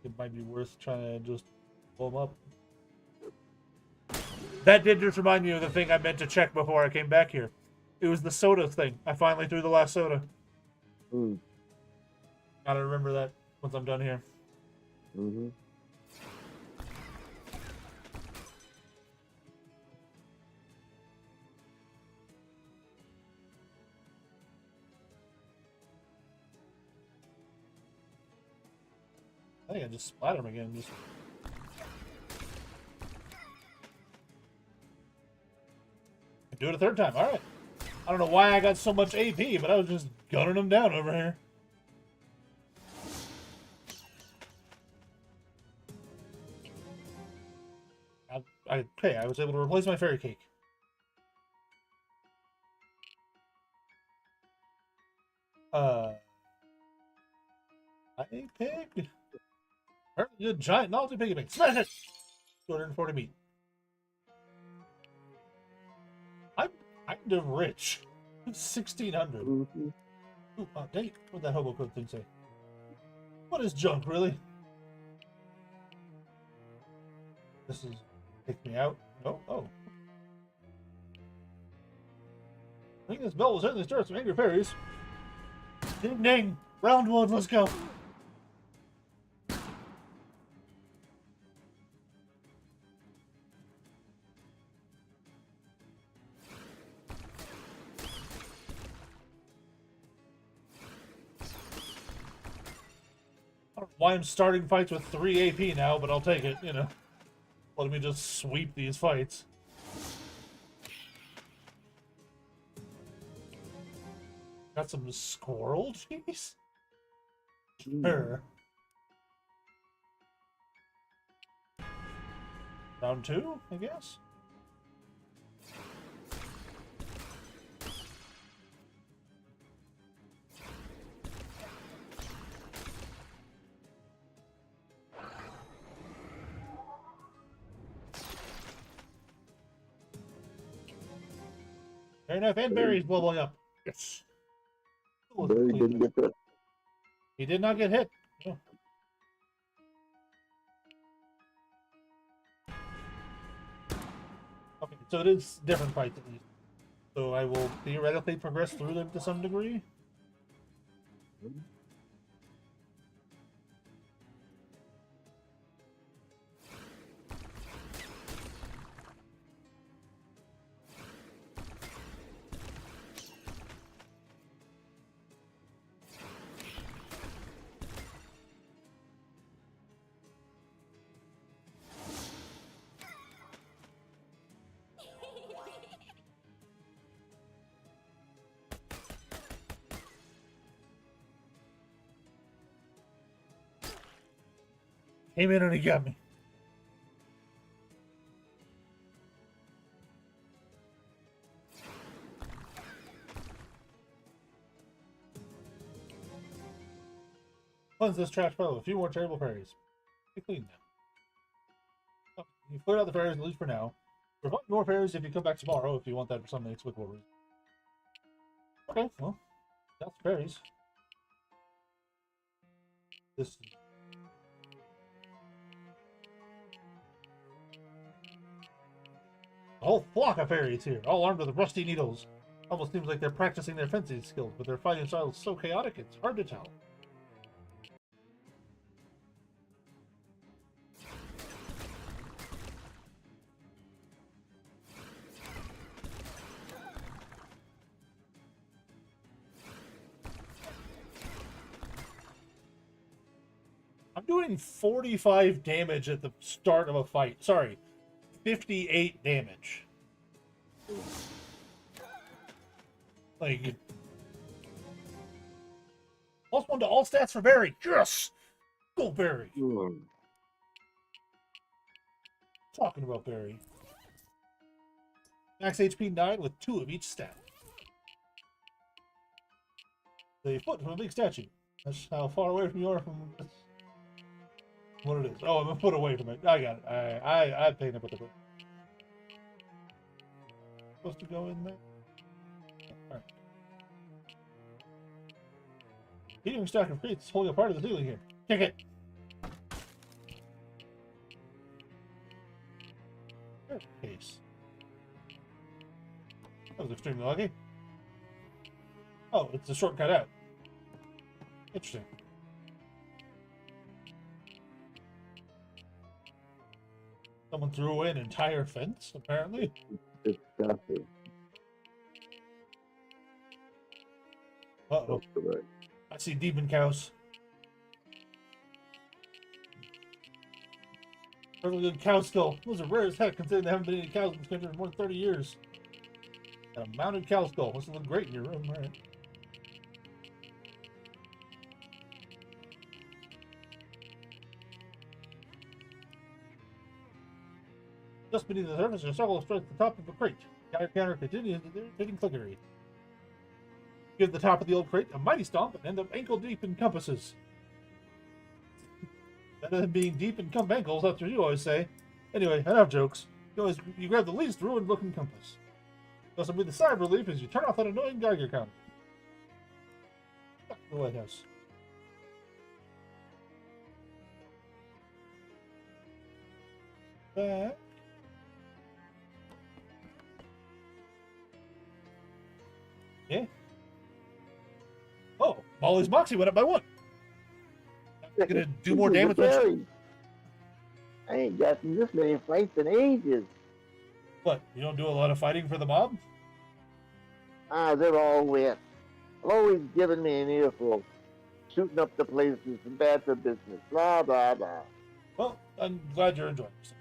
it might be worth trying to just blow him up. That did just remind me of the thing I meant to check before I came back here. It was the soda thing. I finally threw the last soda. Mm. Gotta remember that once I'm done here. Mm-hmm. I think I just splattered him again. Just... do it a third time. Alright. I don't know why I got so much AP, but I was just gunning him down over here. Okay, I was able to replace my fairy cake. I picked apparently good giant novelty piggy bank. Smash it! 240 meat. I'm kind of rich. 1,600. Mm-hmm. Ooh, oh, dang it. What'd that hobo code thing say? What is junk, really? This is... take me out. Oh. I think this bell will certainly stir some angry fairies. Ding ding! Round 1, let's go! I don't know why I'm starting fights with 3 AP now, but I'll take it, you know. Let me just sweep these fights. Got some squirrel cheese? Sure. Round 2, I guess? Fair enough, and Barry's bubbling up. Yes. Barry didn't get that. He did not get hit. No. Okay, so it is different fights at least. So I will theoretically progress through them to some degree. Came in and he got me. Cleanse this trash pile. A few more terrible fairies. Be clean now. Oh, you cleared out the fairies, at least for now. Provide more fairies if you come back tomorrow, if you want that for some inexplicable reason. Okay, well, that's fairies. This. A whole flock of fairies here, all armed with rusty needles. Almost seems like they're practicing their fencing skills, but their fighting style is so chaotic it's hard to tell. I'm doing 45 damage at the start of a fight. Sorry, 58 damage. Like, +1 to all stats for Barry. Yes! Go Barry. Talking about Barry. Max HP 9 with 2 of each stat. The foot from a big statue. That's how far away from you are from this. What it is. Oh, I'm a foot away from it. I got it. I picked up with the foot. Supposed to go in there? Alright. Heating stack of crates holding a part of the ceiling here. Kick it! Case. That was extremely lucky. Oh, it's a shortcut out. Interesting. Someone threw away an entire fence, apparently. Disgusting. Uh-oh. I see demon cows. Perfectly good cow skull. Those are rare as heck, considering there haven't been any cows in this country in more than 30 years. Got a mounted cow skull. Must look great in your room, right? Just beneath the surface are several straight at the top of a crate. Counter continues with irritating clickery. Give the top of the old crate a mighty stomp and end up ankle deep in compasses. Better than being deep in ankles, that's what you always say. Anyway, enough jokes. You grab the least ruined looking compass. This will be the sigh of relief as you turn off that annoying Geiger counter. Back to the lighthouse. Back. Yeah. Oh, Molly's Moxie went up by 1. Gonna do more damage. I ain't gotten this many fights in ages. What? You don't do a lot of fighting for the mob? Ah, they're all wet. Always giving me an earful. Shooting up the places and bad for business. Blah, blah, blah. Well, I'm glad you're enjoying yourself.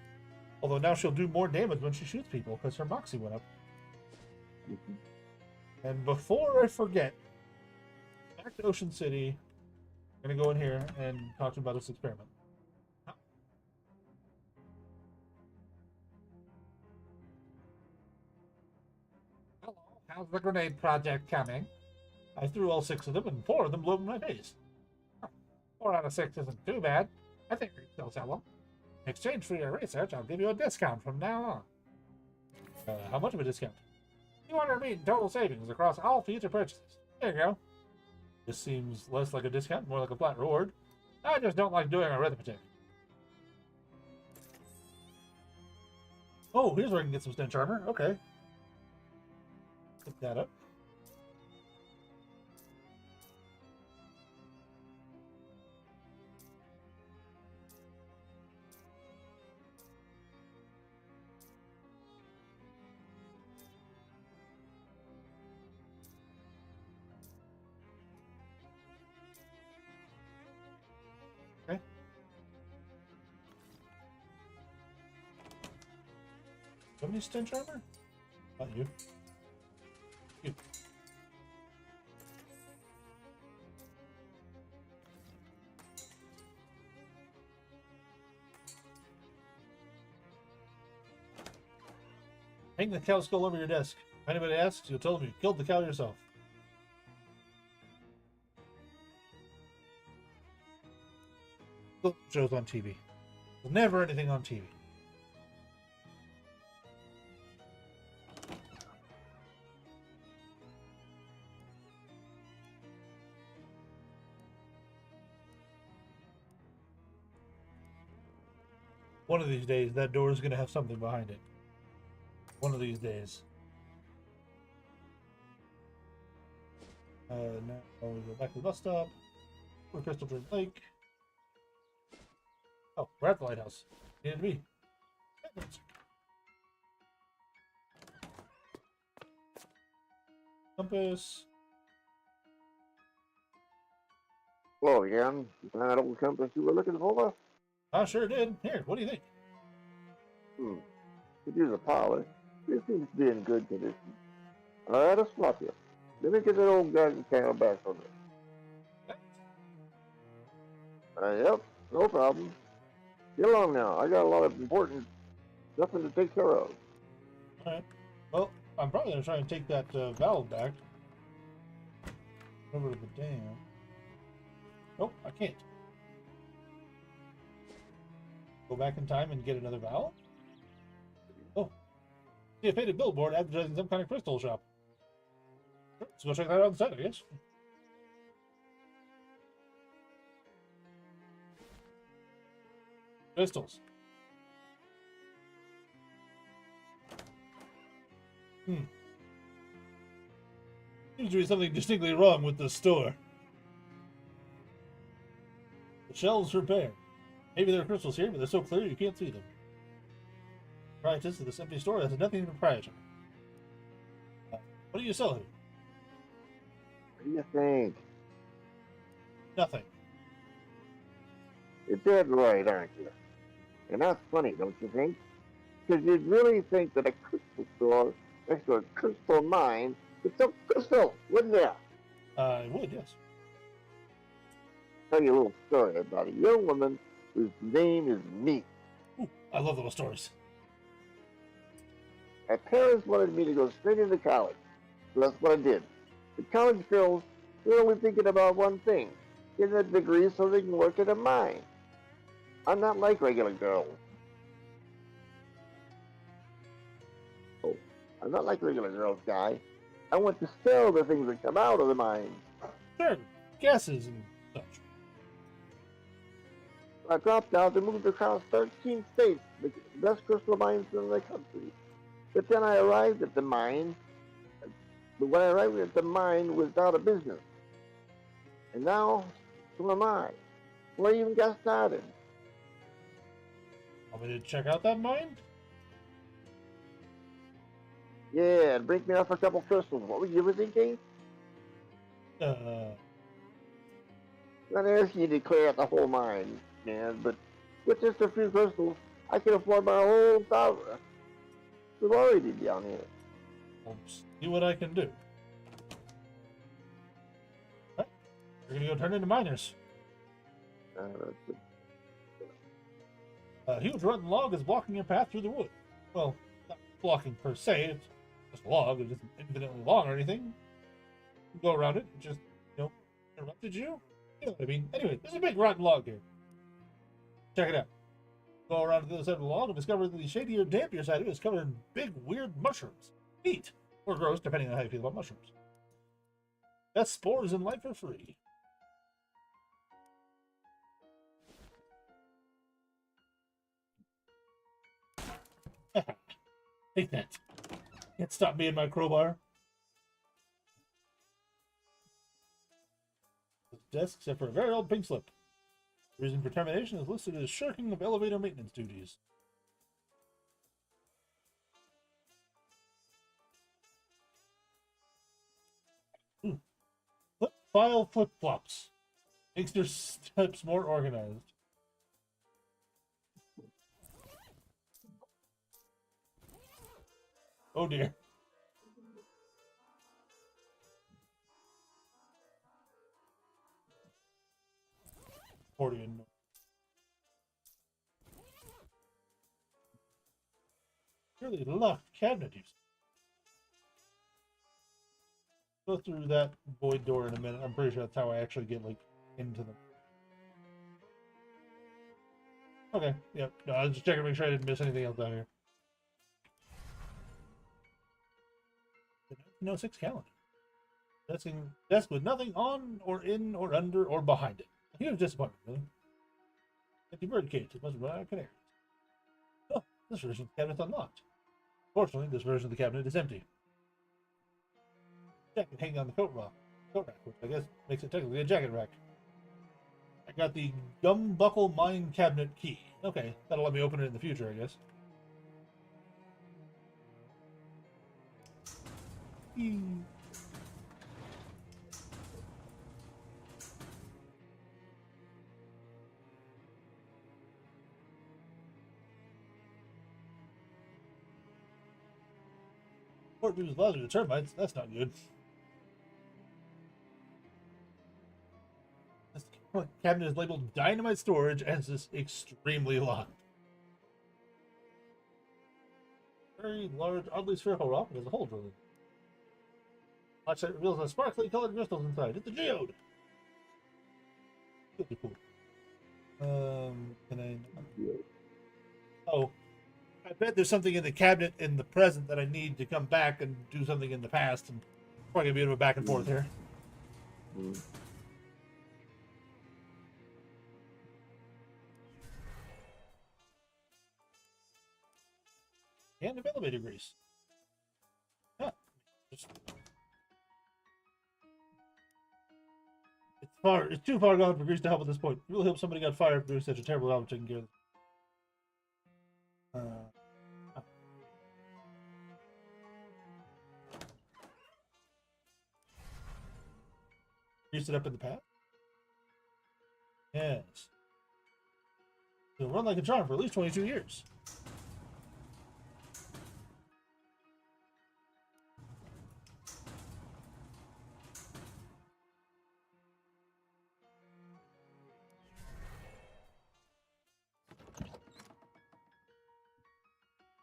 Although now she'll do more damage when she shoots people because her Moxie went up. And before I forget, back to Ocean City. I'm gonna go in here and talk to him about this experiment. Hello, how's the grenade project coming? I threw all 6 of them, and 4 of them blew up in my face. 4 out of 6 isn't too bad. I think we can still sell them. In exchange for your research, I'll give you a discount from now on. How much of a discount? 200 meat in total savings across all future purchases. There you go. This seems less like a discount, more like a flat reward. I just don't like doing arithmetic. Oh, here's where I can get some stench armor. Okay. Pick that up. Okay. Do you have any stench armor? Not you. You. Hang the cow skull over your desk. If anybody asks, you'll tell them you killed the cow yourself. Shows on TV. There's never anything on TV. One of these days, that door is going to have something behind it. One of these days. Now we go back to the bus stop. We're Crystal Dream Lake. Oh, we're at the lighthouse. Needed to be. Compass. Hello again. You found that old compass you were looking for? I sure did. Here, what do you think? Could use a polish. This seems to be in good condition. I had to swap you. Let me get that old garden camera back from you. Yep, no problem. Get along now. I got a lot of important stuff to take care of. Alright. Well, I'm probably going to try and take that valve back. Over to the dam. Nope, I can't. Go back in time and get another valve? Oh. See a faded billboard advertising some kind of crystal shop. Sure, let's go check that out instead, I guess. Crystals. Seems to be something distinctly wrong with the store. The shelves are bare. Maybe there are crystals here, but they're so clear you can't see them. Proprietress of this empty store has nothing proprietary. What do you sell here? What do you think? Nothing. You're dead right, aren't you? And that's funny, don't you think? Because you'd really think that a crystal store next to a crystal mine would sell crystal, wouldn't you? I would, yes. Tell you a little story about a young woman whose name is Me. Ooh, I love little stories. My parents wanted me to go straight into college, so that's what I did. The college girls were only thinking about one thing, getting a degree so they can work at a mine. I'm not like regular girls. Oh, I'm not like regular girls, guy. I want to sell the things that come out of the mine. Sure, gases and such. I dropped out and moved across 13 states, the best crystal mines in the country. But then I arrived at the mine. But when I arrived at the mine, was out of business. And now, so am I. Well, I even got started. Want me to check out that mine? Yeah, and break me off a couple crystals. What were you thinking? Not asking you to clear out the whole mine, man, but with just a few crystals, I can afford my whole tower. We've already down here. I'll see what I can do. Right. We're gonna go turn into miners. A huge rotten log is blocking your path through the wood. Well, not blocking per se, it's just a log, it isn't infinitely long or anything. You can go around it, it just, interrupted you? You know what I mean? Anyway, there's a big rotten log here. Check it out. Go around to the other side of the log and discover that the shadier, dampier side of it is covered in big, weird mushrooms. Neat. Or gross, depending on how you feel about mushrooms. Best spores in life are free. Take that. Can't stop me and my crowbar. Desk, except for a very old pink slip. The reason for termination is listed as shirking of elevator maintenance duties. Flip file flip-flops. Makes your steps more organized. Oh dear. Accordion. Really locked cabinet use. Go through that void door in a minute. I'm pretty sure that's how I actually get like into them. Okay, yep. No, I was just checking to make sure I didn't miss anything else down here. The 1906 calendar. Desk with nothing on or in or under or behind it. A huge disappointment, really. Empty bird cage. It must run out of canaries. Oh, this version of the cabinet's unlocked. Fortunately, this version of the cabinet is empty. Jacket hanging on the coat rack, which I guess makes it technically a jacket rack. I got the gumbuckle mine cabinet key. Okay, that'll let me open it in the future, I guess. Port news allows me to termites. That's not good. This cabinet is labeled dynamite storage and is extremely locked. Very large, oddly spherical rock as a hole drilling. Flashlight reveals a sparkly colored crystals inside. It's a geode. Really cool. Can I? Oh, I bet there's something in the cabinet in the present that I need to come back and do something in the past, and probably gonna be a bit of a back and forth here. And of elevator grease. Yeah, it's too far gone for grease to help at this point. It really hope somebody got fired for doing such a terrible job of taking care of them. Greased it up in the past? Yes. It'll run like a charm for at least 22 years.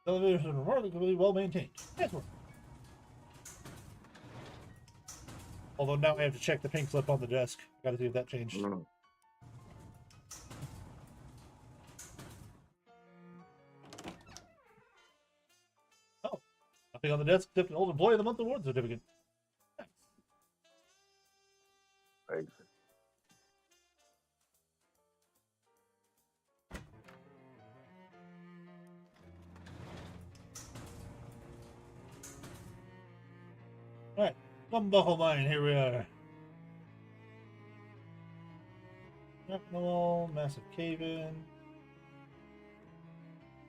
The elevators are remarkably well maintained. Yes, although now I have to check the pink slip on the desk. Gotta see if that changed. Oh, nothing on the desk except an old employee of the month award certificate. Nice. Thanks. Alright, Gumbuckle Mine, here we are. Wall, massive cave-in.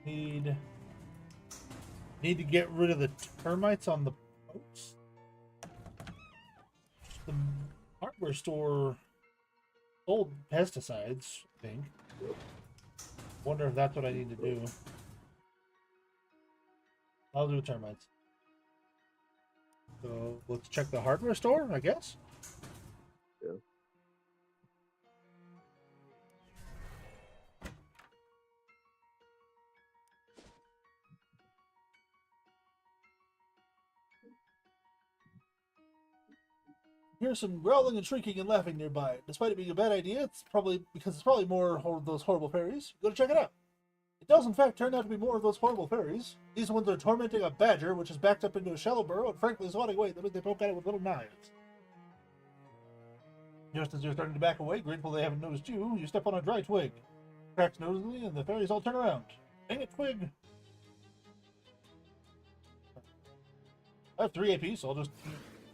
Need to get rid of the termites on the boats. The hardware store sold pesticides, I think. Wonder if that's what I need to do. I'll do termites. So let's check the hardware store, I guess. Yeah. Here's some growling and shrieking and laughing nearby. Despite it being a bad idea, it's probably more of those horrible fairies. Go to check it out. It does in fact turn out to be more of those horrible fairies. These ones are tormenting a badger, which is backed up into a shallow burrow and frankly swatting away the minute they poke at it with little knives. Just as you're starting to back away, grateful they haven't noticed you, you step on a dry twig. Cracks noticeably, and the fairies all turn around. Dang it, twig! I have 3 AP, so I'll just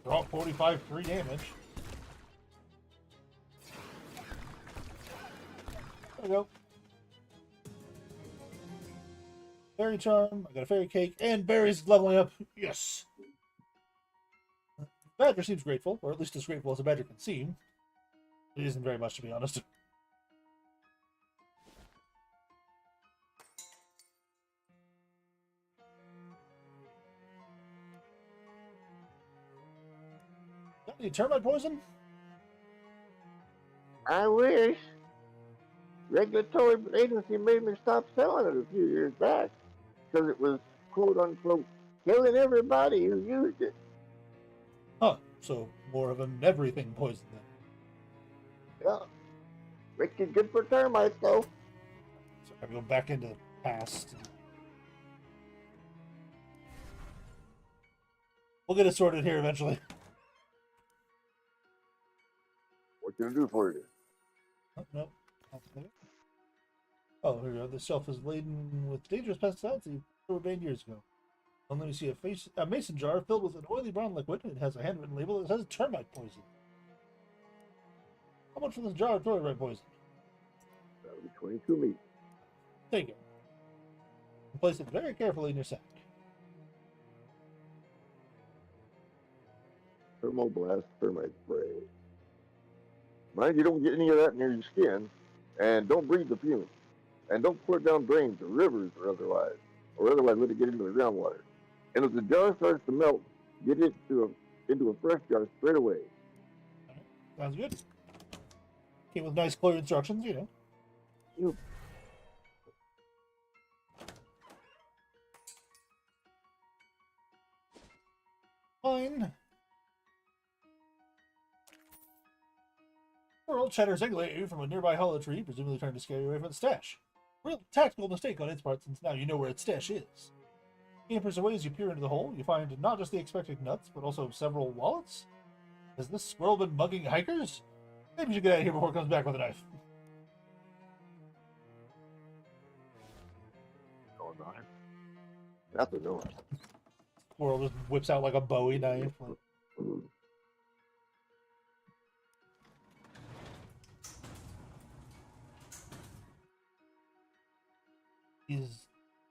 drop 45 3 damage. There we go. Fairy charm, I got a fairy cake, and berries leveling up. Yes! Badger seems grateful, or at least as grateful as a badger can seem. It isn't very much, to be honest. Got any termite poison? I wish. Regulatory agency made me stop selling it a few years back because it was quote unquote killing everybody who used it. Huh, so more of an everything poison then. Yeah. Wicked good for termites though. So I go back into the past. We'll get it sorted here eventually. What can I do for you? Oh, no. Oh, here we go. This shelf is laden with dangerous pesticides that were banned years ago. And then we see a mason jar filled with an oily brown liquid. It has a handwritten label that says termite poison. How much for this jar of termite poison? That'll be 22 meat. Take it. And place it very carefully in your sack. Thermoblast termite spray. Mind you don't get any of that near your skin, and don't breathe the fumes, and don't pour it down drains or rivers or otherwise let it get into the groundwater. And if the jar starts to melt, get it into a fresh jar straight away. All right. Sounds good. Came with nice clear instructions, you know. You Fine. Squirrel chatters angrily at you from a nearby hollow tree, presumably trying to scare you away from the stash. Real tactical mistake on its part, since now you know where its stash is. Scampers away as you peer into the hole. You find not just the expected nuts, but also several wallets. Has this squirrel been mugging hikers? Maybe you should get out of here before it comes back with a knife. going on? Nothing no. Squirrel just whips out like a Bowie knife. He's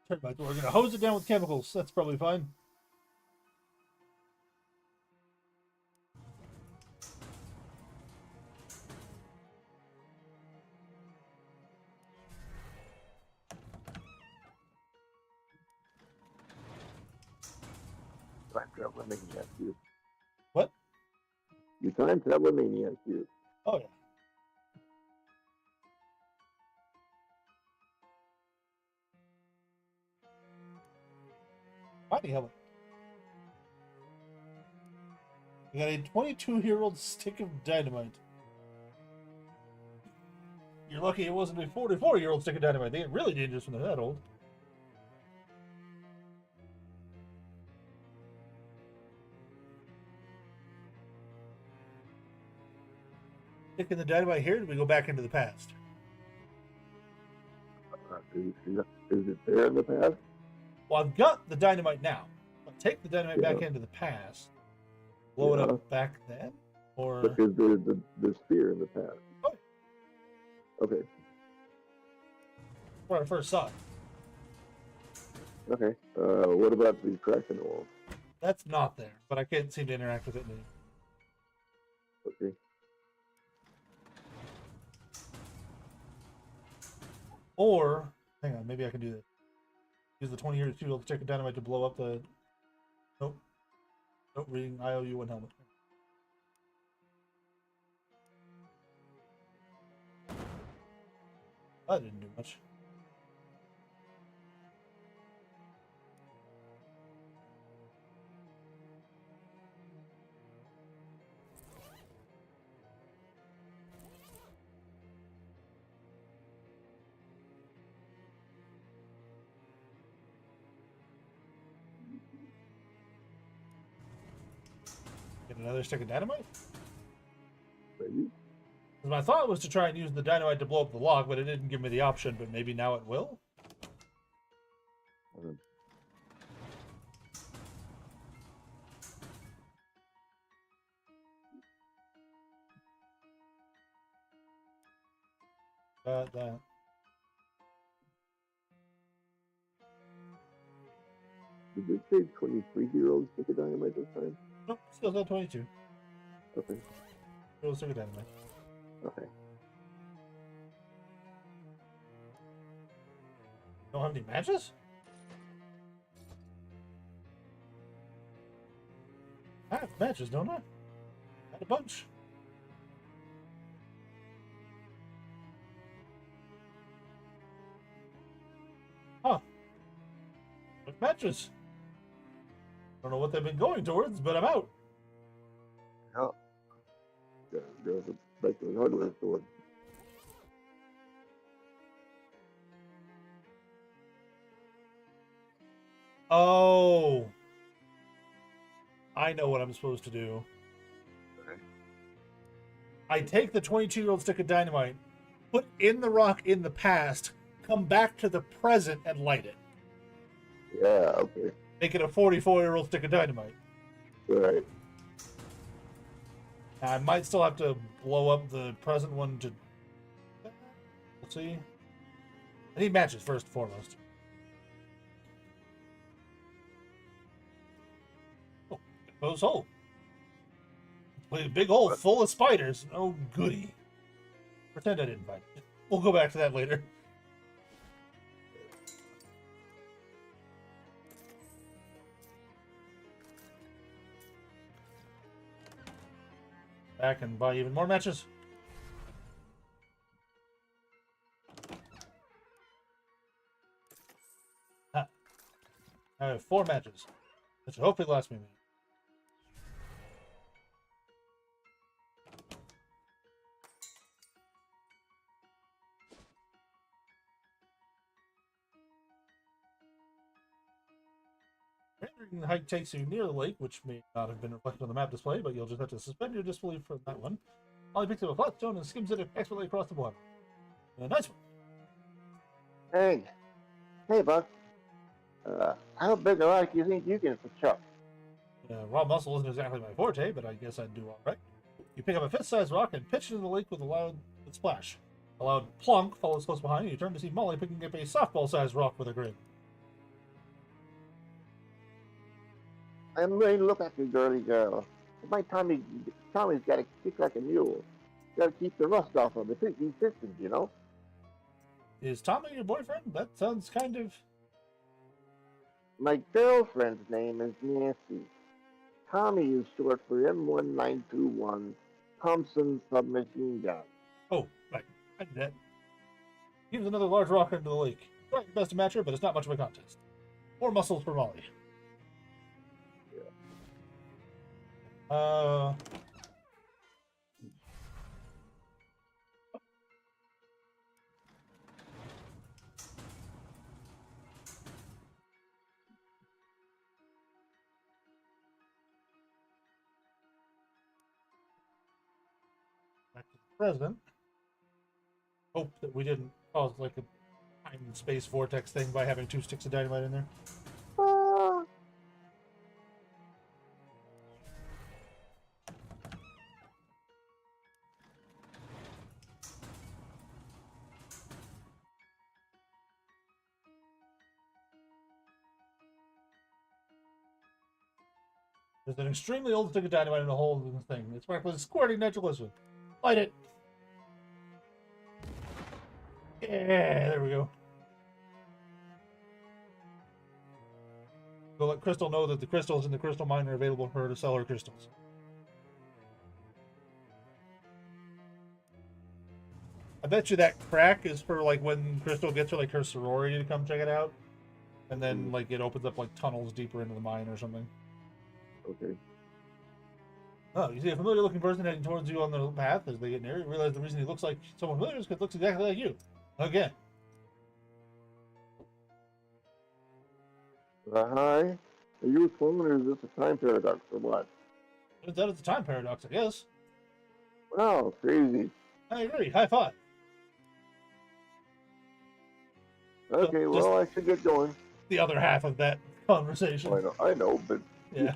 termites. We're gonna hose it down with chemicals. That's probably fine. Time traveler maniac, you. What? You time traveler maniac, you. Oh yeah. Mighty helmet. We got a 22-year-old stick of dynamite. You're lucky it wasn't a 44-year-old stick of dynamite. They get really dangerous when they're that old. Sticking the dynamite here, do we go back into the past? Is it there in the past? Well, I've got the dynamite now. I'll take the dynamite back into the past. Blow it up back then? Or... But is there the spear in the past? Oh. Okay. When I first saw it. Okay. What about the crack in the wall? That's not there, but I can't seem to interact with it anymore. Okay. Or, hang on, maybe I can do this. Use the 20-year shield to check a dynamite to blow up the... Nope. Nope, reading IOU 1 helmet. That didn't do much. Get another stick of dynamite? Maybe. My thought was to try and use the dynamite to blow up the lock, but it didn't give me the option, but maybe now it will? Um, That. Did you say 23-year-olds stick a dynamite this time? Nope, still got 22. Okay. Still stick a dynamite. Okay. Don't have any matches? I have matches, don't I? Had a bunch. Huh. With matches. Don't know what they've been going towards, but I'm out. Yeah. There's a bike to the hardware store. Oh. I know what I'm supposed to do. Okay. I take the 22-year-old stick of dynamite, put in the rock in the past, come back to the present and light it. Yeah, okay. Make it a 44-year-old stick of dynamite. Right. I might still have to blow up the present one to... We'll see. I need matches first and foremost. Oh, close hole. With a big hole full of spiders. Oh, goody. Pretend I didn't find it. We'll go back to that later. Back and buy even more matches. Ah. I have 4 matches. That should hopefully last me a minute. The hike takes you near the lake, which may not have been reflected on the map display, but you'll just have to suspend your disbelief for that one. Ollie picks up a flat stone and skims it expertly across the water. A nice one. Hey. Hey, Buck. How big a rock do you think you can chuck? Raw muscle isn't exactly my forte, but I guess I'd do all right. You pick up a fist-sized rock and pitch it in the lake with a loud splash. A loud plunk follows close behind you. You turn to see Molly picking up a softball-sized rock with a grin. I'm ready to look at you, girly girl. My Tommy's got to kick like a mule. Got to keep the rust off of it. He's systems, you know. Is Tommy your boyfriend? That sounds kind of... My girlfriend's name is Nancy. Tommy is short for M1921 Thompson Submachine Gun. Oh, right. I did that. Gives another large rock into the lake. Try your best to match her, but it's not much of a contest. More muscles for Molly. Back to the president. Hope that we didn't cause like a time and space vortex thing by having 2 sticks of dynamite in there. There's an extremely old stick of dynamite in a hole in the thing. It's practically squirting nitroglycerin. Light it. Yeah, there we go. Go let Crystal know that the crystals in the crystal mine are available for her to sell her crystals. I bet you that crack is for like when Crystal gets her like her sorority to come check it out, and then like it opens up like tunnels deeper into the mine or something. Okay. Oh, you see a familiar-looking person heading towards you on the path. As they get near, you realize the reason he looks like someone familiar is because he looks exactly like you. Again. Hi. Are you a clone or is this a time paradox or what? That is a time paradox, I guess. Wow, crazy. I agree. High five. Okay, Just well, I should get going. the other half of that conversation. I know, but Yeah.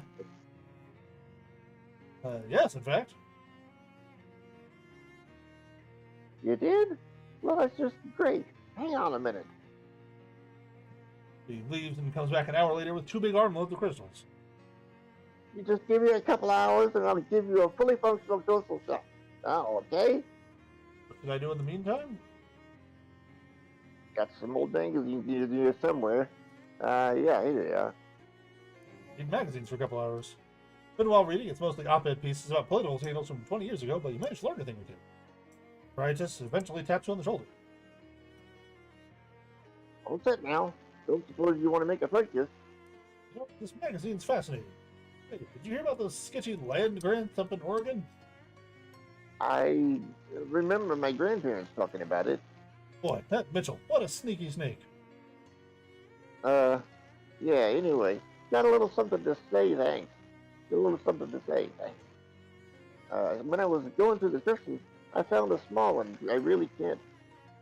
Yes, in fact. you did? Well, that's just great. Hang on a minute. He leaves and comes back an hour later with 2 big armloads of crystals. You just give me a couple hours, and I'll give you a fully functional crystal shop. Now, okay? What should I do in the meantime? Got some old magazines here somewhere. Yeah, here they are. Read magazines for a couple hours. Been while reading, it's mostly op-ed pieces about political scandals from 20 years ago, but you managed to learn a thing or two. Riotous eventually taps you on the shoulder. Hold it now. Don't suppose you want to make a purchase. You know, this magazine's fascinating. Hey, did you hear about those sketchy land grants up in Oregon? I remember my grandparents talking about it. Boy, that Mitchell, what a sneaky snake. Yeah, anyway. Got a little something to say, thanks. Got a little something to say, thanks. When I was going through the crystals, I found a small one I really can't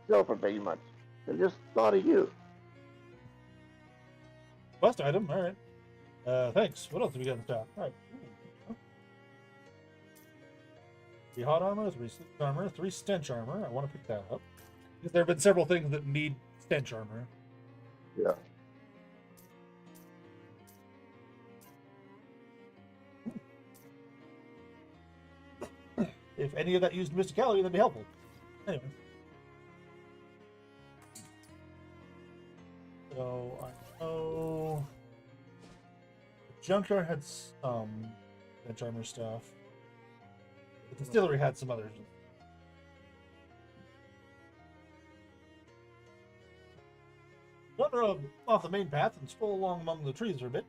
sell for very much. I just thought of you. Bust item, alright. Thanks. What else have we got in stock? Alright. 3 hot armor, 3 sleep armor, 3 stench armor. I want to pick that up. Because there have been several things that need stench armor. Yeah. If any of that used mysticality, that'd be helpful. Anyway. So, I know... The junkyard had some stench armor stuff. The distillery had some others. Wander off the main path and stroll along among the trees for a bit.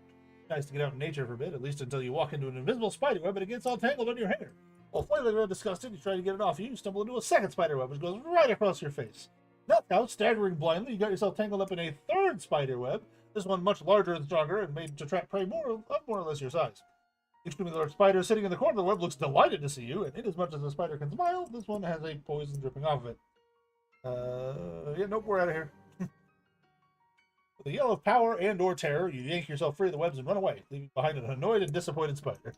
Nice to get out in nature for a bit, at least until you walk into an invisible spiderweb and it gets all tangled on your hair. While flailing around disgusted, you try to get it off you stumble into a second spiderweb which goes right across your face. Knocked out, staggering blindly, you got yourself tangled up in a third spiderweb, this one much larger and stronger and made to trap prey more or less your size. The extremely large spider sitting in the corner of the web looks delighted to see you, and inasmuch as the spider can smile, this one has a poison dripping off of it. Yeah, nope, we're out of here. With a yell of power and or terror, you yank yourself free of the webs and run away, leaving behind an annoyed and disappointed spider.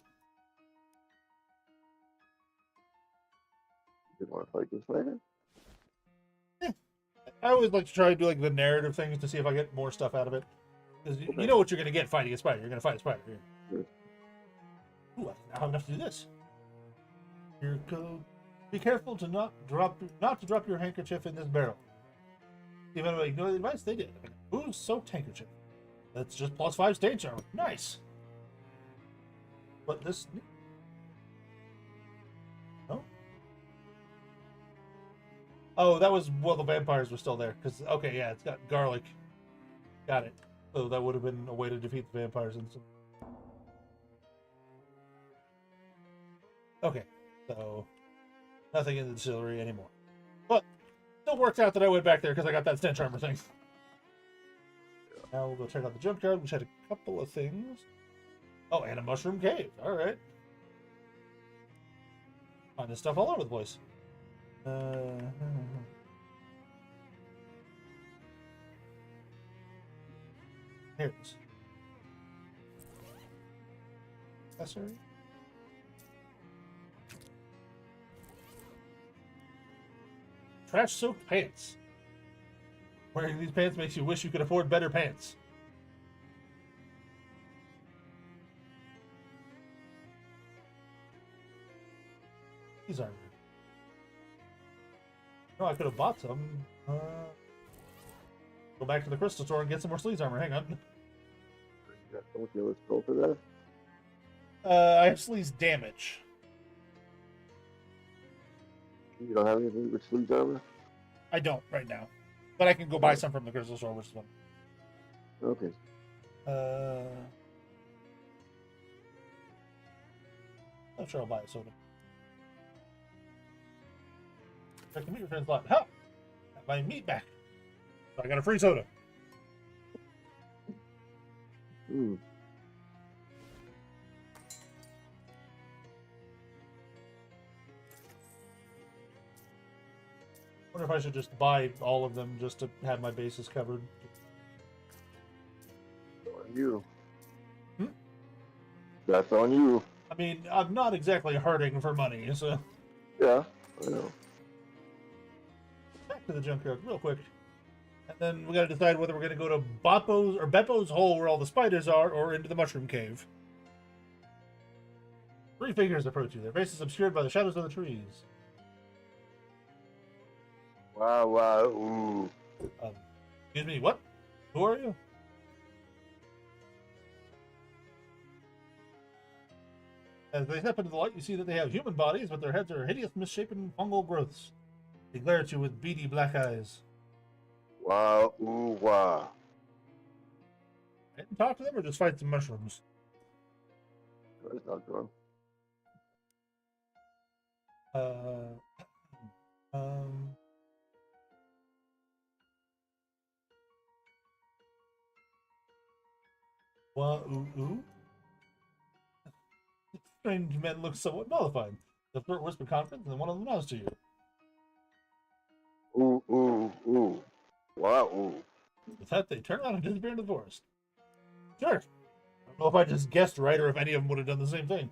You want to fight this later? I always like to try to do like the narrative things to see if I get more stuff out of it. Because you know what you're going to get fighting a spider. You're going to fight a spider. Yes. Ooh, I now have enough to do this. Your code. Be careful to not to drop your handkerchief in this barrel. Even if I ignore the advice, they did. Who's soaked handkerchief? That's just +5 stain charm. Nice. But this. No. Oh, that was while the vampires were still there. Because okay, yeah, it's got garlic. Got it. So that would have been a way to defeat the vampires instantly. Okay, so nothing in the distillery anymore. But still works out that I went back there because I got that stench armor thing. Now we'll go check out the junkyard, which had a couple of things. Oh, and a mushroom cave. All right. Finding stuff all over the place. Here it is. Accessory. Trash-soaked pants. Wearing these pants makes you wish you could afford better pants. These aren't. No, I could have bought some. Go back to the crystal store and get some more sleeves armor. Hang on. Don't you let's go for that? I have sleeves damage. You don't have anything with sleeves armor? I don't right now. But I can go buy some from the crystal store, which is one. Okay. I'm sure I'll buy a soda. I can meet your friend's lot. Ha! Got my meat back. So I got a free soda. Hmm. wonder if I should just buy all of them just to have my bases covered. On you. Hmm? That's on you. I mean, I'm not exactly hurting for money, so Yeah, I know. back to the junkyard real quick. And then we gotta decide whether we're gonna go to Beppo's hole where all the spiders are, or into the mushroom cave. 3 figures approach you, their faces obscured by the shadows of the trees. Wow, wow, ooh. Excuse me, what? Who are you? As they step into the light, you see that they have human bodies, but their heads are hideous, misshapen fungal growths. They glare at you with beady black eyes. Wow, ooh, wow. I didn't talk to them or just fight some mushrooms. That's not good. Um, ooh. The strange men look somewhat mollified. The throat whispered confidence, and then one of them nods to you. Ooh, ooh, ooh. Wow, ooh. With that, they turn around and disappear into the forest. Sure. I don't know if I just guessed right or if any of them would have done the same thing.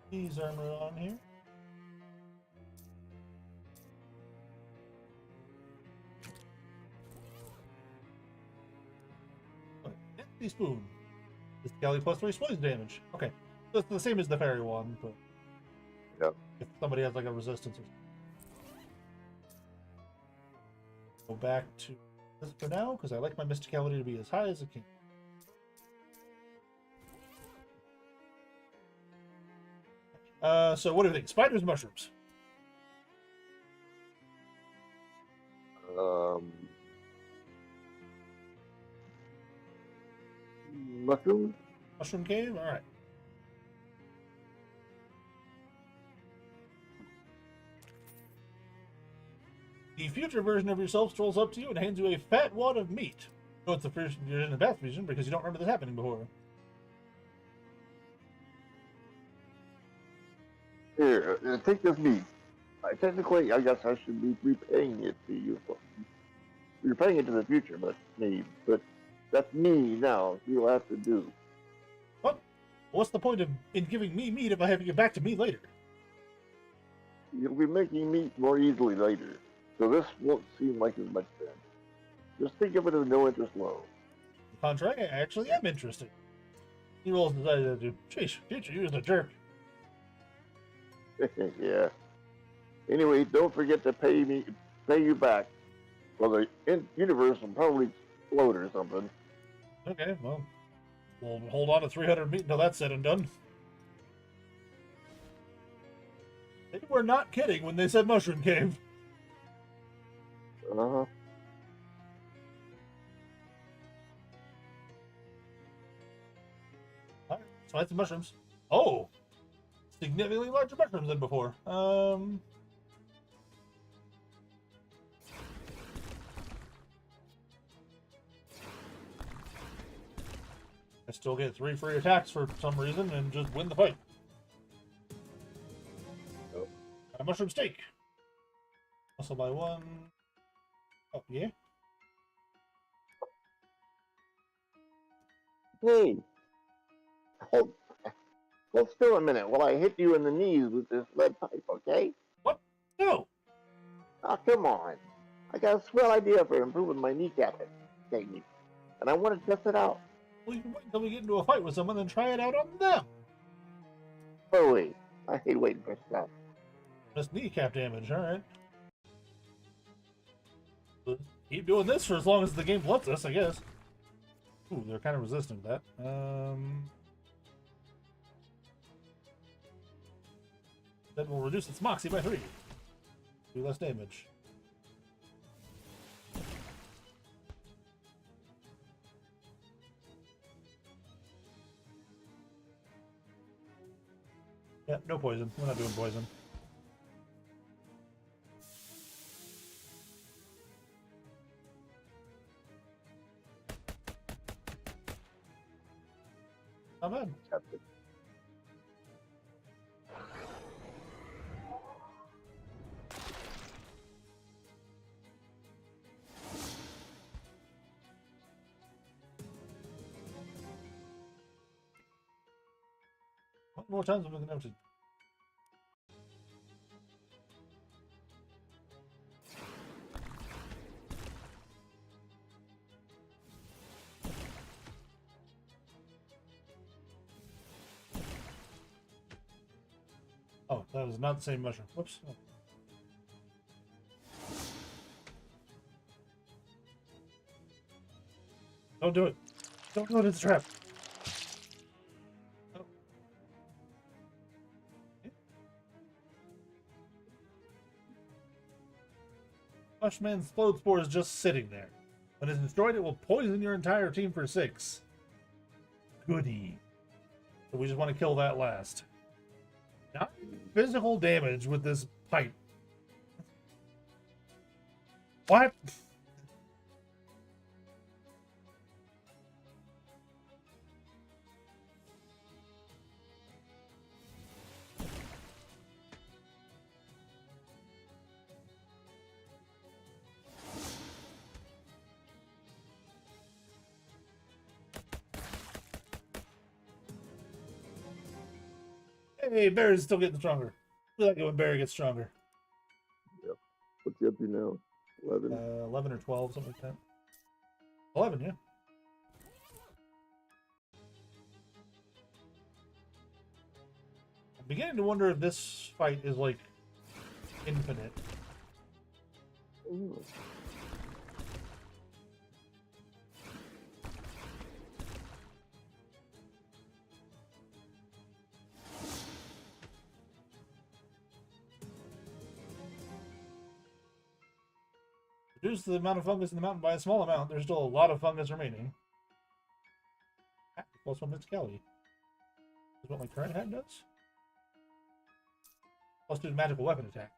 These armor on here. Empty spoon. This galley plus 3 poison damage. Okay. That's the same as the fairy one, but Yep. if somebody has like a resistance or something. Go back to this for now, because I like my mysticality to be as high as it can. So what do you think? Spiders, mushrooms? Mushroom? Mushroom cave? Alright. The future version of yourself strolls up to you and hands you a fat wad of meat. Oh, it's the first you're in the past vision because you don't remember this happening before. Here, take this meat. Technically, I guess I should be repaying it to you. Repaying it to the future, but that's me now. You'll have to do. What? What's the point of in giving me meat if I have to give back to me later? You'll be making meat more easily later, so this won't seem like as much then. Just think of it as no interest loan. On the contrary, I actually am interested. He rolls his eyes at you. Sheesh, future you is a jerk. Yeah. Anyway, don't forget to pay you back. Well, the universe will probably explode or something. Okay, well, we'll hold on to 300 meat until that's said and done. They were not kidding when they said mushroom cave. Uh-huh. Alright, let's find some mushrooms. Oh! Significantly larger mushrooms than before. I still get 3 free attacks for some reason and just win the fight. Oh. A mushroom steak. Also buy 1. Oh, yeah? Hey, hold still a minute while I hit you in the knees with this lead pipe, okay? What? No! Oh, come on. I got a swell idea for improving my kneecap technique, and I want to test it out. Well, you can wait until we get into a fight with someone and try it out on them. Oh, wait. I hate waiting for stuff. Just kneecap damage, alright. Keep doing this for as long as the game lets us, I guess. Ooh, they're kind of resistant to that. That will reduce its moxie by 3. Do less damage. Yeah, no poison. We're not doing poison. Captain. What more times have we been empty? Oh, that is not the same mushroom. Whoops. Oh. Don't do it. Don't do it. It's a trap. Oh. Mushman's Explode Spore is just sitting there. When it's destroyed, it will poison your entire team for 6. Goody. So we just want to kill that last. Not physical damage with this pipe. What? Hey, Barry's still getting stronger. We like it when Barry gets stronger. Yep. What's he up to now? 11? 11 or 12, something like that. 11, yeah. I'm beginning to wonder if this fight is, like, infinite. Ooh. Reduce the amount of fungus in the mountain by a small amount. There's still a lot of fungus remaining. Plus 1 mysticality. Is what my current hat does. Plus 2 magical weapon attack.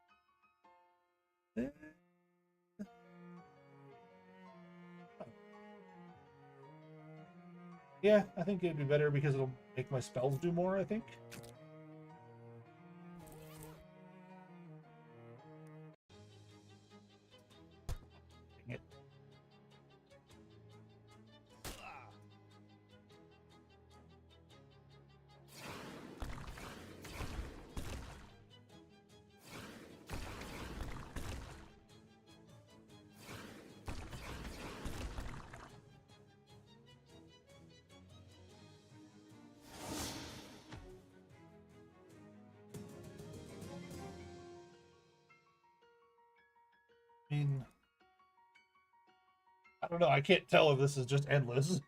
Yeah, I think it'd be better because it'll make my spells do more, I think. Dang it. I mean, I don't know. I can't tell if this is just endless.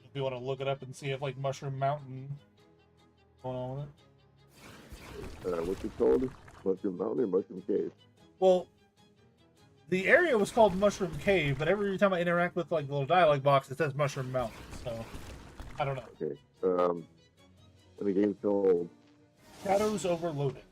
If you want to look it up and see if, like, Mushroom Mountain going on with it. What's it called? Mushroom Mountain or Mushroom Cave? Well, the area was called Mushroom Cave, but every time I interact with, like, the little dialogue box, it says Mushroom Mountain. So, I don't know. Okay. And the game's called Shadows over Loathing.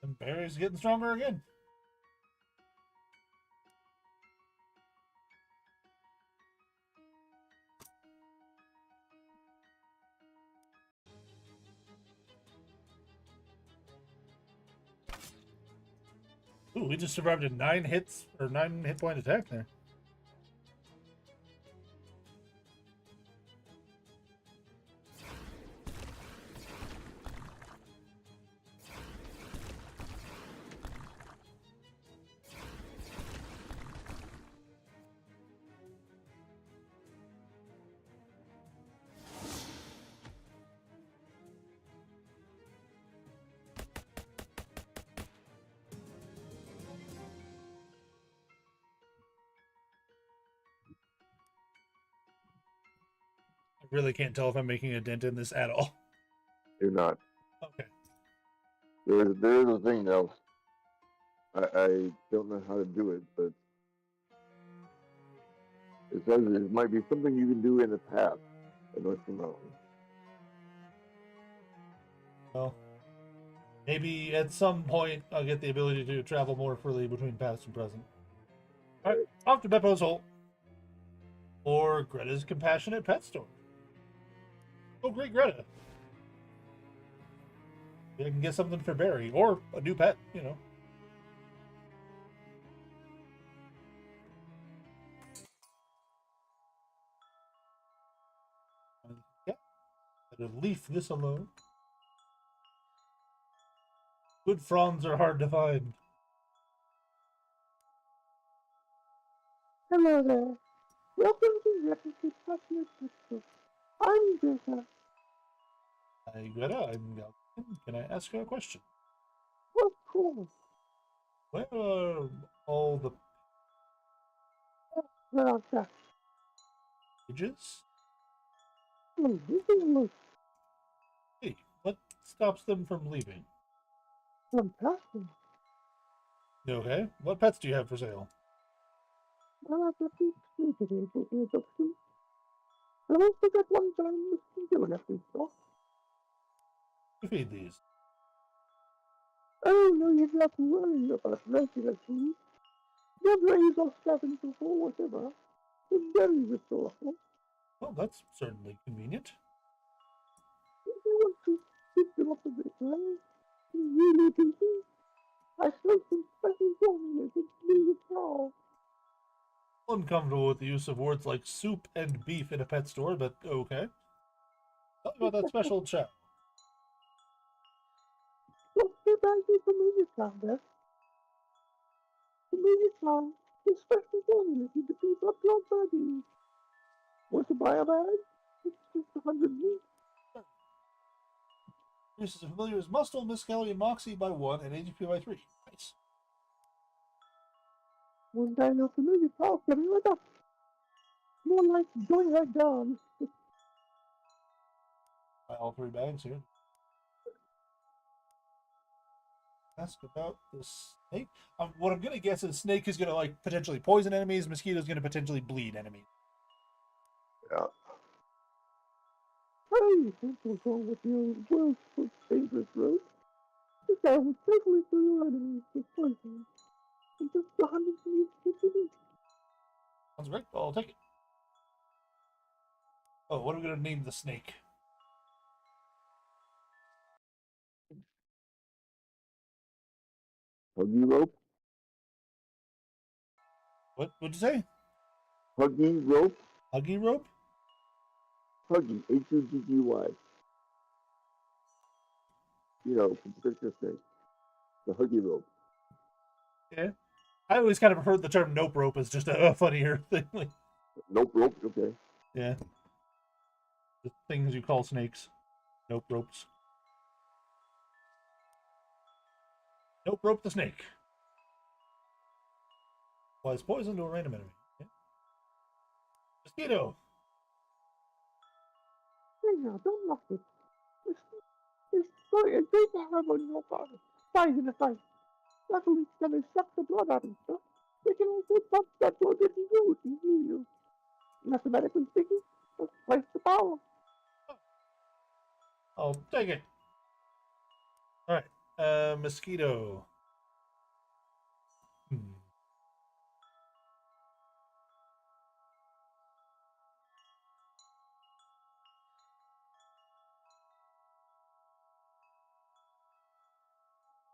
And Barry's getting stronger again. Ooh, we just survived a 9 hits or 9 hit point attack there. really can't tell if I'm making a dent in this at all. You're not. Okay. There is a thing else. I don't know how to do it, but it says there might be something you can do in the path in Western Mountain. Well, maybe at some point I'll get the ability to travel more freely between past and present. All right, off to Beppo's Hole. Or Greta's Compassionate Pet Store. Oh, great Greta. I can get something for Barry or a new pet, you know. Yeah, better leave this alone. Good fronds are hard to find. Hello there. Welcome to Replica's Passionate Picture. I'm Greta. Hi, Greta. I'm Galvin. Can I ask you a question? Of course. Where are all the Well, that's pages? this is Luke Hey, what stops them from leaving? from Passion. Okay. What pets do you have for sale? Well, I've got these three today for introduction. I also got one giant mosquito in every store. You feed these. Oh, no, you'd not to worry about regular food. Your raise or scavenge or whatever. It's very resourceful. Well, that's certainly convenient. If you want to keep them up a bit, really busy. I smoke some special formulated blue straw. Uncomfortable with the use of words like soup and beef in a pet store, but okay. Tell me about that special chow. What's the value for movie sound, the movie song is special formulated to beef up your body. Want to buy a bag? It's just 100 weeks. Reduces familiar as Muscle, Miss Kelly, and Moxie by 1 and AGP by 3. Nice. One day you'll familiar talk getting rid of. More like going right down. Buy all 3 bags here. Ask about the snake. What I'm gonna guess is snake is gonna like potentially poison enemies. Mosquito is gonna potentially bleed enemies. Yeah. Hey, what's wrong with your world's most dangerous road? This guy was totally through your enemies with poison. And just 150 weeks. Sounds great. I'll take it. Oh, what are we gonna name the snake? Huggy rope. What'd you say? Huggy rope. Huggy rope? Huggy. Huggy. You know, constrictor snake. The huggy rope. Yeah. I always kind of heard the term nope rope as just a funnier thing. Like, Nope rope. Okay. yeah. The things you call snakes. Nope ropes. Nope rope the snake. Applies poison to a random enemy. Okay. Mosquito. Hey now, don't knock it. It's, it's great to have on your body. Fight in a fight. Luckily, it's gonna suck the blood out and stuff. They can also pump that blood into you to heal you. Mathematically speaking, that's twice the power. I'll take it. All right. Mosquito. Hmm.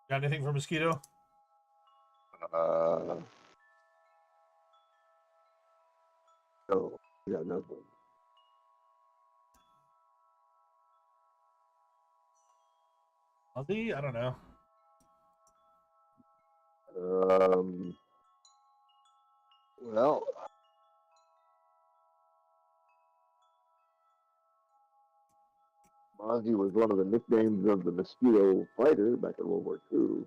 Got anything for mosquito? Uh. No. Yeah, nothing. Ozzy? I don't know. Um. Well, Mozzie was one of the nicknames of the mosquito fighter back in World War II,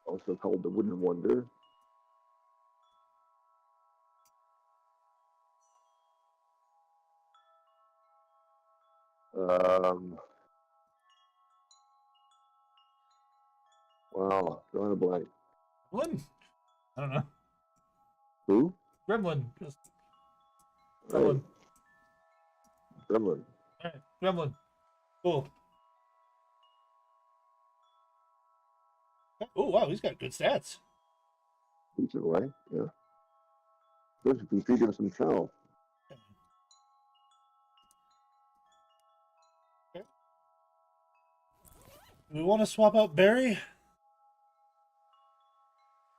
also called the Wooden Wonder. Um, well, drawing a blank. Gremlin? I don't know. Who? Gremlin. Just Hey, Gremlin. Gremlin. All right, Gremlin. Cool. Oh wow, he's got good stats. Decent way, yeah. Good if you feed him some chow. Okay. Do we want to swap out Barry?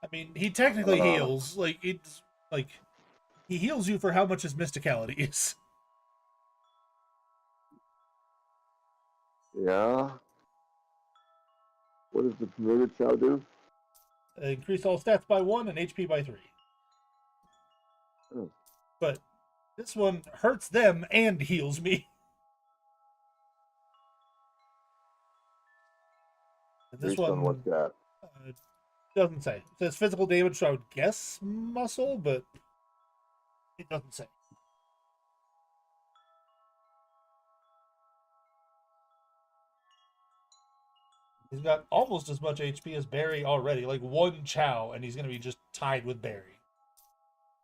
I mean, he technically Uh, heals. Like it's like he heals you for how much his mysticality is. yeah. What does the familiar chow do? Increase all stats by 1 and HP by 3. Oh, But this one hurts them and heals me. And this based on what's one that? doesn't say. It says physical damage, so I would guess muscle, but it doesn't say. He's got almost as much HP as Barry already, like 1 Chow, and he's going to be just tied with Barry.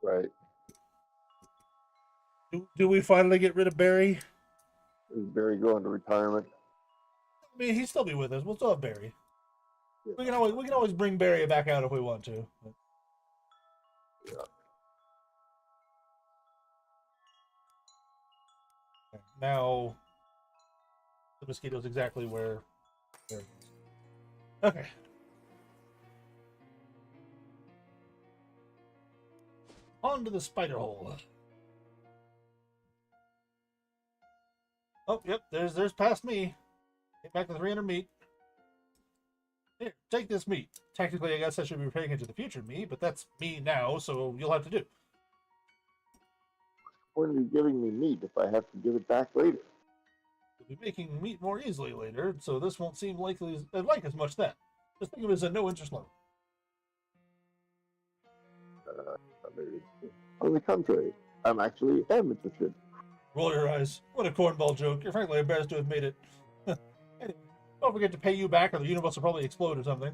Right. Do we finally get rid of Barry? Is Barry going to retirement? I mean, he'd still be with us. We'll still have Barry. Yeah. We can always bring Barry back out if we want to. But... Yeah. Okay. Now the mosquito's exactly where it is. Okay. On to the spider hole. Oh, yep, there's past me. Get back to 300 meat. Here, take this meat. Technically, I guess I should be paying into the future me, but that's me now, so you'll have to do. What are you giving me meat if I have to give it back later? You'll be making meat more easily later, so this won't seem likely like as much then. Just think of it as a no-interest loan. On the contrary, I'm actually am interested. Roll your eyes. What a cornball joke. You're frankly embarrassed to have made it. Anyway, don't forget to pay you back or the universe will probably explode or something.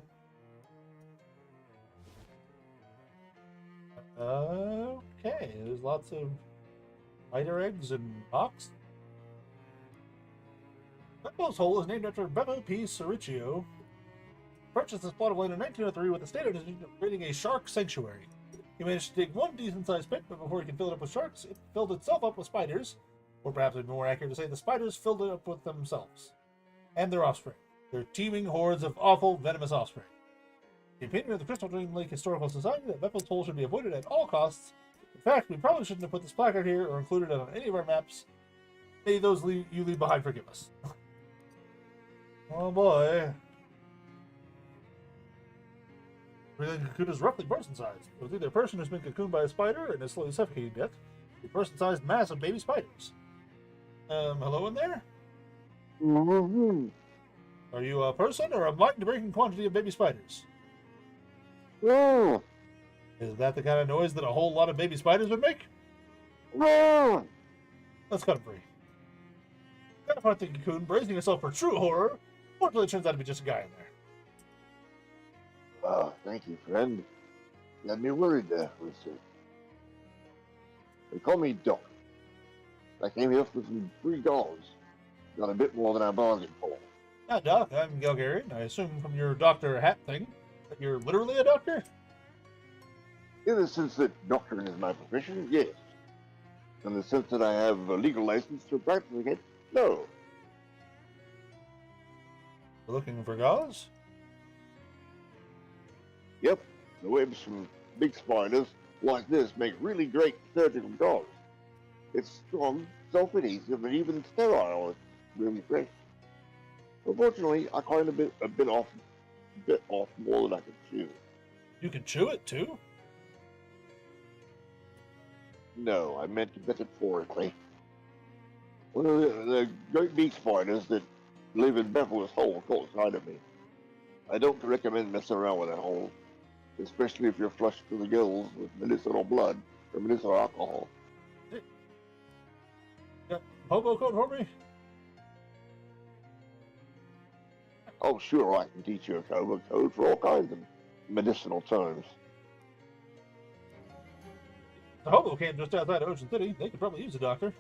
Okay, there's lots of spider eggs and rocks. Beppo's Hole is named after Beppo P. Cericcio. Purchased this plot of land in 1903 with the state intention of creating a shark sanctuary. He managed to dig one decent-sized pit, but before he could fill it up with sharks, it filled itself up with spiders. Or perhaps it'd be more accurate to say the spiders filled it up with themselves. And their offspring. Their teeming hordes of awful, venomous offspring. The opinion of the Crystal Dream Lake Historical Society that Beppo's Hole should be avoided at all costs. In fact, we probably shouldn't have put this placard here or included it on any of our maps. May those you leave behind forgive us. Oh boy. The cocoon is roughly person-sized. It was either a person who's been cocooned by a spider and is slowly suffocating to death, a person-sized mass of baby spiders. Hello in there? Mm-hmm. Are you a person or a mind-breaking quantity of baby spiders? Yeah. Is that the kind of noise that a whole lot of baby spiders would make? Yeah. Let's cut him free. Cut apart the cocoon, bracing yourself for true horror. Fortunately, it turns out to be just a guy in there. Oh, thank you, friend. You had me worried there for a second. They call me Doc. I came here for some $3. Got a bit more than I bargained for. Ah, Doc, I'm Galgarian. I assume from your doctor hat thing that you're literally a doctor? In the sense that doctoring is my profession, yes. In the sense that I have a legal license for practicing it, no. You're looking for gauze? Yep, the webs from big spiders like this make really great surgical gauze. It's strong, self-adhesive, and even sterile. It's really fresh. Unfortunately, I kind of bit off more than I could chew. You can chew it too? No, I meant metaphorically. One of the great big spiders that live in Beverly's hole got inside of me. I don't recommend messing around with that hole, especially if you're flushed to the gills with medicinal blood or medicinal alcohol. Got hobo code for me? Oh, sure, I can teach you a code for all kinds of medicinal terms. The hobo camp just outside of Ocean City. They could probably use a doctor.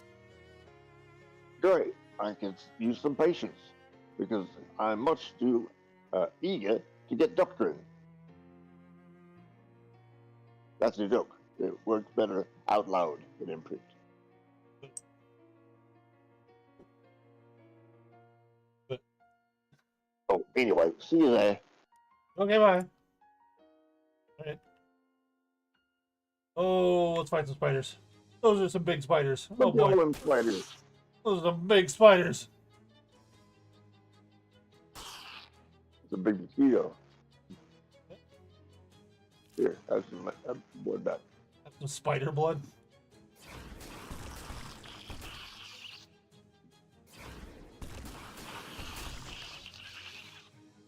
Great. I can use some patience because I'm much too eager to get doctoring. That's a joke. It works better out loud than in print. But Oh, anyway, see you there. okay, bye. All right. Oh, let's fight some spiders. Those are some big spiders. Oh Look at all boy, them spiders. those are some big spiders. It's a big mosquito. Here, have some blood back. That's some spider blood.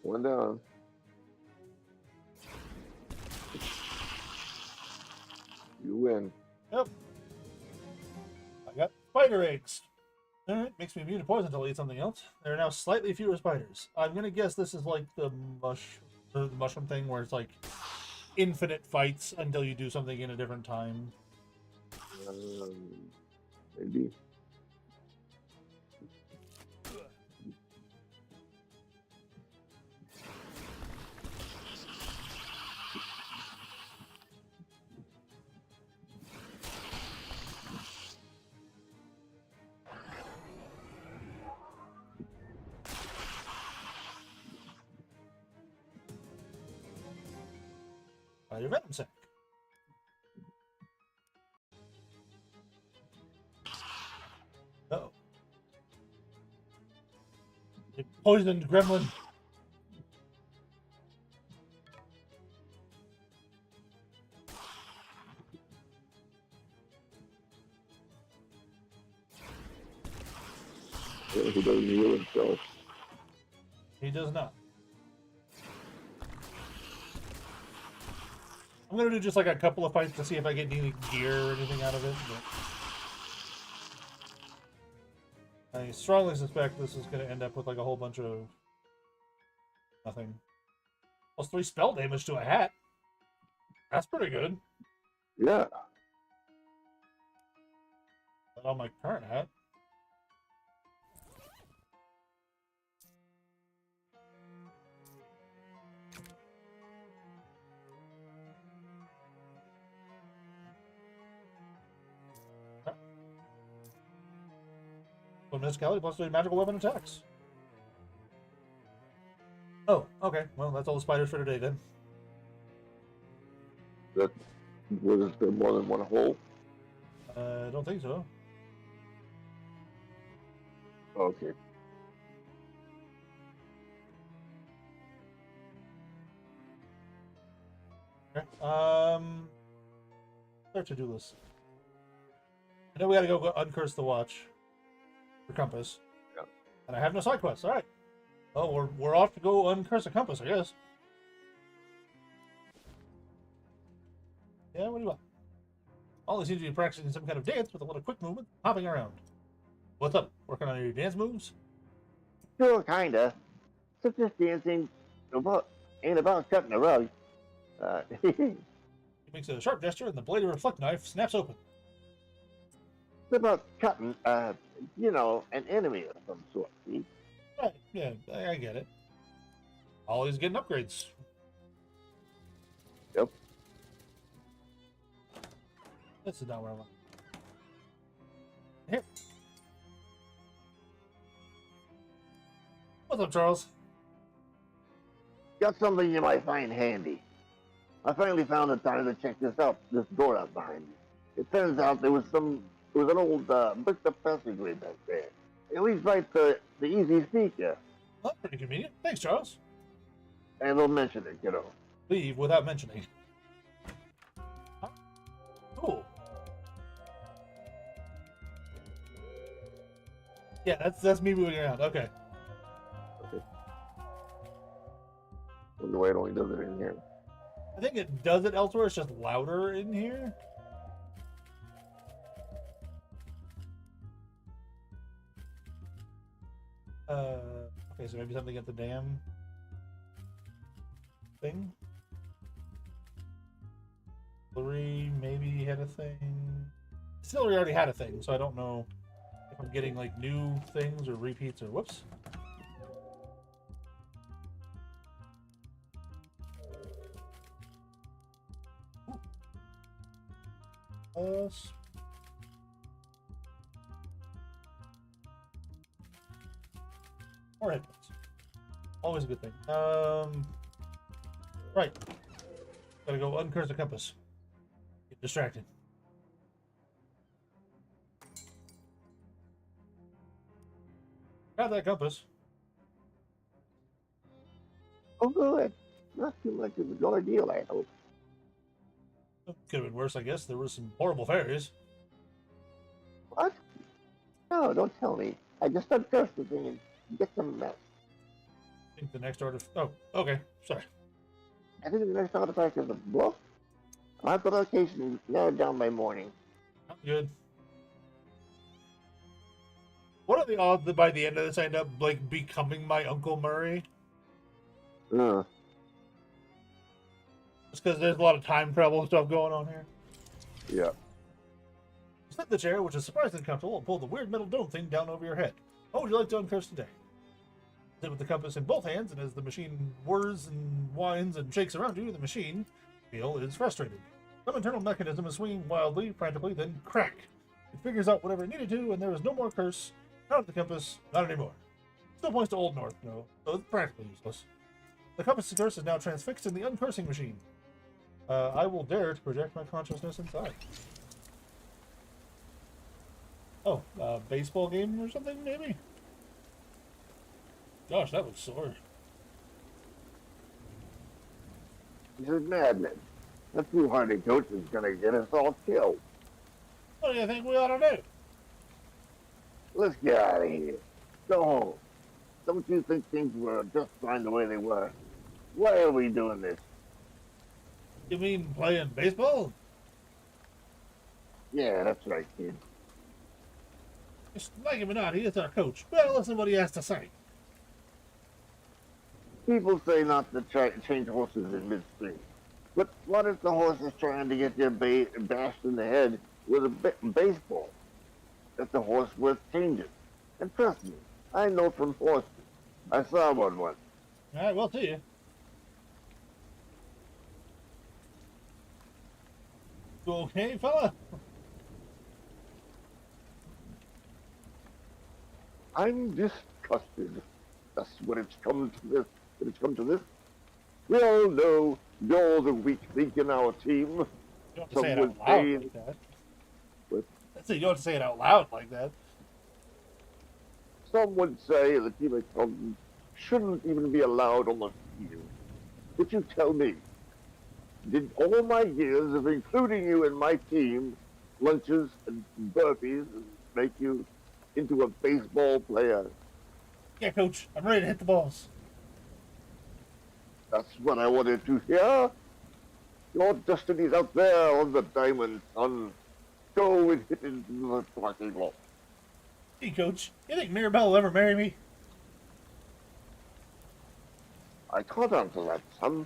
One down. You win. Yep. I got spider eggs. Alright, makes me immune to poison until I eat something else. There are now slightly fewer spiders. I'm gonna guess this is like the mushroom thing where it's like infinite fights until you do something in a different time. Maybe. Spider venom sac. Uh-oh. A poisoned gremlin. Yeah, he doesn't heal himself. He does not. I'm gonna do just like a couple of fights to see if I get any gear or anything out of it. But I strongly suspect this is gonna end up with like a whole bunch of nothing. +3 spell damage to a hat. That's pretty good. Yeah. Not on my current hat. Municipality +3 magical weapon attacks. Oh, okay. Well, that's all the spiders for today then. That was there more than one hole? I don't think so. Okay. Okay. Start to-do list. I know we gotta go uncurse the watch for compass. Yeah. And I have no side quests. All right. Oh, we're off to go uncurse a compass, I guess. Yeah, what do you want? All they seem to be practicing some kind of dance with a lot of quick movement, hopping around. What's up? Working on your dance moves? Sure, kinda. Such as dancing ain't about cutting a rug. It's He makes a sharp gesture, and the blade of a reflect knife snaps open. about cutting, an enemy of some sort. See? Right, yeah, I get it. Always getting upgrades. Yep. This is not where I want. Here. What's up, Charles? Got something you might find handy. I finally found the time to check this door out behind me. It turns out there was an old bricked up passageway back there. It leads right to the easy speaker. Oh, pretty convenient. Thanks, Charles. And don't mention it, kiddo. Leave without mentioning. Huh? Cool. Yeah, that's me moving around. Okay. Wonder why it only does it in here. I think it does it elsewhere. It's just louder in here. Okay, so maybe something at the dam. thing. Distillery maybe had a thing. Distillery already had a thing, so I don't know if I'm getting like new things or repeats or whoops. More hit points. Always a good thing. Right. Gotta go uncurse the compass. Get distracted. Got that compass. Oh, good. Not too much of an ordeal, I hope. Could have been worse, I guess. There were some horrible fairies. What? No, don't tell me. I just uncursed the thing and get some mess. I think the next artifact. Oh, okay. Sorry. I think the next artifact is a bluff. I'll have the location narrowed down by morning. Good. What are the odds that by the end of this I end up like becoming my Uncle Murray? Uh, Just because there's a lot of time travel and stuff going on here. yeah. Sit in the chair, which is surprisingly comfortable, and pull the weird metal dome thing down over your head. What would you like to uncurse today? Sit with the compass in both hands, and as the machine whirs and whines and shakes around you, the machine wheel is frustrated. Some internal mechanism is swinging wildly, frantically, then crack. It figures out whatever it needed to, and there is no more curse. Not at the compass, not anymore. Still points to Old North, no, so it's practically useless. The compass curse is now transfixed in the uncursing machine. I will dare to project my consciousness inside. Oh, baseball game or something, maybe? Gosh, that was sore. This is madness. That foolhardy coach is gonna get us all killed. What do you think we ought to do? Let's get out of here. Go home. Don't you think things were just fine the way they were? Why are we doing this? You mean playing baseball? Yeah, that's right, kid. Just like him or not, he is our coach. Well, listen to what he has to say. People say not to try to change horses in midstream. But what if the horse is trying to get you bashed in the head with a baseball? That's a horse worth changing. And trust me, I know from horses. I saw one once. All right, well, see you. You okay, fella? I'm disgusted. That's what it's come to this. When it's come to this. We all know you're the weak link in our team. You don't have to Some say it would out loud say- like that. What? You don't have to say it out loud like that. Some would say the team accountants shouldn't even be allowed on the field. But you tell me, did all my years of including you in my team, lunches and burpees, make you into a baseball player? Yeah, coach, I'm ready to hit the balls. That's what I wanted to hear. Your destiny's out there on the diamond, son. Go and hit into the parking lot. Hey, coach, you think Mirabelle will ever marry me? I can't answer that, son.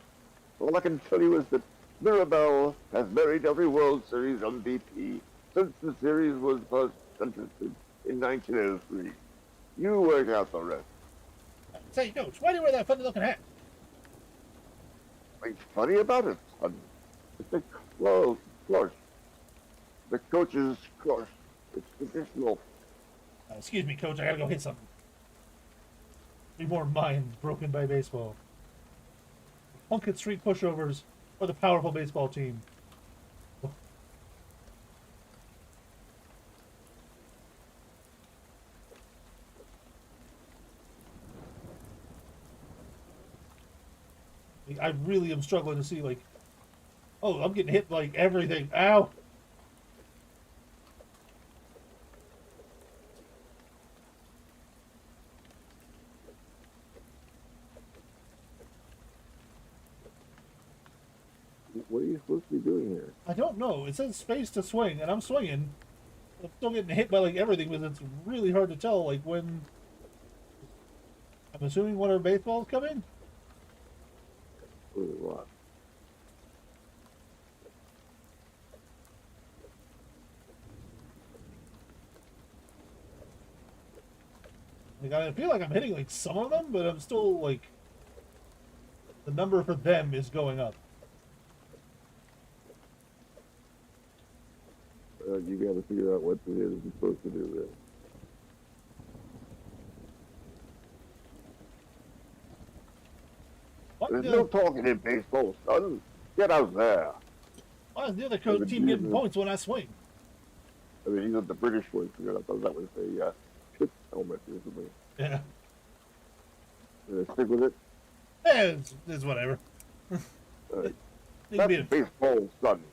All I can tell you is that Mirabelle has married every World Series MVP since the series was first contested in 1903. You work out the rest. Say, coach, why do you wear that funny-looking hat? What's funny about it, son? It's a close. The coach's course. It's traditional. Excuse me, coach, I gotta go hit something. Be more minds broken by baseball. Plunkett Street pushovers or the powerful baseball team. I really am struggling to see, like, oh, I'm getting hit like everything. Ow! What are you supposed to be doing here? I don't know. It says space to swing, and I'm swinging. I'm still getting hit by like everything, but it's really hard to tell. Like when I'm assuming when our baseballs come in. Really what? Like, I feel like I'm hitting like some of them, but I'm still like the number for them is going up. You got to figure out what it is you're supposed to do there. There's no talking in baseball, son. Get out there. Why is the other coach team getting points when I swing? I mean, he's at the British one. I thought that was a pitch helmet or something. Yeah. Stick with it. Yeah, it's whatever. That's baseball, son.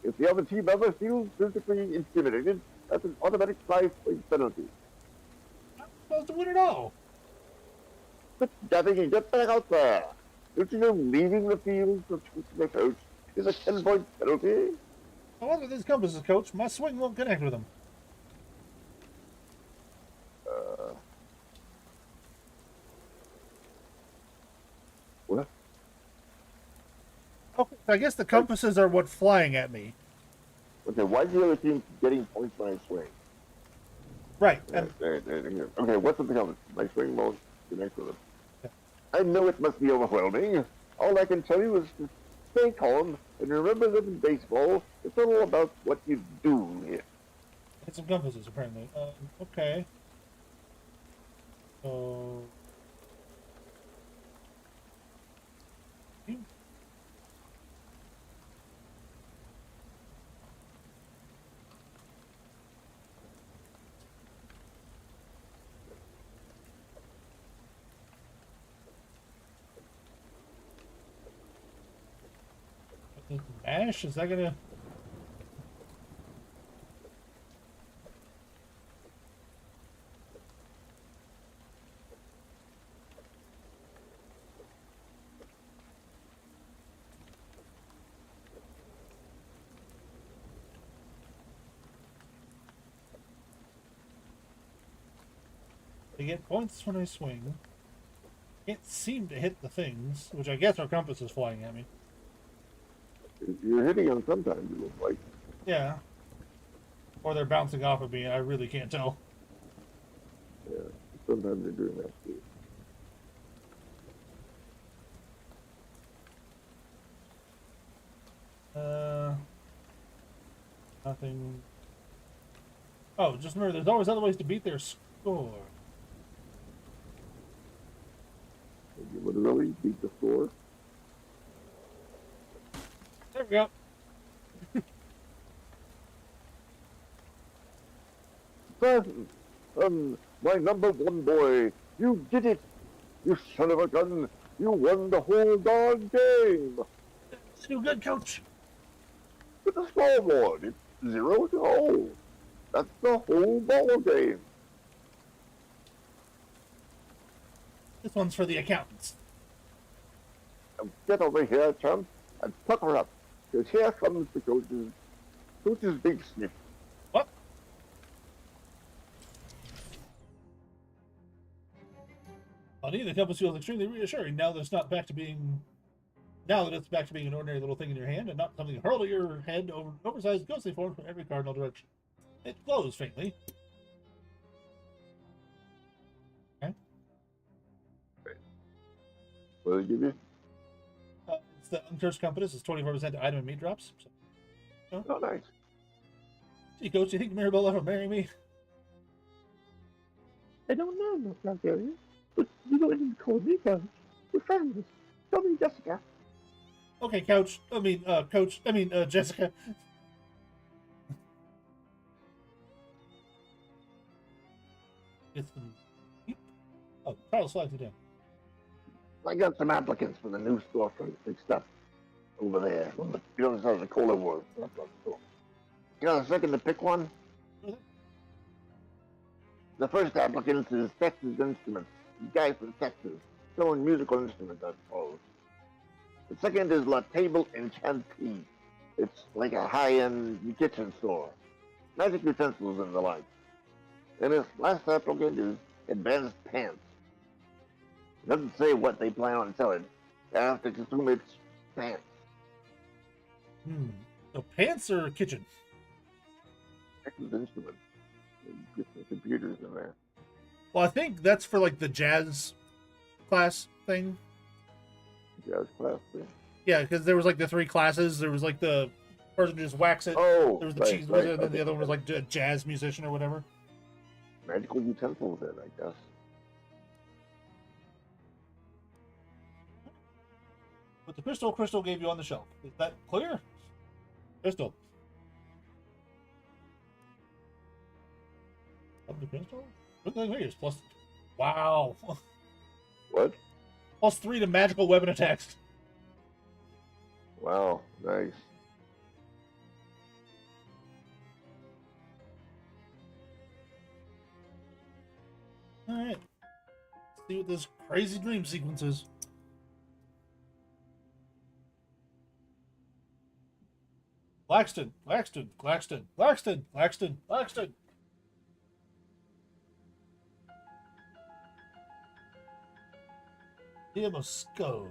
If the other team ever feels physically intimidated, that's an automatic 5-point penalty. I'm supposed to win it all. Quit gabbing and get back out there. Don't you know leaving the field for the coach is a 10-point penalty? I wonder this compasses, coach. My swing won't connect with him. What? Okay, I guess the compasses are what's flying at me. Okay, why is the other team getting points when I swing? Right. Okay, what's with the compass? My swing won't connect with them. Yeah. I know it must be overwhelming. All I can tell you is to stay calm and remember that in baseball, it's all about what you do here. Hit some compasses, apparently. Okay. So... Mash? Is that gonna... They get points when I swing. Can't seem to hit the things, which I guess our compass is flying at me. You're hitting them sometimes, it looks like. Yeah. Or they're bouncing off of me, and I really can't tell. Yeah, sometimes they're doing that too. Nothing. Oh, just remember, there's always other ways to beat their score. You would really beat the score? There we go. My number one boy, you did it! You son of a gun! You won the whole darn game! It's too good, coach. With the scoreboard, it's 0-0. That's the whole ball game. This one's for the accountants. Now get over here, chump, and pucker up, because here comes the coach's big sniff. What? On the compass feels extremely reassuring now that it's back to being an ordinary little thing in your hand and not something hurled at your head over an oversized ghostly form from every cardinal direction. It glows faintly. Okay. What did they give you? It's the uncursed compass. It's 24% to item and meat drops. So, Oh, nice. Gee, coach, do you think Mirabelle will ever marry me? I don't know, Miss Bulgaria, but you don't need to call me coach. We're friends. Call me Jessica. Okay, coach. Jessica. It's the... Oh, Charles flags it down. I got some applicants for the new storefront fixed up over there. You know, there's a Cola War. You got a second to pick one? The first applicant is Texas Instruments. The guy from Texas. Selling musical instruments, I suppose. The second is La Table Enchantée. It's like a high-end kitchen store. Magic utensils and the like. And this last applicant is Advanced Pants. It doesn't say what they plan on selling, I have to assume it's pants. So pants or kitchen? Texas Instruments. Get some computers in there. Well, I think that's for like the jazz class thing. Jazz class thing. Yeah, because there was like the 3 classes. There was like the person who just whacks it. Oh, There was the right, cheese right. wizard, and then Okay. the other one was like a jazz musician or whatever. Magical utensils then, I guess. But the crystal gave you on the shelf. Is that clear? Crystal. Of the crystal? Look at here. Plus. Wow. What? +3 to magical weapon attacks. Wow, nice. Alright. Let's see what this crazy dream sequence is. Laxton. DM of skull.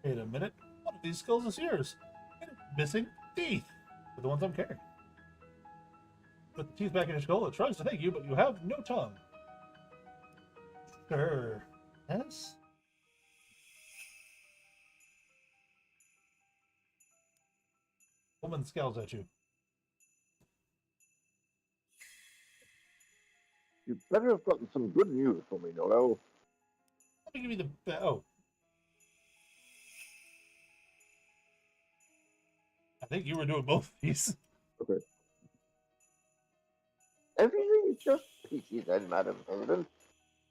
Wait a minute. One of these skulls is yours. Missing teeth. They're the ones I'm carrying. Put the teeth back in your skull. It tries to thank you, but you have no tongue. Sure. Yes? Woman scowls at you. You better have gotten some good news for me, Noel. Let me give you the... Oh. I think you were doing both of these. Okay. Everything is just peachy then, Madam President.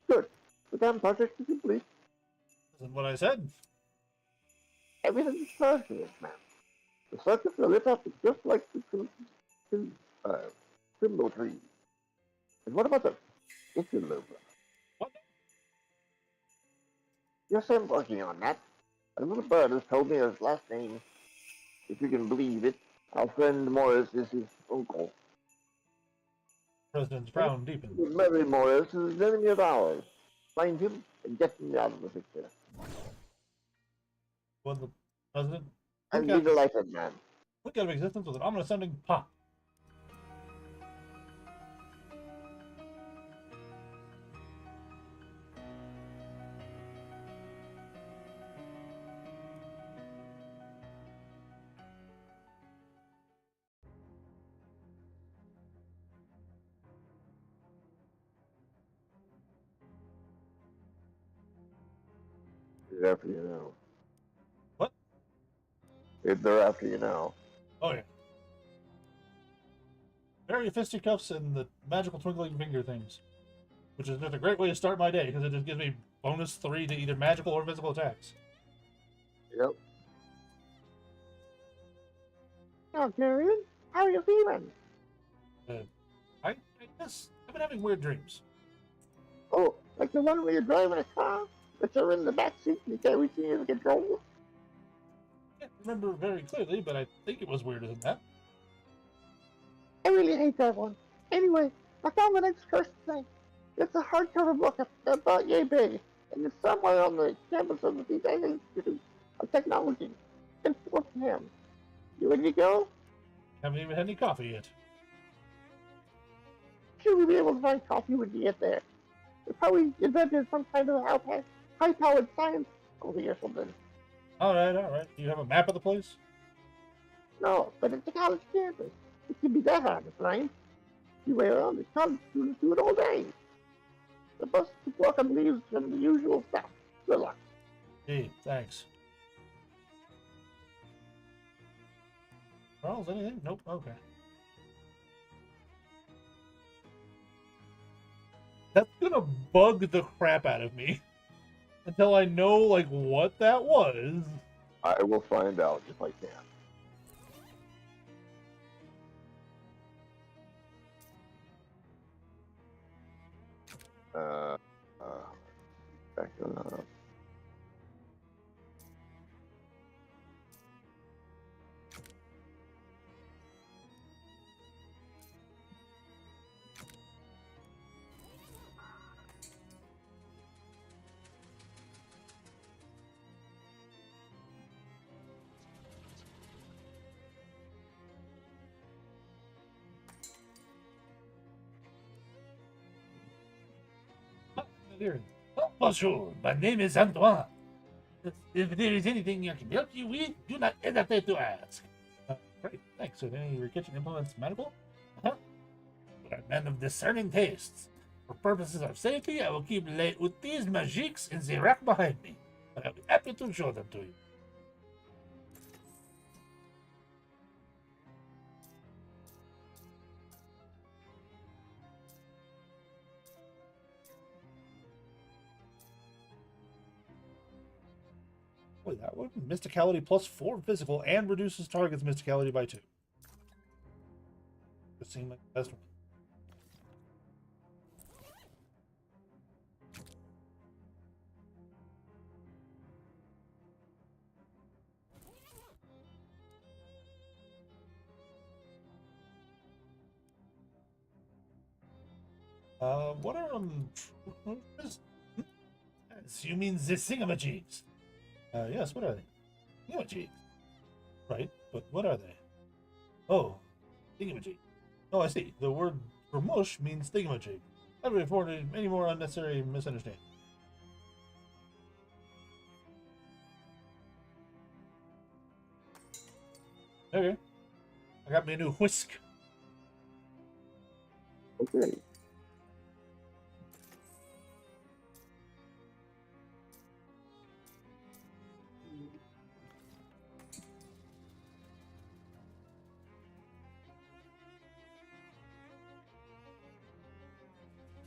Good. The damn project is complete. Isn't what I said. Everything is perfect, ma'am. The circuits are lit up just like uh, symbol trees. And what about the interloper? What? Yes, I'm working on that. A little bird has told me his last name. If you can believe it, our friend Morris is his uncle. President's frown deepens. Mary Morris is an enemy of ours. Find him and get me out of the picture. When the president And be delighted, man. blink out of existence with an ominous sounding pop. It's after you now. What? They're after you now. Oh, yeah. Very fisticuffs and the magical twinkling finger things. Which is just a great way to start my day, because it just gives me -3 to either magical or physical attacks. Yep. Now, Darian, how are you feeling? I guess I've been having weird dreams. Oh, like the one where you're driving a car, but you're in the back seat and you can't reach any of the controls? I can't remember very clearly, but I think it was weirder than that. I really hate that one. Anyway, I found the next cursed thing. It's a hardcover book about yay big, and it's somewhere on the campus of the Design Institute of Technology. It's 4 p.m. You ready to go? Haven't even had any coffee yet. Should we be able to find coffee when you get there? We probably invented some kind of high-powered science over or something. Alright. Do you have a map of the place? No, but it's a college campus. It can be that hard to find. You wait around, the college students do it all day. The bus welcome leaves from the usual stuff. Good luck. Gee, thanks. Charles, anything? Nope, okay. That's gonna bug the crap out of me. Until I know, like, what that was. I will find out if I can. Uh, back up. Oh, bonjour, my name is Antoine. If there is anything I can help you with, do not hesitate to ask. Great, thanks. So, any of your kitchen implements medical? Uh-huh. But I'm a man of discerning tastes. For purposes of safety, I will keep les outils magiques in the rack behind me. But I'll be happy to show them to you. Boy, that one. Mysticality +4 physical and reduces target's mysticality by 2. It seemed like the best one. What are you mean the thingamajigs? Yes, what are they? Thingamajigs. Right, but what are they? Oh, thingamajig. Oh, I see. The word for mush means thingamajig. That would afford any more unnecessary misunderstanding. Okay. I got me a new whisk. Okay.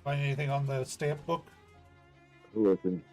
Find anything on the stamp book? Listen.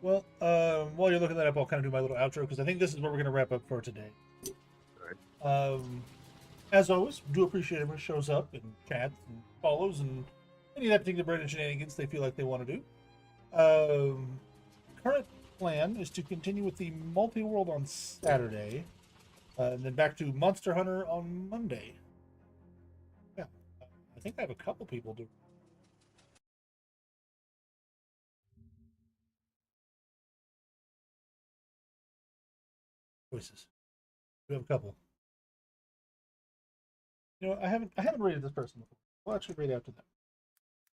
Well, while you're looking that up, I'll kind of do my little outro because I think this is where we're going to wrap up for today. As always, do appreciate everyone shows up and chats and follows and any of that particular Brandon shenanigans they feel like they want to do. Current plan is to continue with the multi-world on Saturday, and then back to Monster Hunter on Monday. Yeah, I think I have a couple people do. Voices. We have a couple. You know, I haven't rated this person before. We'll actually rate out to them.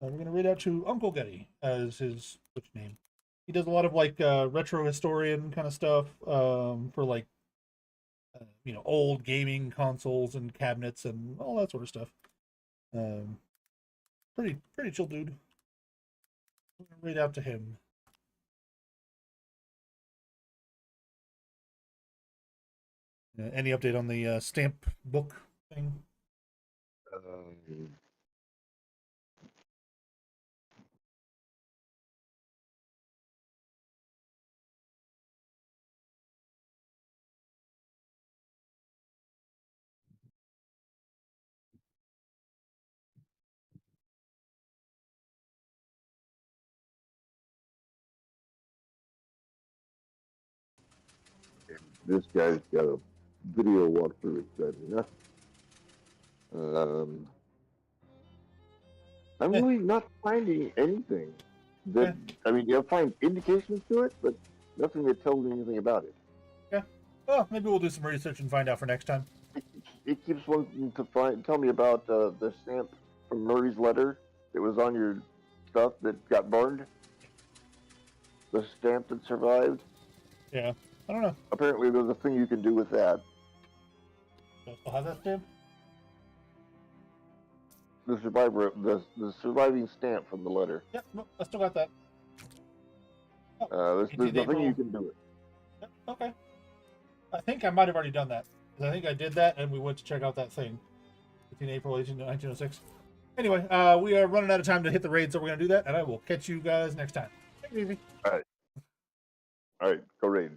We're gonna read out to Uncle Getty as his Twitch name. He does a lot of like retro historian kind of stuff for like old gaming consoles and cabinets and all that sort of stuff. Pretty chill dude. I'm gonna read out to him. Any update on the stamp book thing? This guy's got a video walkthrough exciting, huh? I'm really not finding anything That I mean, you'll find indications to it, but nothing that tells me anything about it. Yeah. Well, maybe we'll do some research and find out for next time. It keeps wanting to tell me about the stamp from Murray's letter that was on your stuff that got burned. The stamp that survived. Yeah. I don't know. Apparently, there's a thing you can do with that. Do I still have that stamp? The surviving stamp from the letter. Yep. No, I still got that. There's 18 nothing you April. can do it. Yep, okay. I think I might have already done that. 'Cause I think I did that, and we went to check out that thing. 18 April 1906. Anyway, we are running out of time to hit the raid, so we're going to do that, and I will catch you guys next time. Take it easy. All right, go raid.